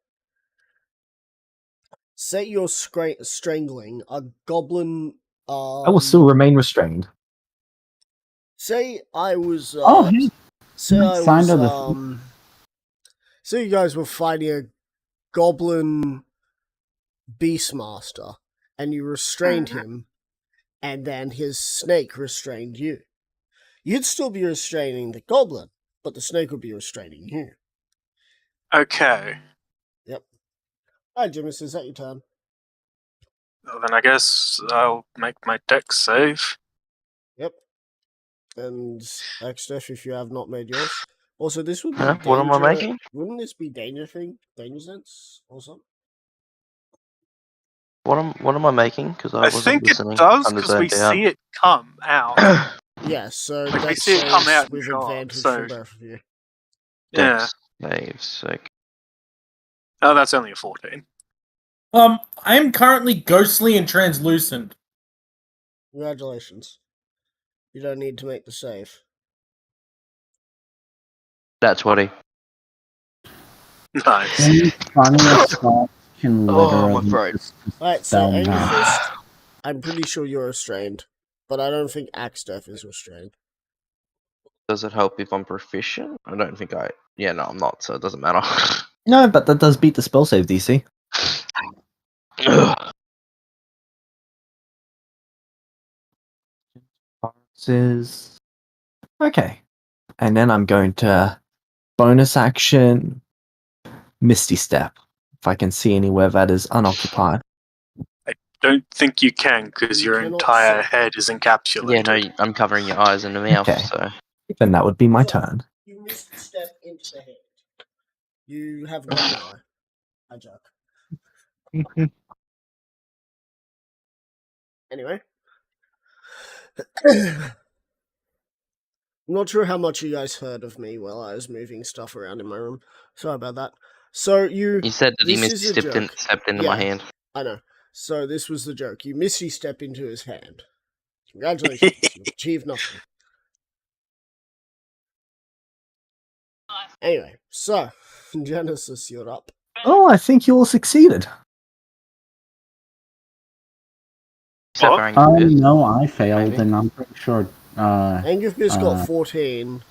Say you're strangling a goblin... I will still remain restrained. Say I was... Oh, he say I signed was... on the- say you guys were fighting a goblin beastmaster, and you restrained him, and then his snake restrained you. You'd still be restraining the goblin, but the snake would be restraining you. Okay. Alright, Jimis, is that your turn? Well, then I guess I'll make my dex save. Yep. And Exdeath, if you have not made yours. Also, this would be Huh? What am I danger- making? Wouldn't this be danger sense or something? what am I making? Because I I wasn't think it listening. does I'm because we zoned out. see it come out. Yeah, so Like, we dex see it come saves out with and advantage so- for both of you. Yeah. Saves. Okay. Oh, that's only a 14. I'm currently ghostly and translucent. Congratulations. You don't need to make the save. That's what he. Nice. Any funniest stuff can Oh, my literally throat. just Alright, so spell magic. Angerfist, I'm pretty sure you're restrained, but I don't think Axdeath is restrained. Does it help if I'm proficient? I don't think I. Yeah, no, I'm not, so it doesn't matter. No, but that does beat the spell save DC. Boxes. Okay. And then I'm going to bonus action Misty Step. If I can see anywhere that is unoccupied. Don't think you can because You your cannot entire see. head is encapsulated. Yeah, no, I'm covering your eyes and the mouth, Okay. so. Then that would be my turn. You missed step into the hand. You have one eye. I joke. Anyway. I'm not sure how much you guys heard of me while I was moving stuff around in my room. Sorry about that. So you said that he this is a stepped into my Yeah. hand. I know. So this was the joke. You Misty stepped into his hand. Congratulations. You've achieved nothing. Anyway, so Genesis, you're up. Oh, I think you all succeeded. Except What? for Angus. No, I failed, Maybe. and I'm pretty sure. Angerfist got 14.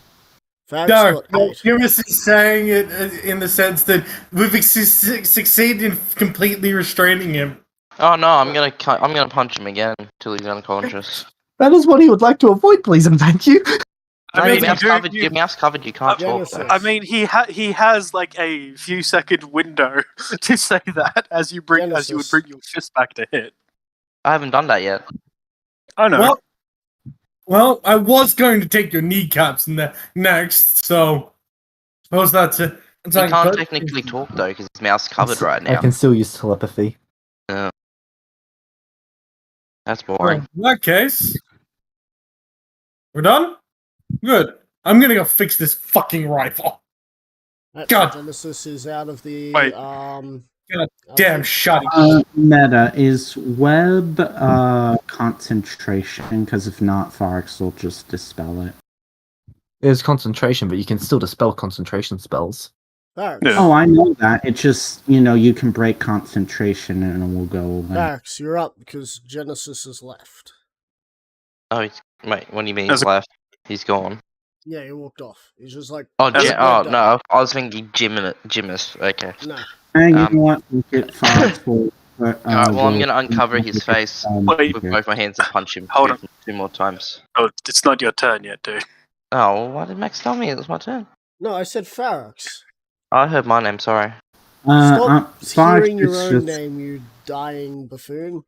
Fax No, got no, 8. Jimis is saying it in the sense that we've succeeded in completely restraining him. Oh no, I'm gonna punch him again till he's unconscious. That is what he would like to avoid, please and thank you. No, I mean, your mouth's you do- covered. you- Your mouth's covered. You can't talk. Genesis. Though. I mean, he has like a few second window to say that as you would Genesis. bring your fist back to hit. I haven't done that yet. I know. Well, I was going to take your kneecaps next, so suppose that's it. He can't technically talk though because his mouth's covered right I now. can still use telepathy. That's Well, boring. in that case, we're done? Good. I'm gonna go fix this fucking rifle. Right, God. so Genesis is out of the Wait. Damn shotty. Meta, is web concentration? Because if not, Farx will just dispel it. There's concentration, but you can still dispel concentration spells. Fax. Yeah. Oh, I know that. It just, you can break concentration and it will go away. Fax, you're up because Genesis is left. Oh, wait. What do you mean There's he's a- left? He's gone. Yeah, he walked off. He's just like, Oh, There's "We're done." no. I was thinking Jimus. Okay. No. And you know what? We get Farx will. Alright, well, I'm gonna uncover his face Wait. with both my hands and punch him Hold two more times. Oh, it's not your turn yet, dude. Oh, well, why did Max tell me it was my turn? No, I said Farox. I heard my name. Sorry. Stop Farx hearing your is own just- name, you dying buffoon.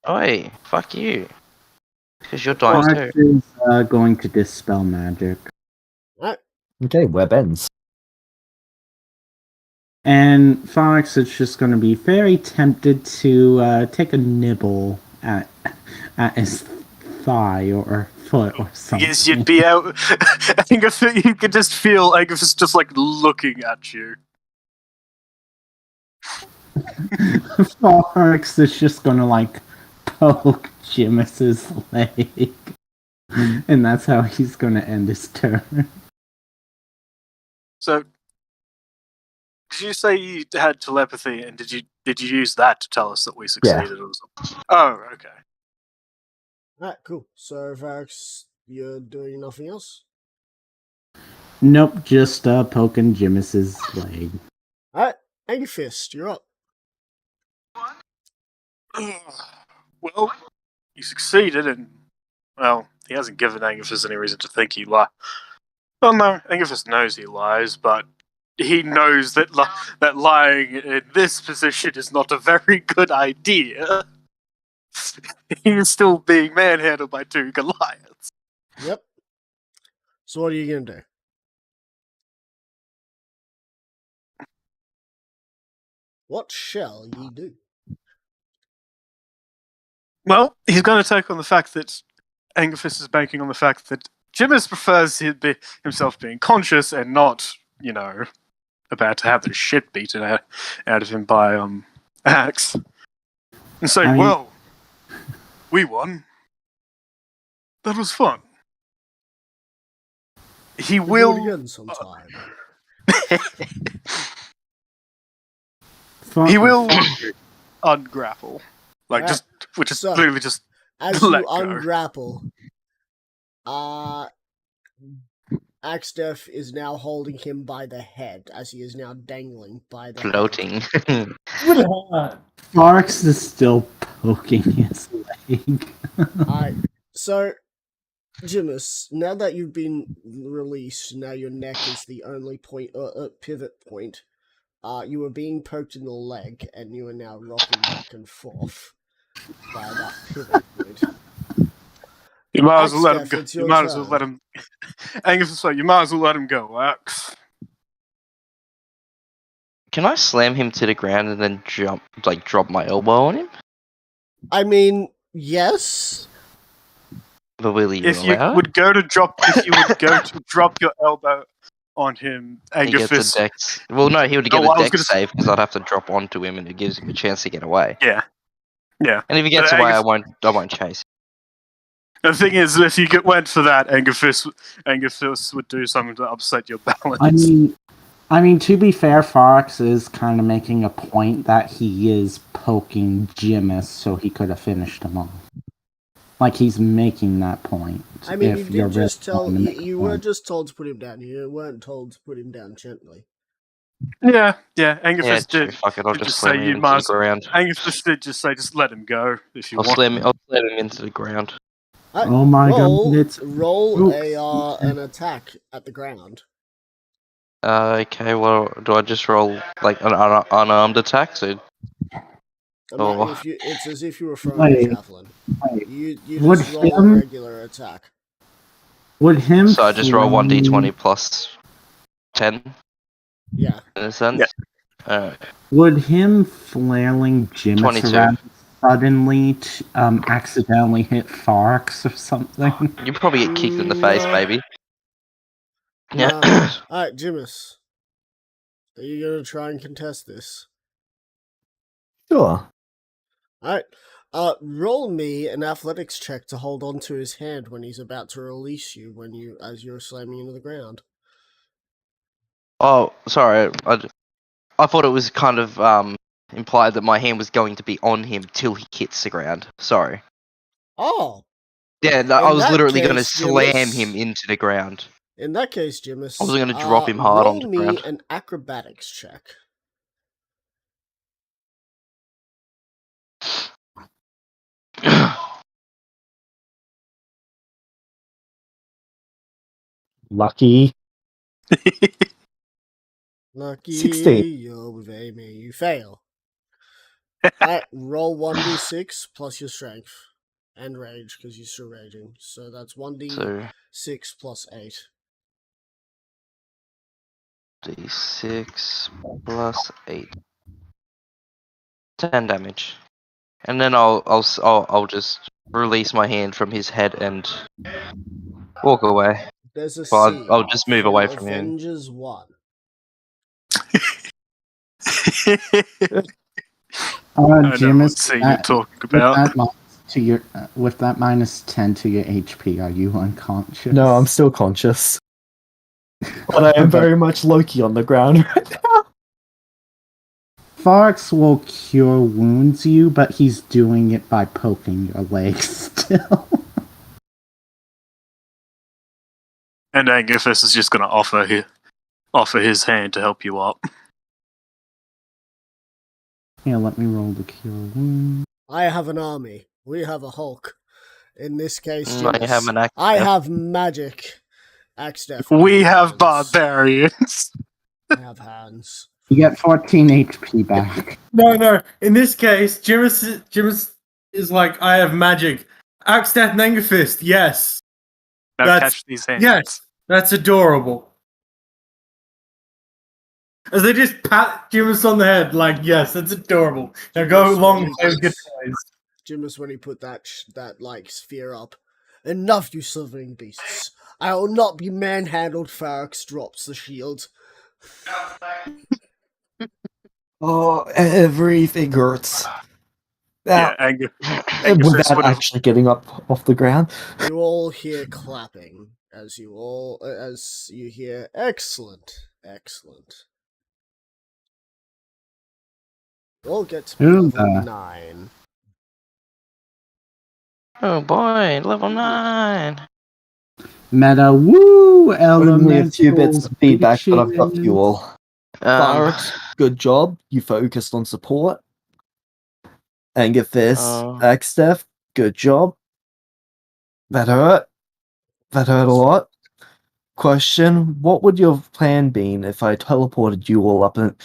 Oi, fuck you. Because you're dying Farx too. is going to dispel magic. Right. Okay, web ends. And Farx is just going to be very tempted to take a nibble at his thigh or foot or something. Yes, you'd be out. I think you could just feel Angus is just like looking at you. Farx is just going to like poke Jimus's leg. And that's how he's going to end his turn. So, did you say you had telepathy, and did you use that to tell us that we succeeded or something? Oh, okay. Alright, cool. So, Farox, you're doing nothing else? Nope, just poking Jimus's leg. Alright, Angerfist, you're up. Well, you succeeded, and well, he hasn't given Angerfist any reason to think he lied. Well, no, Angerfist knows he lies, but he knows that that lying in this position is not a very good idea. He's still being manhandled by two Goliaths. Yep. So what are you gonna do? What shall ye do? Well, he's going to take on the fact that Angerfist is banking on the fact that Jimis prefers himself being conscious and not, about to have the shit beaten out of him by Axe. And say, well, we won. That was fun. He will do it again sometime. He will ungrapple, Alright. which is So, literally just As you let go. ungrapple, Axdef is now holding him by the head, as he is now dangling by the Floating. Fox is still poking his leg. Alright, so, Jimis, now that you've been released, now your neck is the only pivot point. You were being poked in the leg, and you are now rocking back and forth by that pivot point. You might as well let him Axdef, go. it's You your might as well turn. let him. Angus say, you might as well let him go, Axe. Can I slam him to the ground and then drop my elbow on him? I mean, yes. But will you If you allow it? would go to drop your elbow on him, He gets Angerfist. a dex. Well, no, he would get Oh, I a was dex gonna save because I'd have to drop onto him, and it gives him a chance to get away. Yeah. And if he gets But away, I Angus- won't chase. The thing is, if you went for that, Angerfist would do something to upset your balance. I mean, to be fair, Fox is kind of making a point that he is poking Jimis so he could have finished him off. Like, he's making that point. I mean, if you you're did just really tell wanting to make a you were point. just told to put him down. You weren't told to put him down gently. Yeah. Yeah, Angerfist true. did. Fuck it, I'll did just say slam you him into might. the ground. Angerfist did just say, just let him go if you I'll want. slam him into the ground. Oh my roll, god, it's... roll Oops. an attack at the ground. Okay, well, do I just roll like an unarmed attack? So Oh. It's as if you were throwing a Wait. javelin. You Would just roll a him- regular attack. Would him So I just roll flailing- 1d20 plus 10 Yeah. in a sense. Yeah. Would him flailing Jimis 22. around suddenly accidentally hit Fox or something? You probably get kicked in the face, No. maybe. Yeah. Alright, Jimis. Are you gonna try and contest this? Sure. Alright. Roll me an athletics check to hold on to his hand when he's about to release you as you're slamming into the ground. Oh, sorry. I thought it was kind of implied that my hand was going to be on him till he hits the ground. Sorry. Oh! Yeah, no, In I was that literally going to case, slam Jimis- him into the ground. In that case, Jimis, I was gonna drop him hard roll onto the me ground. an acrobatics check. Lucky. Lucky 16. you'll obey me. You fail. Alright, roll 1d6 plus your strength. And rage, because you're still raging. So that's 1d6 So plus 8. d6 plus 8. 10 damage. And then I'll just release my hand from his head and walk away. There's a Well, scene I'll just move away from him. Avengers 1. I know what Jimis, scene you're talking about. with that minus 10 to your HP, are you unconscious? No, I'm still conscious. But I am very much Loki on the ground right now. Fox will cure wounds you, but he's doing it by poking your legs still. And Angerfist is just going to offer his hand to help you up. Here, let me roll the cure wound. I have an army. We have a Hulk. In this case, I Jimis, have an axe. I have magic. Axdef. We have hands. barbarians. I have hands. You get 14 HP back. No. In this case, Jimis is like, I have magic. Axe, Death, and Angerfist, yes. Now That's- catch these hands. Yes, that's adorable. As they just pat Jimis on the head, like, yes, that's adorable. Now go along and play with good toys. Jim is when he put that sphere up. Enough, you slithering beasts. I will not be manhandled. Farrax drops the shield. Oh, everything hurts. Yeah, Now, Angerfist without would have. actually getting up off the ground. You all hear clapping as you hear excellent, excellent. We'll get to Who level the- 9. Oh boy, level 9. Meta woo Only a few bits elemental of feedback, but I've got you bitches. all. Um, Farx, good job. You focused on support. Angerfist, Oh. Axtef, good job. That hurt. That hurt a lot. Question, what would your plan been if I teleported you all up a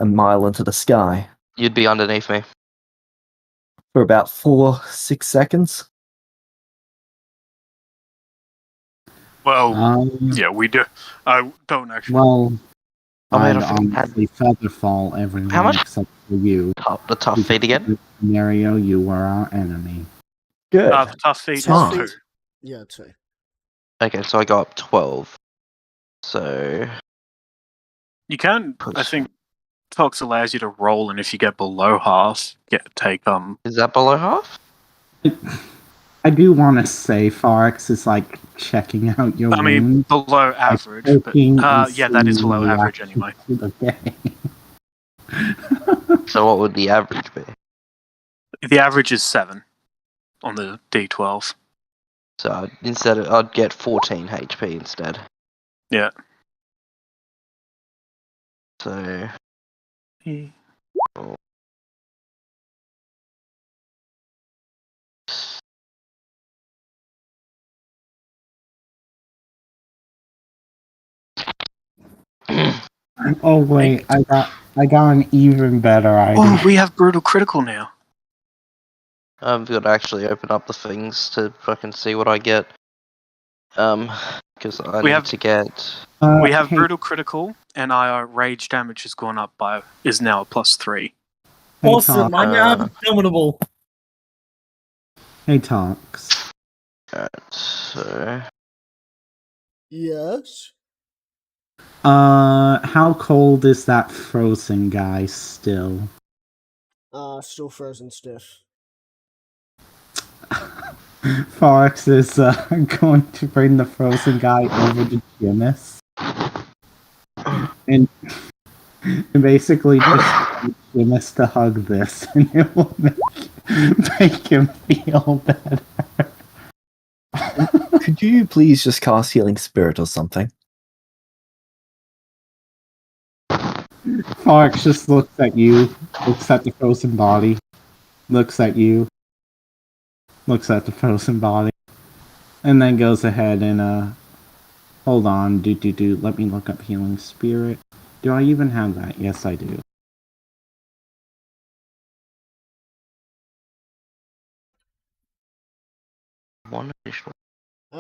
mile into the sky? you'd be underneath me. For about 4-6 seconds? Well, yeah, we do. I don't actually. Well, I mean, I'd I think honestly featherfall everyone How much? except for you. the tough feet Because again. in this scenario, you were our enemy. Good. The tough feet is Smart. 2. Yeah, 2. Okay, so I got up 12. So You can. I think Tox allows you to roll, and if you get below half, take is that below half? I do want to say Forex is like checking out your I mean, wounds. below average. But, poking and yeah, that is seeing below the average reaction anyway. to the game. So what would the average be? The average is 7 on the D12. So I'd get 14 HP instead. Yeah. So Oh wait, I got an even better idea. Oh, we have brutal critical now. I've got to actually open up the things to fucking see what I get. Because I need to get. We have hey, brutal critical, and our rage damage has gone up is now a +3. hey, Awesome! Tox. I now have Indomitable. Hey, Tox. So Yes? How cold is that frozen guy still? Still frozen stiff. Forex is going to bring the frozen guy over to Jimis. And basically just get Jimis to hug this, and it will make him feel better. Could you please just cast Healing Spirit or something? Forex just looks at you, looks at the frozen body, looks at you, looks at the frozen body, and then goes ahead and hold on, let me look up Healing Spirit. Do I even have that? Yes, I do. one additional